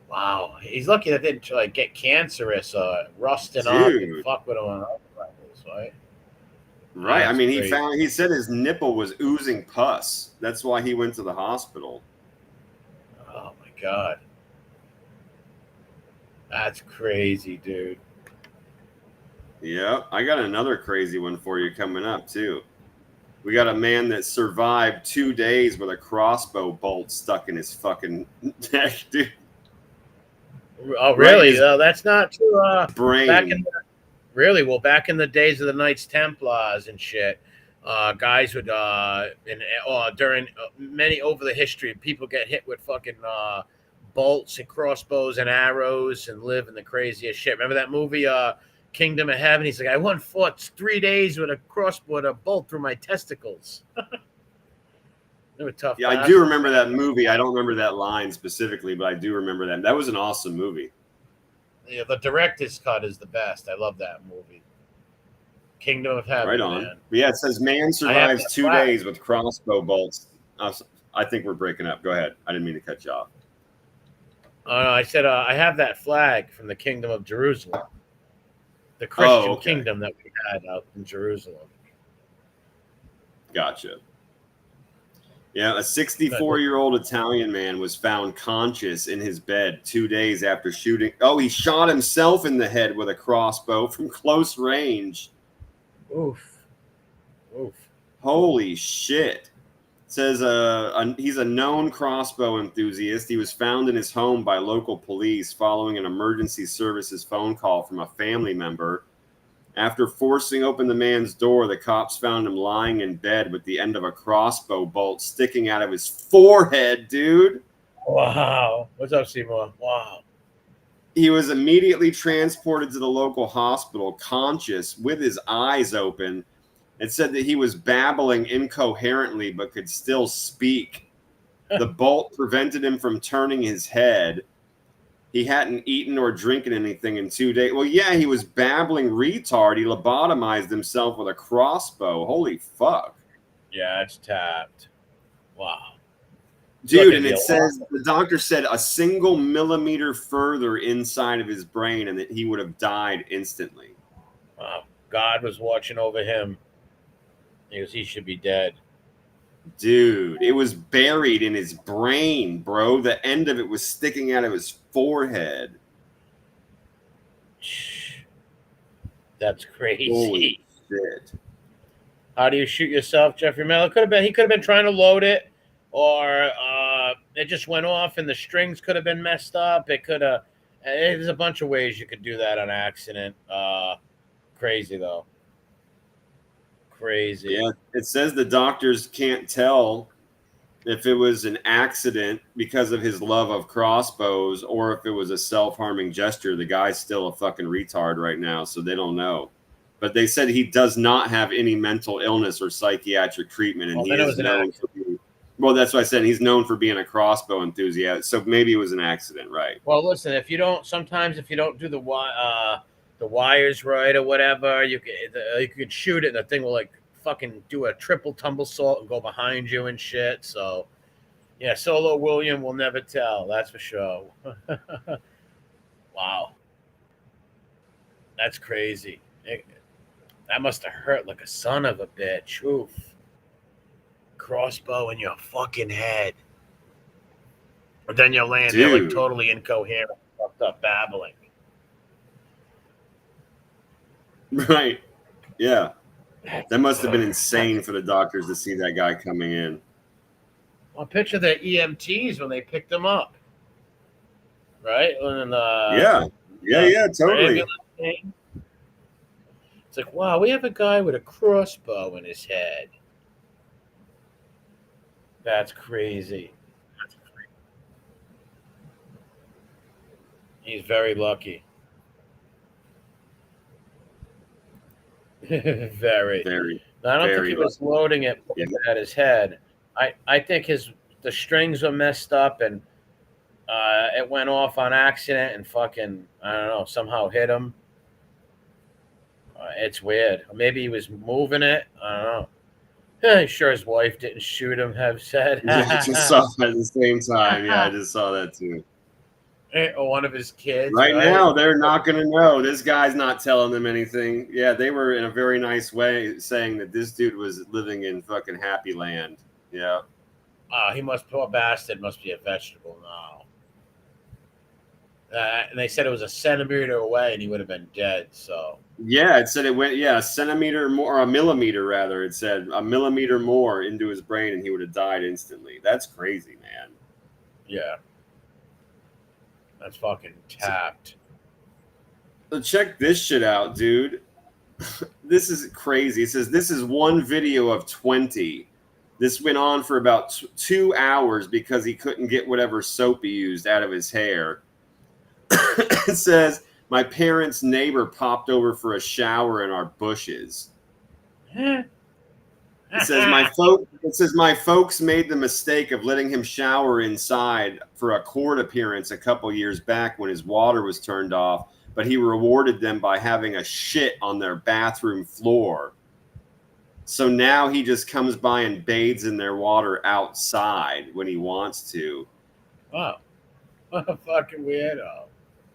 Wow. He's lucky that didn't like get cancerous or rusting up and fuck with him on other levels, right? Right. That's crazy. He said his nipple was oozing pus. That's why he went to the hospital. Oh my God. That's crazy, dude. Yeah, I got another crazy one for you coming up, too. We got a man that survived 2 days with a crossbow bolt stuck in his fucking neck, dude. Oh, really? Right, that's not too... brain. Back in the days of the Knights Templars and shit, guys would, during many over the history, people get hit with fucking... bolts and crossbows and arrows and live in the craziest shit. Remember that movie, Kingdom of Heaven? He's like, I fought 3 days with a crossbow with a bolt through my testicles. They were tough. Yeah, I do remember that movie. I don't remember that line specifically, but I do remember that. That was an awesome movie. Yeah, the director's cut is the best. I love that movie. Kingdom of Heaven. Right on. Man. But yeah, it says man survives 2 days with crossbow bolts. I think we're breaking up. Go ahead. I didn't mean to cut you off. I said I have that flag from the Kingdom of Jerusalem, the Christian kingdom that we had out in Jerusalem. Gotcha. Yeah, a 64-year-old Italian man was found conscious in his bed 2 days after shooting. Oh, he shot himself in the head with a crossbow from close range. Oof. Holy shit. Says he's a known crossbow enthusiast. He was found in his home by local police following an emergency services phone call from a family member. After forcing open the man's door, the cops found him lying in bed with the end of a crossbow bolt sticking out of his forehead, dude. Wow. What's up, Seymour? Wow. He was immediately transported to the local hospital, conscious, with his eyes open. It said that he was babbling incoherently but could still speak. The bolt prevented him from turning his head. He hadn't eaten or drinking anything in 2 days. Well, yeah, he was babbling retard. He lobotomized himself with a crossbow. Holy fuck. Yeah, it's tapped. Wow. Dude, and it says, the doctor said a single millimeter further inside of his brain and that he would have died instantly. Wow. God was watching over him. He should be dead. Dude, it was buried in his brain, bro. The end of it was sticking out of his forehead. That's crazy. Holy shit. How do you shoot yourself, Jeffrey Mel? He could have been trying to load it, or it just went off and the strings could have been messed up. It could have. There's a bunch of ways you could do that on accident. Crazy though. Crazy. Yeah, it says the doctors can't tell if it was an accident because of his love of crossbows or if it was a self-harming gesture. The guy's still a fucking retard right now, so they don't know. But they said he does not have any mental illness or psychiatric treatment, and he is known for being, well, that's what I said. He's known for being a crossbow enthusiast, so maybe it was an accident, right? Well, listen, if you don't do the wires right or whatever, you could shoot it and the thing will like fucking do a triple tumble-sault and go behind you and shit. So, yeah, Solo William will never tell. That's for sure. Wow. That's crazy. That must have hurt like a son of a bitch. Oof. Crossbow in your fucking head. But then you're laying there like totally incoherent, fucked up babbling. Right. Yeah. That must have been insane for the doctors to see that guy coming in. Well, picture the EMTs when they picked him up. Right? And, yeah, totally. It's like, wow, we have a guy with a crossbow in his head. That's crazy. He's very lucky. Very. Now, I don't think he was loading it at his head. I think the strings were messed up and it went off on accident and fucking, I don't know, somehow hit him. It's weird. Maybe he was moving it. I don't know. I'm sure his wife didn't shoot him, have said. Yeah, I just saw that at the same time. Yeah, I just saw that too. Or one of his kids. Right now, they're not going to know. This guy's not telling them anything. Yeah, they were in a very nice way saying that this dude was living in fucking happy land. Yeah. Poor bastard must be a vegetable now. And they said it was a centimeter away and he would have been dead. So yeah, it said it went a centimeter more, or a millimeter rather. It said a millimeter more into his brain and he would have died instantly. That's crazy, man. Yeah, that's fucking tapped. So check this shit out, dude. This is crazy. It says this is one video of 20. This went on for about 2 hours because he couldn't get whatever soap he used out of his hair. It says, my parents' neighbor popped over for a shower in our bushes. It says, my folks made the mistake of letting him shower inside for a court appearance a couple years back when his water was turned off, but he rewarded them by having a shit on their bathroom floor. So now he just comes by and bathes in their water outside when he wants to. Wow. What a fucking weirdo.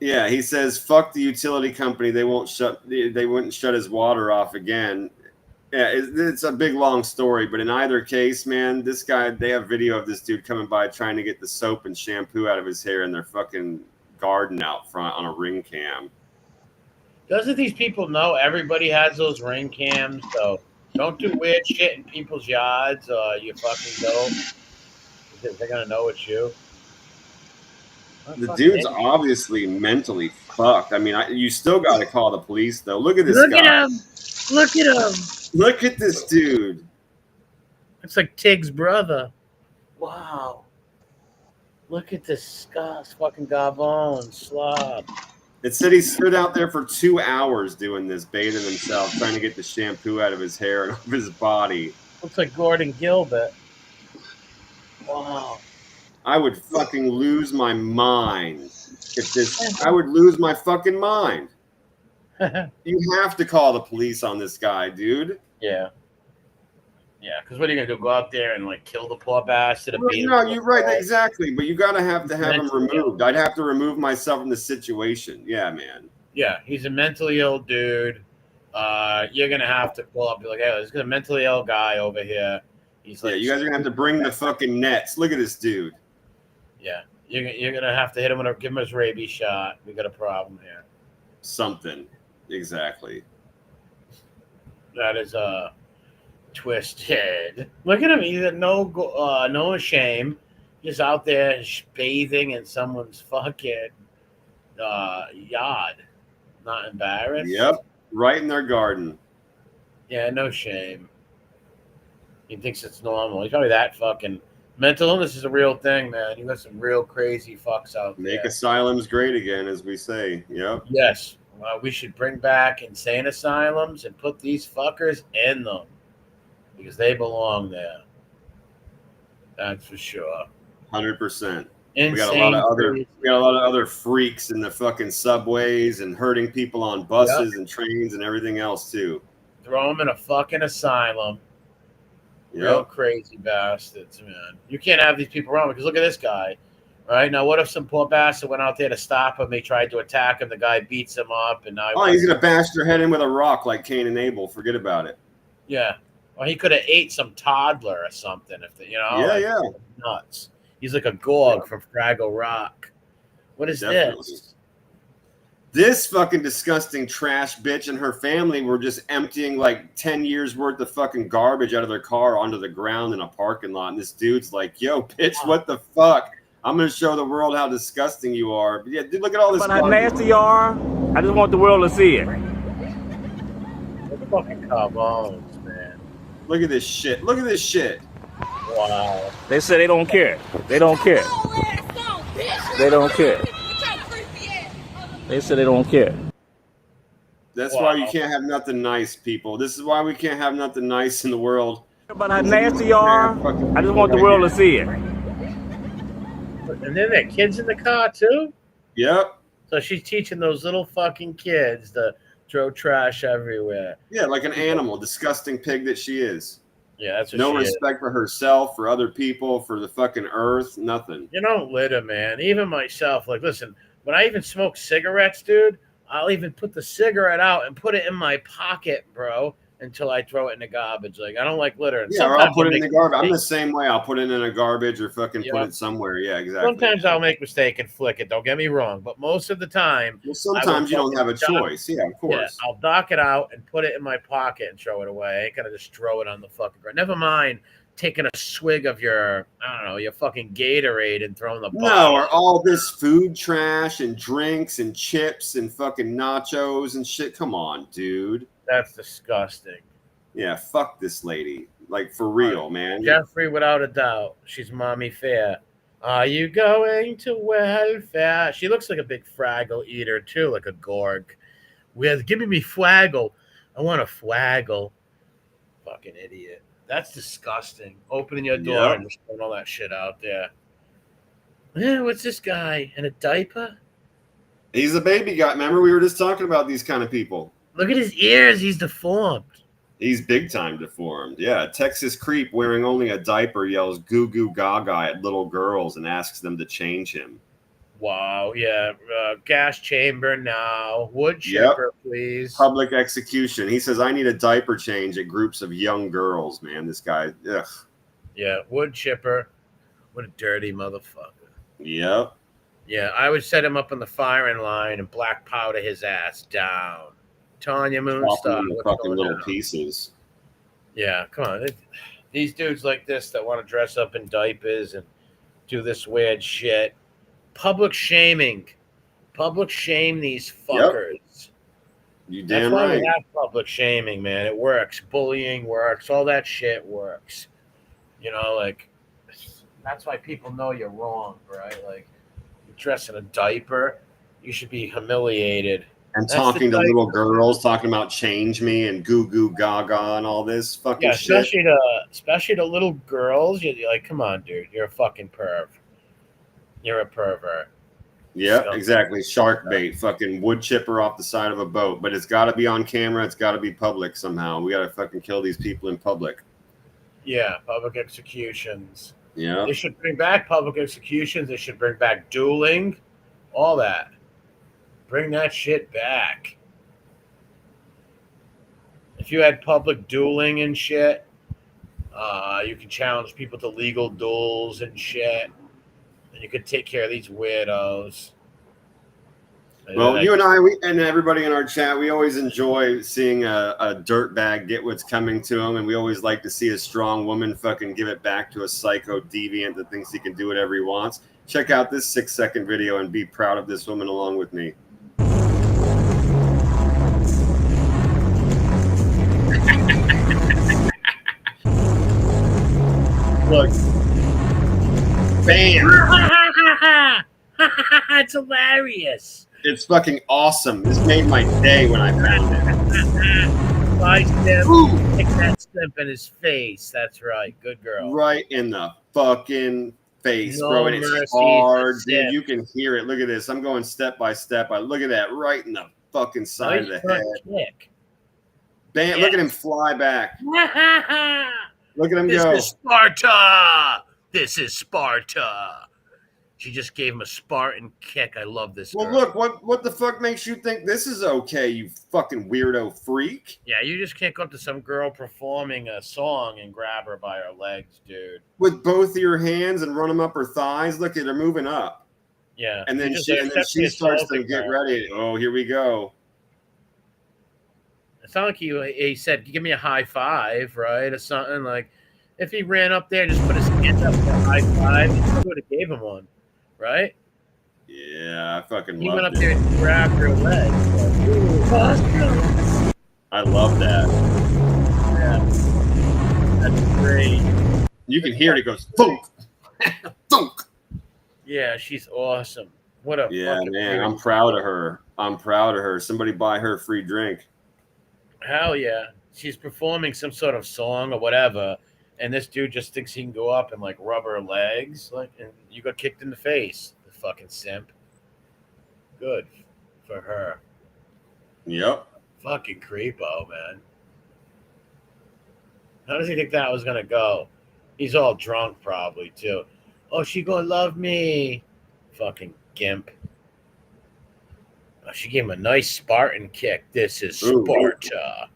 Yeah, he says, fuck the utility company. They wouldn't shut his water off again. Yeah, it's a big, long story. But in either case, man, this guy, they have video of this dude coming by trying to get the soap and shampoo out of his hair in their fucking garden out front on a ring cam. Doesn't these people know everybody has those ring cams? So don't do weird shit in people's yards. You fucking dope. Because they're going to know it's you. The dude's obviously mentally fucked. I mean, you still got to call the police, though. Look at this guy. Look at him. Look at him. Look at this dude. It's like Tig's brother. Wow. Look at this guy's fucking gavone slob. It said he stood out there for 2 hours doing this, bathing himself, trying to get the shampoo out of his hair and off his body. Looks like Gordon Gilbert. Wow. I would fucking lose my mind if this. I would lose my fucking mind. You have to call the police on this guy, dude. Yeah. Yeah, because what are you gonna do? Go out there and like kill the poor bastard? No, you're right, exactly. But you gotta have him removed. I'd have to remove myself from the situation. Yeah, man. Yeah, he's a mentally ill dude. You're gonna have to pull up. Be like, hey, there's a mentally ill guy over here. He's like, yeah, you guys are gonna have to bring the fucking nets. Look at this dude. Yeah, you're gonna have to hit him give him his rabies shot. We got a problem here. Something, exactly. That is Twisted. Look at him. He's got no shame. Just out there bathing in someone's fucking yard. Not embarrassed. Yep. Right in their garden. Yeah, no shame. He thinks it's normal. He's probably that fucking mental illness is a real thing, man. You got some real crazy fucks out there. Make asylums great again, as we say. Yep. Yes. We should bring back insane asylums and put these fuckers in them because they belong there. That's for sure. 100%. Insane. We got a lot of other freaks in the fucking subways and hurting people on buses and trains and everything else too. Throw them in a fucking asylum. Yep. Real crazy bastards, man. You can't have these people around because look at this guy. Right now, what if some poor bastard went out there to stop him? He tried to attack him. The guy beats him up, and now he's gonna bash their head in with a rock like Cain and Abel. Forget about it. Yeah, or he could have ate some toddler or something. Yeah. Nuts. He's like a Gorg from Fraggle Rock. What is this? This fucking disgusting trash bitch and her family were just emptying like 10 years worth of fucking garbage out of their car onto the ground in a parking lot. And this dude's like, yo, bitch, what the fuck? I'm going to show the world how disgusting you are. But yeah, dude, look at all this. But how nasty you are, I just want the world to see it. Look at fucking carbones, man. Look at this shit. Look at this shit. Wow. They say they don't care. They don't care. They don't care. They said they don't care. That's why you can't have nothing nice, people. This is why we can't have nothing nice in the world. But how nasty you are, I just want the world to see it. And then there are kids in the car, too? Yep. So she's teaching those little fucking kids to throw trash everywhere. Yeah, like an animal, disgusting pig that she is. Yeah, that's what no she respect for herself, for other people, for the fucking earth, nothing. You don't litter, man. Even myself, like, listen, when I even smoke cigarettes, dude, I'll even put the cigarette out and put it in my pocket, bro, until I throw it in the garbage. Like, I don't like litter. And yeah, or I'll put it in the garbage. I'm the same way. I'll put it in a garbage or fucking put it somewhere. Yeah, exactly. Sometimes I'll make a mistake and flick it. Don't get me wrong. But most of the time... Well, sometimes you don't have a choice. Yeah, of course. Yeah, I'll dock it out and put it in my pocket and throw it away. I ain't going to just throw it on the fucking ground. Never mind taking a swig of your, I don't know, your fucking Gatorade and throwing the bottle. No, or all this food trash and drinks and chips and fucking nachos and shit. Come on, dude. That's disgusting. Yeah, fuck this lady. Like, for real, man. Jeffrey, without a doubt. She's mommy fair. Are you going to welfare? She looks like a big Fraggle eater, too, like a Gorg. Give me Fwaggle. I want a Fwaggle. Fucking idiot. That's disgusting. Opening your door and just throwing all that shit out there. Yeah, what's this guy? In a diaper? He's a baby guy. Remember, we were just talking about these kind of people. Look at his ears. He's deformed. He's big time deformed. Yeah, Texas creep wearing only a diaper yells goo goo gaga at little girls and asks them to change him. Wow, yeah. Gas chamber now. Wood chipper, please. Public execution. He says, I need a diaper change at groups of young girls, man. This guy, ugh. Yeah, wood chipper. What a dirty motherfucker. Yep. Yeah, I would set him up on the firing line and black powder his ass down. Tanya Moonstar. Fucking little pieces. Yeah, come on. These dudes like this that want to dress up in diapers and do this weird shit. Public shaming. Public shame these fuckers. Yep. You damn That's why right. we have public shaming, man. It works. Bullying works. All that shit works. You know, like, that's why people know you're wrong, right? Like, you dress in a diaper, you should be humiliated. And that's talking to little girls, talking about change me and goo goo gaga and all this fucking shit. Especially to little girls. You're like, come on, dude. You're a fucking perv. You're a pervert. Yeah, exactly. Shark bait, fucking wood chipper off the side of a boat. But it's got to be on camera. It's got to be public somehow. We got to fucking kill these people in public. Yeah, public executions. Yeah. They should bring back public executions. They should bring back dueling. All that. Bring that shit back. If you had public dueling and shit, you can challenge people to legal duels and shit. And you could take care of these weirdos. Well, you and I, and everybody in our chat, we always enjoy seeing a dirtbag get what's coming to him, and we always like to see a strong woman fucking give it back to a psycho deviant that thinks he can do whatever he wants. Check out this 6-second video and be proud of this woman along with me. Look. Bam! It's hilarious. It's fucking awesome. This made my day when I found it. Bye, Simp. Kick that Simp in his face. That's right. Good girl. Right in the fucking face, No bro. And it's mercy, hard, it's dude. Simp. You can hear it. Look at this. I'm going step by step. I look at that right in the fucking side Nice of the head. kick. Bam! Yeah. Look at him fly back. Look at him This go. is Sparta. This is Sparta. She just gave him a Spartan kick. I love this girl. Well, look, what the fuck makes you think this is okay, you fucking weirdo freak? Yeah, you just can't go up to some girl performing a song and grab her by her legs, dude. With both of your hands and run them up her thighs. Look at her moving up. Yeah. And then You just she starts to assaulting get her. ready. Oh, here we go. It sounded like he said, give me a high five, right? Or something. Like, if he ran up there and just put his hand up for a high five, he probably would have gave him one, right? Yeah, I fucking He love went up it. there and grabbed her leg. Like, ooh, awesome. I love that. Yeah. That's great. You can hear it. It goes thunk, thunk. Yeah, she's awesome. What a Yeah, fucking man, weird- I'm proud of her. I'm proud of her. Somebody buy her a free drink. Hell yeah. She's performing some sort of song or whatever, and this dude just thinks he can go up and like rub her legs, like, and you got kicked in the face, the fucking simp. Good for her. Yep. Fucking creepo, man. How does he think that was gonna go? He's all drunk probably too. Oh, she gonna love me. Fucking gimp. Oh, she gave him a nice Spartan kick. This is Ooh. Sparta.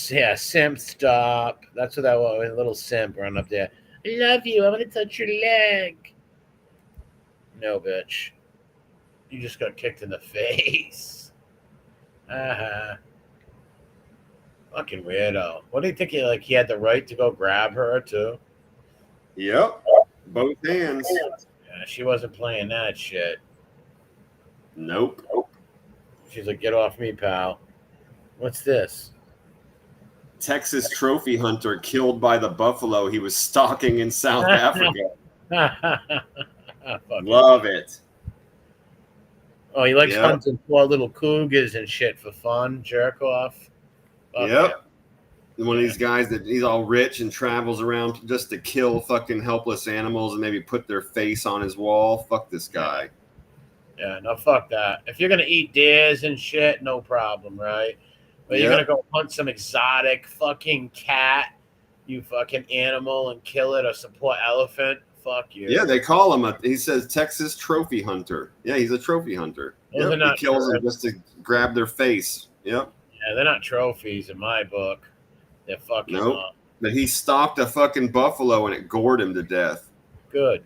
Yeah, simp stop. That's what that was. A little simp run up there. I love you. I want to touch your leg. No, bitch. You just got kicked in the face. Fucking weirdo. What do you think? He had the right to go grab her too? Yep. Both hands. Yeah, she wasn't playing that shit. Nope. She's like, "Get off me, pal." What's this? Texas trophy hunter killed by the buffalo he was stalking in South Africa. Love it. Oh, he likes Yep. hunting poor little cougars and shit for fun. Jerk off. Fuck Yep. One of these guys that he's all rich and travels around just to kill fucking helpless animals and maybe put their face on his wall. Fuck this guy. Yeah, no, fuck that. If you're gonna eat deers and shit, no problem, right? But you're Yep. gonna go hunt some exotic fucking cat, you fucking animal, and kill it, or some poor elephant. Fuck you. Yeah, they call him he says Texas trophy hunter. Yeah, he's a trophy hunter. Those Yep, are not he kills them trophies. just to grab their face. Yep. Yeah, they're not trophies in my book. They're fucking Nope. But he stalked a fucking buffalo and it gored him to death. good.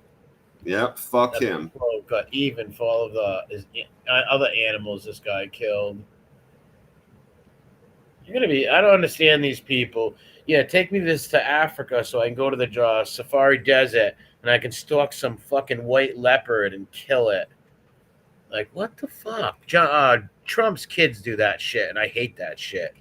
Yep. Fuck That him. buffalo got even for all of his other animals this guy killed. You're gonna be. I don't understand these people. Yeah, take me to Africa so I can go to the safari desert and I can stalk some fucking white leopard and kill it. Like, what the fuck? Trump's kids do that shit, and I hate that shit.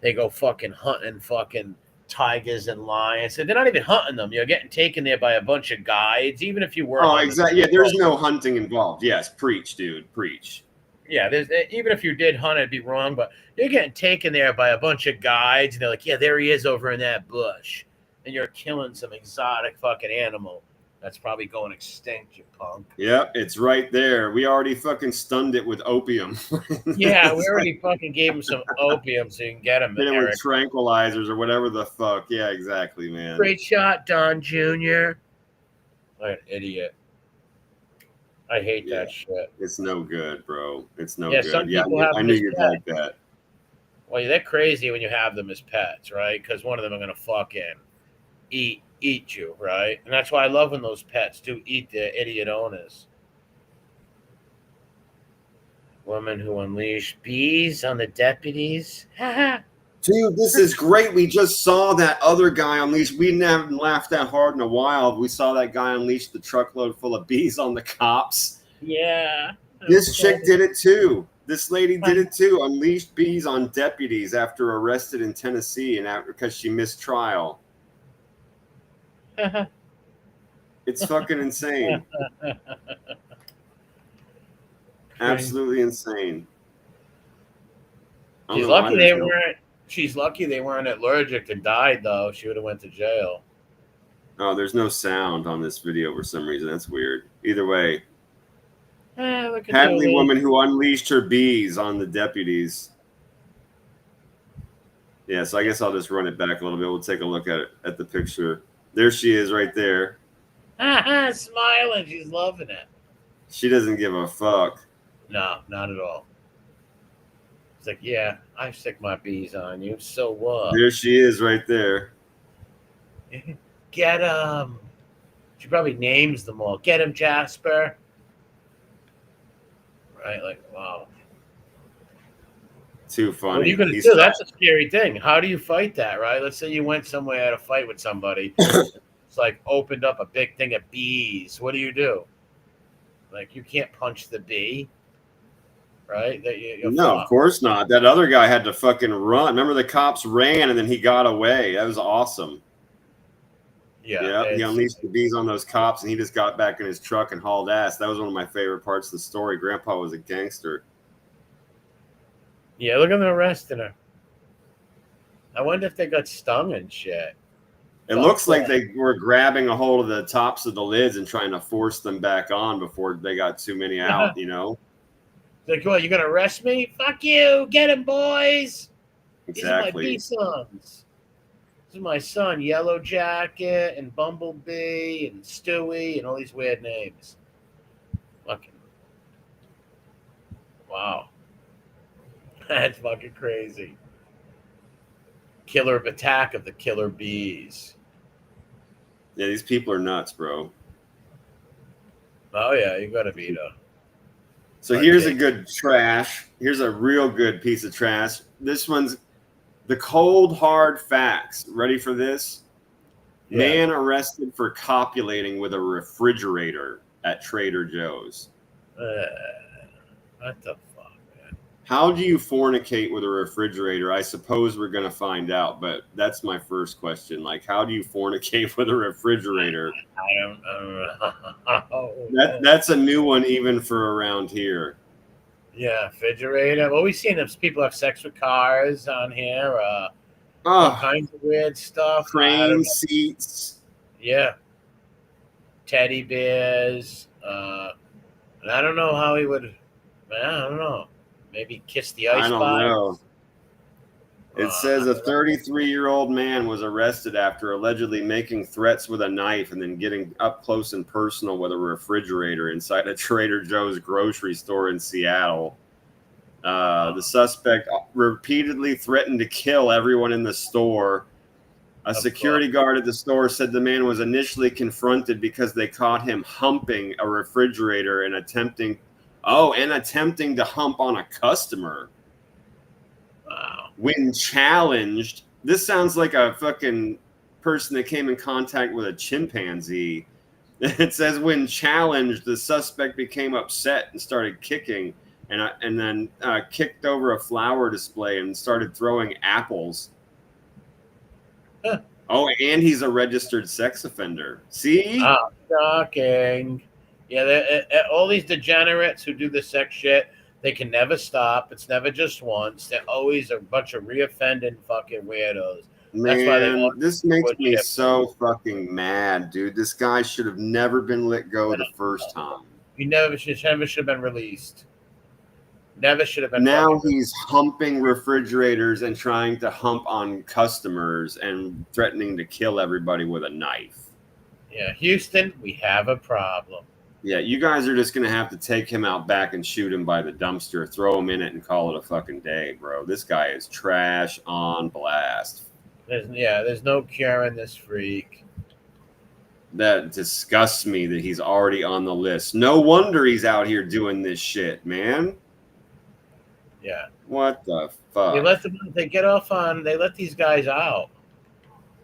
They go fucking hunting fucking tigers and lions. And they're not even hunting them. You're getting taken there by a bunch of guides, even if you were. Oh, hunting exactly. Yeah, them. there's no hunting involved. Yes, preach, dude. Preach. Yeah, even if you did hunt, it'd be wrong. But you're getting taken there by a bunch of guides, and they're like, "Yeah, there he is over in that bush," and you're killing some exotic fucking animal that's probably going extinct, you punk. Yep, it's right there. We already fucking stunned it with opium. Yeah, we already fucking gave him some opium so you can get him. Hit it Eric. with tranquilizers or whatever the fuck. Yeah, exactly, man. Great shot, Don Jr. What an idiot. I hate that shit. It's no good, bro. It's no Yeah, good. some Yeah, people have I them knew as you'd pets. like that. Well, they're crazy when you have them as pets, right? Because one of them are going to fucking eat you, right? And that's why I love when those pets do eat their idiot owners. Woman who unleashed bees on the deputies. Dude, this is great. We just saw that other guy unleash. We haven't laughed that hard in a while. We saw that guy unleash the truckload full of bees on the cops. Yeah. This chick did it too. This lady did it too. Unleashed bees on deputies after arrested in Tennessee and because she missed trial. It's fucking insane. Absolutely insane. She's lucky they weren't. She's lucky they weren't allergic and died though. She would have went to jail. Oh, there's no sound on this video for some reason. That's weird. Either way. Hadley woman who unleashed her bees on the deputies. Yeah, so I guess I'll just run it back a little bit. We'll take a look at the picture. There she is right there. Smiling. She's loving it. She doesn't give a fuck. No, not at all. It's like, yeah, I stick my bees on you. So what? There she is right there. Get him. She probably names them all. Get him, Jasper. Right? Like, wow. Too funny. What are you going to do? That's a scary thing. How do you fight that, right? Let's say you went somewhere, had a fight with somebody. It's like opened up a big thing of bees. What do you do? Like, you can't punch the bee, right? No, of course not. That other guy had to fucking run. Remember, the cops ran and then he got away. That was awesome. Yeah, he unleashed the bees on those cops and he just got back in his truck and hauled ass. That was one of my favorite parts of the story. Grandpa was a gangster. Yeah, look at them arresting her. I wonder if they got stung and shit. It looks like they were grabbing a hold of the tops of the lids and trying to force them back on before they got too many out, you know? Like, what, you going to arrest me? Fuck you. Get him, boys. Exactly. These are my bee sons. This is my son, Yellow Jacket and Bumblebee and Stewie and all these weird names. Fucking. Wow. That's fucking crazy. Killer attack of the killer bees. Yeah, these people are nuts, bro. Oh, yeah, you got to beat her. So here's a good trash. Here's a real good piece of trash. This one's the cold, hard facts. Ready for this? Yeah. Man arrested for copulating with a refrigerator at Trader Joe's. What the fuck, man? How do you fornicate with a refrigerator? I suppose we're going to find out, but that's my first question. Like, how do you fornicate with a refrigerator? I don't know. That's a new one even for around here. Yeah, refrigerator. Well, we've seen those people have sex with cars on here. All kinds of weird stuff. Crane seats. Yeah. Teddy bears. And I don't know how he would. I don't know. Maybe kiss the ice. I don't know. It says a 33-year-old man was arrested after allegedly making threats with a knife and then getting up close and personal with a refrigerator inside a Trader Joe's grocery store in Seattle. The suspect repeatedly threatened to kill everyone in the store. A security guard at the store said the man was initially confronted because they caught him humping a refrigerator and attempting to hump on a customer. Wow. When challenged, this sounds like a fucking person that came in contact with a chimpanzee. It says when challenged, the suspect became upset and started kicking and then kicked over a flower display and started throwing apples. Huh. Oh, and he's a registered sex offender. See? Shocking. Yeah, all these degenerates who do the sex shit, they can never stop. It's never just once. They're always a bunch of reoffending fucking weirdos. Man, that's why this makes me so fucking mad, dude. This guy should have never been let go the first time. He never should have been released. Never should have been. Now he's humping refrigerators and trying to hump on customers and threatening to kill everybody with a knife. Yeah, Houston, we have a problem. Yeah, you guys are just going to have to take him out back and shoot him by the dumpster, throw him in it, and call it a fucking day, bro. This guy is trash on blast. There's no curing this freak. That disgusts me that he's already on the list. No wonder he's out here doing this shit, man. Yeah. What the fuck? They get off on, they let these guys out.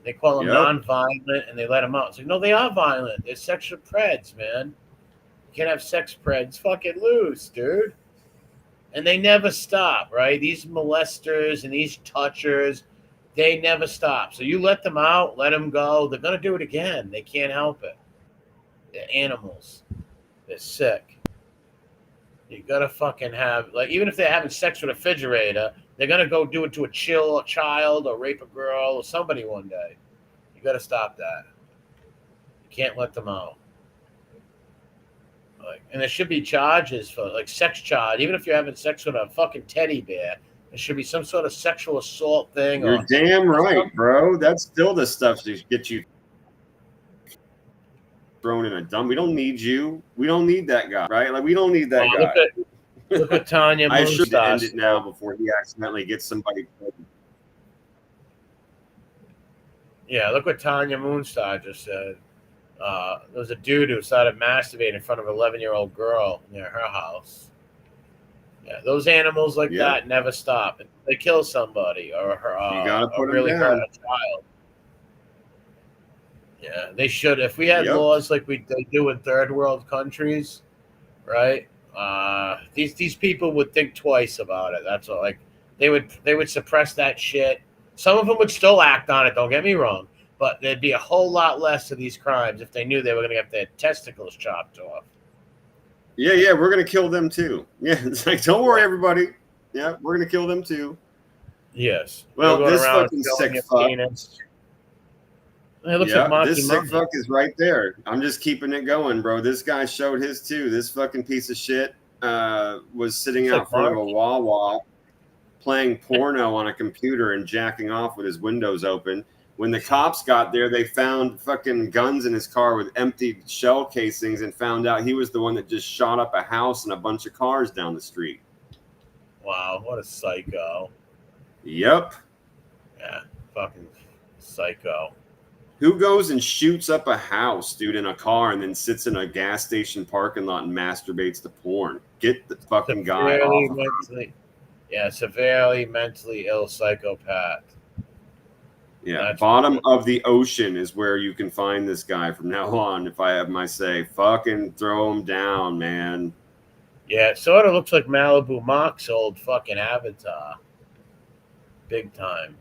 They call them Yep. non-violent, and they let them out. It's like, no, they are violent. They're sexual preds, man. You can't have sex preds. Fucking loose, dude. And they never stop, right? These molesters and these touchers, they never stop. So you let them out, let them go. They're going to do it again. They can't help it. They're animals. They're sick. You got to fucking have, like, even if they're having sex with a refrigerator, they're going to go do it to a child or rape a girl or somebody one day. You got to stop that. You can't let them out. Like, and there should be charges for, like, sex charge. Even if you're having sex with a fucking teddy bear, there should be some sort of sexual assault thing. You're damn right, bro. That's still the stuff to get you thrown in a dump. We don't need you. We don't need that guy, right? Like, we don't need that guy. Look at Tanya Moonstar. I should end it now before he accidentally gets somebody. Yeah, look what Tanya Moonstar just said. There was a dude who started masturbating in front of an 11-year-old girl near her house. Yeah, those animals like that never stop. They kill somebody or you gotta put really them hurt down. a child. Yeah, they should. If we had laws like they do in third world countries, right? These people would think twice about it. That's all. Like they would suppress that shit. Some of them would still act on it. Don't get me wrong, but there'd be a whole lot less of these crimes if they knew they were going to get their testicles chopped off. Yeah, we're gonna kill them too. Yeah, it's like, don't worry, everybody. Yeah, we're gonna kill them too. Yes. Well, this fucking sick fuck. It looks like this sick fuck is right there. I'm just keeping it going, bro. This guy showed his too. This fucking piece of shit was sitting out front of a Wawa playing porno on a computer and jacking off with his windows open. When the cops got there, they found fucking guns in his car with empty shell casings and found out he was the one that just shot up a house and a bunch of cars down the street. Wow, what a psycho. Yep. Yeah, fucking psycho. Who goes and shoots up a house, dude, in a car and then sits in a gas station parking lot and masturbates to porn? Get the fucking guy off. Severely mentally ill psychopath. Yeah, that's bottom of the ocean is where you can find this guy from now on. If I have my say, fucking throw him down, man. Yeah, it sort of looks like Malibu Mock's old fucking avatar. Big time.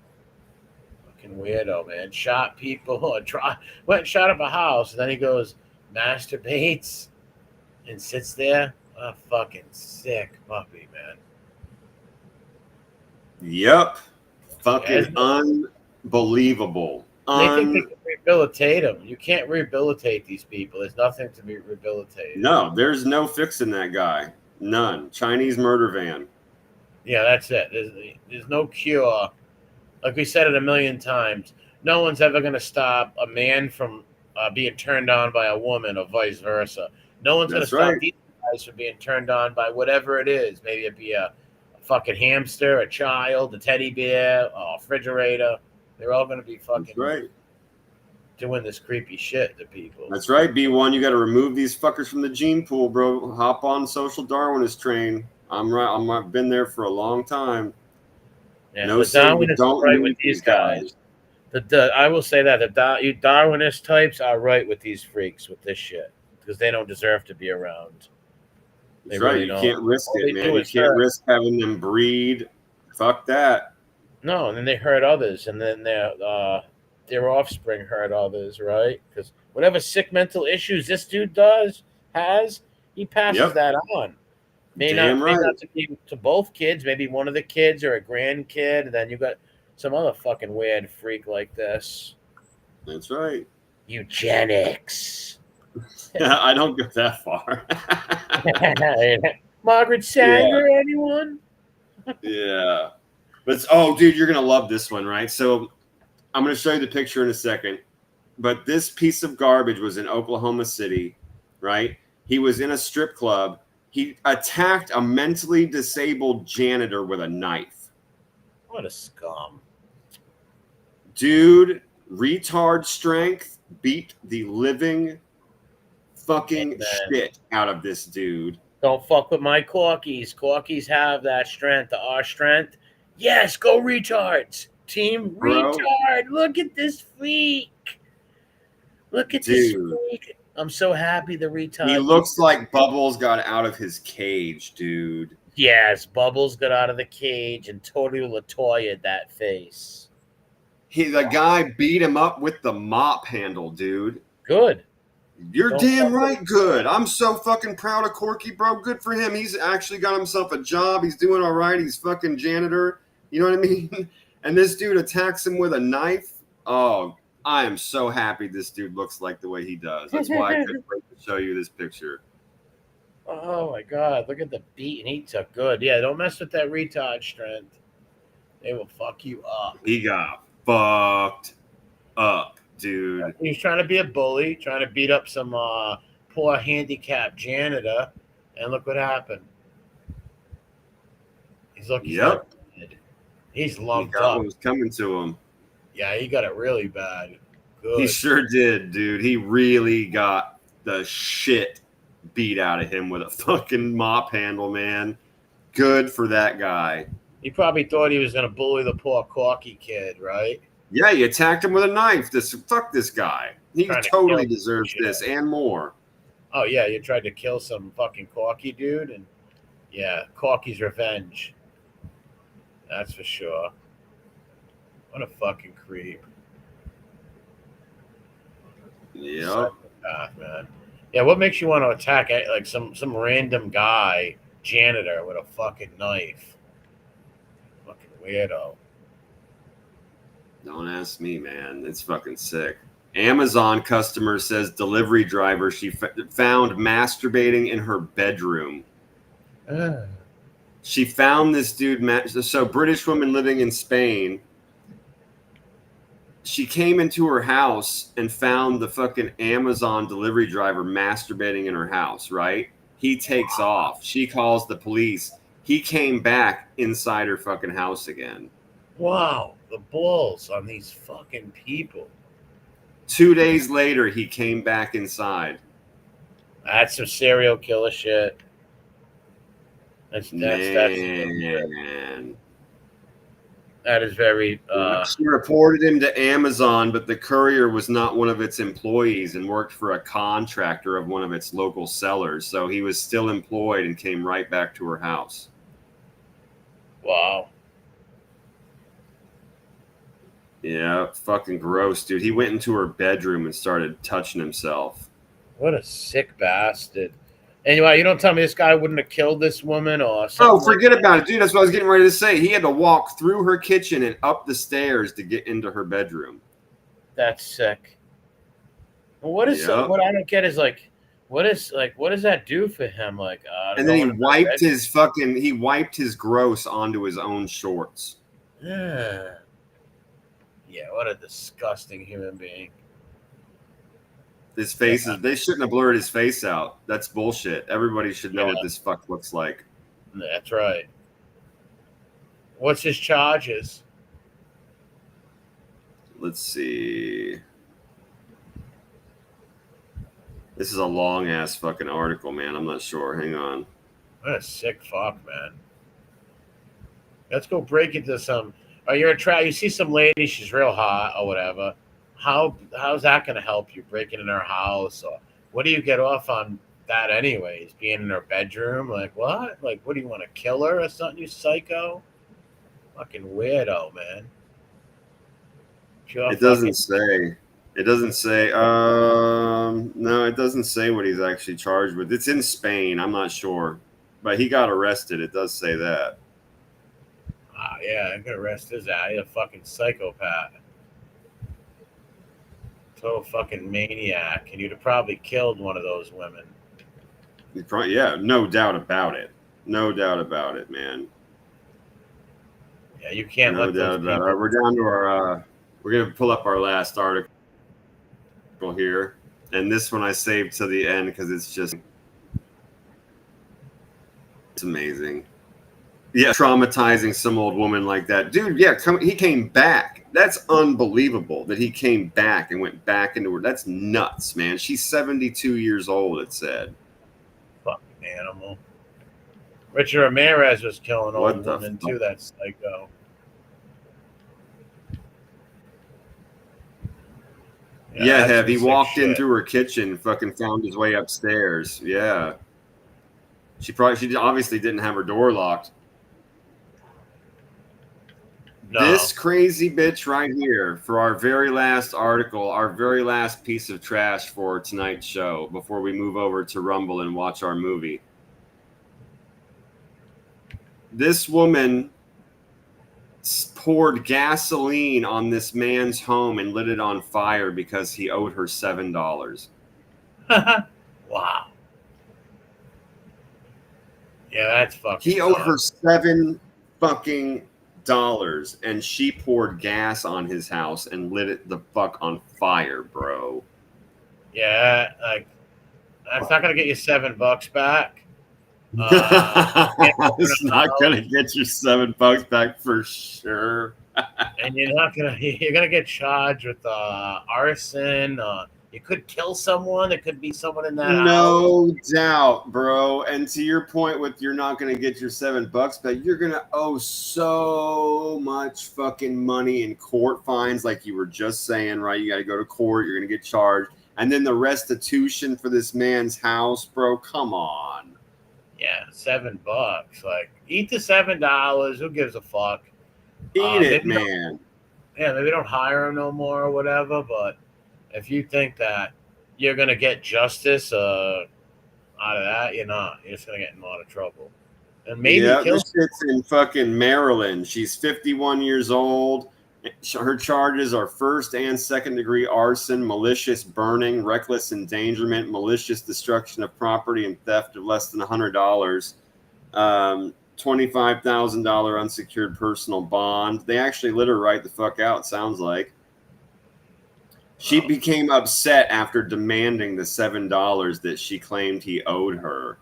Fucking weirdo, man. Shot people, went and shot up a house, and then he goes, masturbates, and sits there. A fucking sick puppy, man. Yep. Fucking unbelievable. They think they can rehabilitate him. You can't rehabilitate these people. There's nothing to be rehabilitated. No, there's no fixing that guy. None. Chinese murder van. Yeah, that's it. There's no cure. Like we said it a million times, no one's ever going to stop a man from being turned on by a woman or vice versa. No one's going to stop these guys from being turned on by whatever it is. Maybe it be a fucking hamster, a child, a teddy bear, a refrigerator. They're all going to be fucking doing this creepy shit to people. That's right, B1. You got to remove these fuckers from the gene pool, bro. Hop on social Darwinist train. I've been there for a long time. Yeah, no, Darwinists are right with these guys. I will say that the Darwinist types are right with these freaks with this shit because they don't deserve to be around. That's right. Really you can't risk it, man. You can't risk having them breed. Fuck that. No, and then they hurt others, and then their offspring hurt others, right? Because whatever sick mental issues this dude has, he passes that on. May not to both kids, maybe one of the kids or a grandkid, and then you got some other fucking weird freak like this. That's right. Eugenics. I don't go that far. Margaret Sanger, anyone? Yeah. But dude, you're gonna love this one, right? So I'm gonna show you the picture in a second. But this piece of garbage was in Oklahoma City, right? He was in a strip club. He attacked a mentally disabled janitor with a knife. What a scum. Dude, retard strength beat the living fucking shit out of this dude. Don't fuck with my corkies. Corkies have that strength, our strength. Yes, go retards. Team Bro. retard. Look at this freak. Look at this Dude. freak. I'm so happy the retard. He looks like Bubbles got out of his cage, dude. Yes, Bubbles got out of the cage and totally Latoya that face. The guy beat him up with the mop handle, dude. Good. You're Don't damn fuck right with- good. I'm so fucking proud of Corky, bro. Good for him. He's actually got himself a job. He's doing all right. He's fucking janitor. You know what I mean? And this dude attacks him with a knife. Oh, I am so happy this dude looks like the way he does. That's why I couldn't wait to show you this picture. Oh my god, look at the beat, and he took good. Yeah, don't mess with that retard strength. They will fuck you up. He got fucked up, dude. He was trying to be a bully, trying to beat up some poor handicapped janitor, and look what happened. He's looking. Yep. He's He lumped got up. what was coming to him. Yeah, he got it really bad. Good. He sure did, dude. He really got the shit beat out of him with a fucking mop handle, man. Good for that guy. He probably thought he was going to bully the poor Corky kid, right? Yeah, he attacked him with a knife. Fuck this guy. He Trying to totally kill deserves shit. this and more. Oh, yeah, you tried to kill some fucking Corky dude, and yeah, Corky's revenge. That's for sure. What a fucking creep. Yep. Psychopath, man. Yeah, what makes you want to attack like some random guy, janitor, with a fucking knife? Fucking weirdo. Don't ask me, man. It's fucking sick. Amazon customer says delivery driver she found masturbating in her bedroom. She found this dude. So British woman living in Spain. She came into her house and found the fucking Amazon delivery driver masturbating in her house, right? He takes off. She calls the police. He came back inside her fucking house again. Wow, the balls on these fucking people. 2 days later, he came back inside. That's some serial killer shit. That's Man. that is very She reported him to Amazon, but the courier was not one of its employees and worked for a contractor of one of its local sellers. So he was still employed and came right back to her house. wow. Yeah, fucking gross, dude. He went into her bedroom and started touching himself. What a sick bastard. Anyway, you don't tell me this guy wouldn't have killed this woman or something. Oh, forget about it, dude. That's what I was getting ready to say. He had to walk through her kitchen and up the stairs to get into her bedroom. That's sick. Well, what is Yep. what I don't get is what does that do for him? Like, And then he going to wiped bed? he wiped his gross onto his own shorts. Yeah. Yeah, what a disgusting human being. His face is, they shouldn't have blurred his face out. That's bullshit. Everybody should know Yeah. what this fuck looks like. That's right. What's his charges? Let's see. This is a long ass fucking article, man. I'm not sure. Hang on. What a sick fuck, man. Let's go break into some. Oh, you're a try. You see some lady, she's real hot or whatever. How's that going to help you breaking in her house? Or what do you get off on that anyways? Being in her bedroom? Like what? Like what do you want to kill her or something? You psycho? Fucking weirdo, man. Sure, It doesn't say. It doesn't say. No, it doesn't say what he's actually charged with. It's in Spain. I'm not sure, but he got arrested. It does say that. Yeah, I'm gonna arrest his ass. He's a fucking psychopath. Total fucking maniac. And you'd have probably killed one of those women. Yeah, no doubt about it. No doubt about it, man. Yeah, you can't No let doubt those about it. people. All right, we're down to our. We're gonna pull up our last article here, and this one I saved to the end because it's amazing. Yeah, traumatizing some old woman like that, dude. Yeah, he came back. That's unbelievable that he came back and went back into her. That's nuts, man. She's 72 years old. It said. Fucking animal. Richard Ramirez was killing What old the women fuck? too. That psycho. What the Women fuck? too. That psycho. Yeah, that's have some he sick walked in shit. through her kitchen, fucking found his way upstairs. Yeah. She obviously didn't have her door locked. No. This crazy bitch right here for our very last article, our very last piece of trash for tonight's show before we move over to Rumble and watch our movie. This woman poured gasoline on this man's home and lit it on fire because he owed her $7. Wow. Yeah, that's fucking. He owed her nuts. $7 fucking dollars, and she poured gas on his house and lit it the fuck on fire, bro. Yeah, like that's not gonna get you $7 back. It's not gonna get you $7 back for sure. And you're gonna get charged with arson. You could kill someone. There could be someone in that house. No doubt, bro. And to your point with you're not gonna get your $7 back, you're gonna owe so much fucking money in court fines, like you were just saying, right? You gotta go to court, you're gonna get charged. And then the restitution for this man's house, bro. Come on. Yeah, $7. Like, eat the $7. Who gives a fuck? Eat it, man. Yeah, maybe don't hire him no more or whatever. But if you think that you're gonna get justice out of that, you're not. You're just gonna get in a lot of trouble. And maybe kill. This shit's in fucking Maryland. She's 51 years old. Her charges are first and second degree arson, malicious burning, reckless endangerment, malicious destruction of property, and theft of less than $100. $25,000 unsecured personal bond. They actually lit her right the fuck out, sounds like. She became upset after demanding the $7 that she claimed he owed her.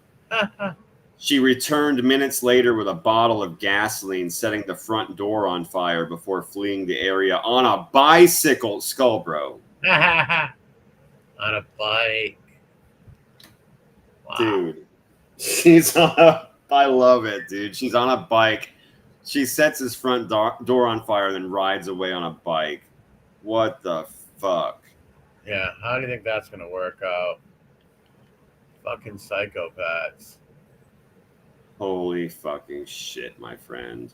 She returned minutes later with a bottle of gasoline, setting the front door on fire before fleeing the area on a bicycle. Skull, bro. On a bike. Wow. Dude. She's on a... I love it, dude. She's on a bike. She sets his front door on fire, then rides away on a bike. What the fuck? Yeah, how do you think that's going to work out? Fucking psychopaths. Holy fucking shit, my friend.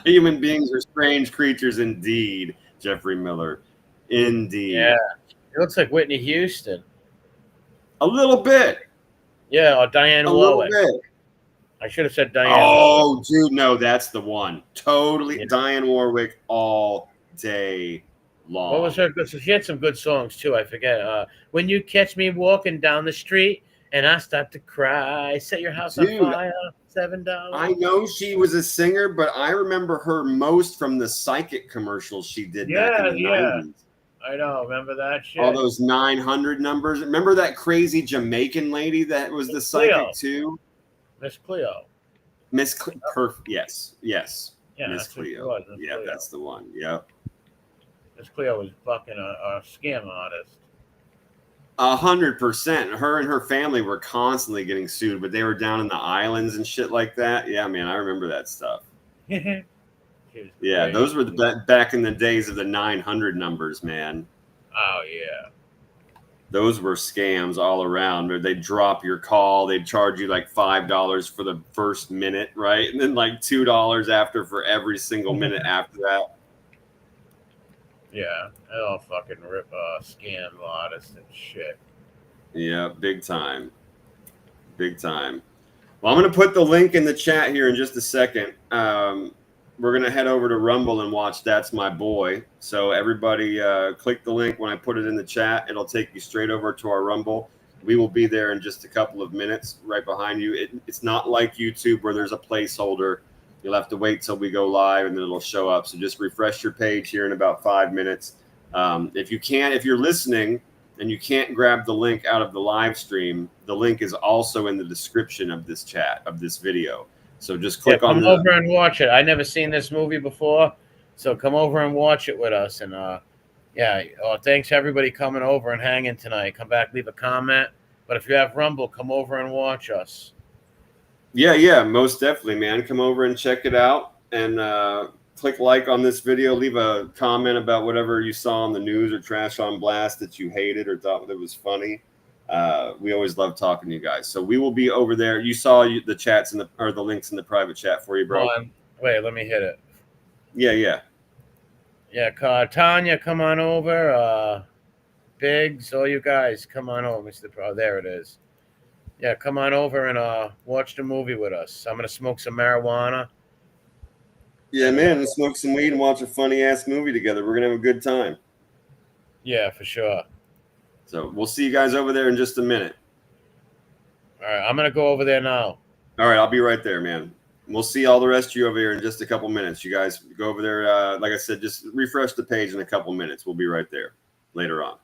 Human beings are strange creatures indeed, Jeffrey Miller. Indeed. Yeah. It looks like Whitney Houston. A little bit. Yeah, or Diane A Warwick. little bit. I should have said Diane Warwick. Dude, no, that's the one. Totally. Yeah. Diane Warwick all day long. What was her good? So she had some good songs too. I forget. When you catch me walking down the street and I start to cry, set your house on fire, $7. I know she was a singer, but I remember her most from the Psychic commercials she did back in the 90s. I know. Remember that shit? All those 900 numbers. Remember that crazy Jamaican lady that was the Psychic too? Miss Cleo. Miss Cleo. Yes. Yeah, Miss Cleo. Yeah, that's the one. Yep. Miss Cleo was fucking a scam artist. 100%. Her and her family were constantly getting sued, but they were down in the islands and shit like that. Yeah, man, I remember that stuff. Yeah, those were back in the days of the 900 numbers, man. Oh, yeah. Those were scams all around. They'd drop your call. They'd charge you like $5 for the first minute, right? And then like $2 after for every single minute after that. Yeah, they all fucking rip scam artists and shit. Yeah, big time. Big time. Well, I'm going to put the link in the chat here in just a second. We're going to head over to Rumble and watch That's My Boy. So everybody click the link when I put it in the chat. It'll take you straight over to our Rumble. We will be there in just a couple of minutes right behind you. It's not like YouTube where there's a placeholder. You'll have to wait till we go live and then it'll show up. So just refresh your page here in about 5 minutes. If you're listening and you can't grab the link out of the live stream, the link is also in the description of this chat, of this video. So just click on come over and watch it. I never seen this movie before, so come over and watch it with us. And thanks everybody coming over and hanging tonight. Come back, leave a comment. But if you have Rumble, come over and watch us. Yeah, most definitely, man. Come over and check it out, and click like on this video. Leave a comment about whatever you saw on the news or Trash on Blast that you hated or thought that was funny. We always love talking to you guys. So we will be over there. You saw the chats or the links in the private chat for you, bro. Hold on. Wait, let me hit it. Yeah. Yeah, Tanya, come on over. Biggs, all you guys, come on over, Mr. Pro. There it is. Yeah, come on over and watch the movie with us. I'm gonna smoke some marijuana. Yeah, man. Let's smoke some weed and watch a funny ass movie together. We're gonna have a good time. Yeah, for sure. So we'll see you guys over there in just a minute. All right, I'm gonna go over there now. All right, I'll be right there, man. We'll see all the rest of you over here in just a couple minutes. You guys go over there. Like I said, just refresh the page in a couple minutes. We'll be right there later on.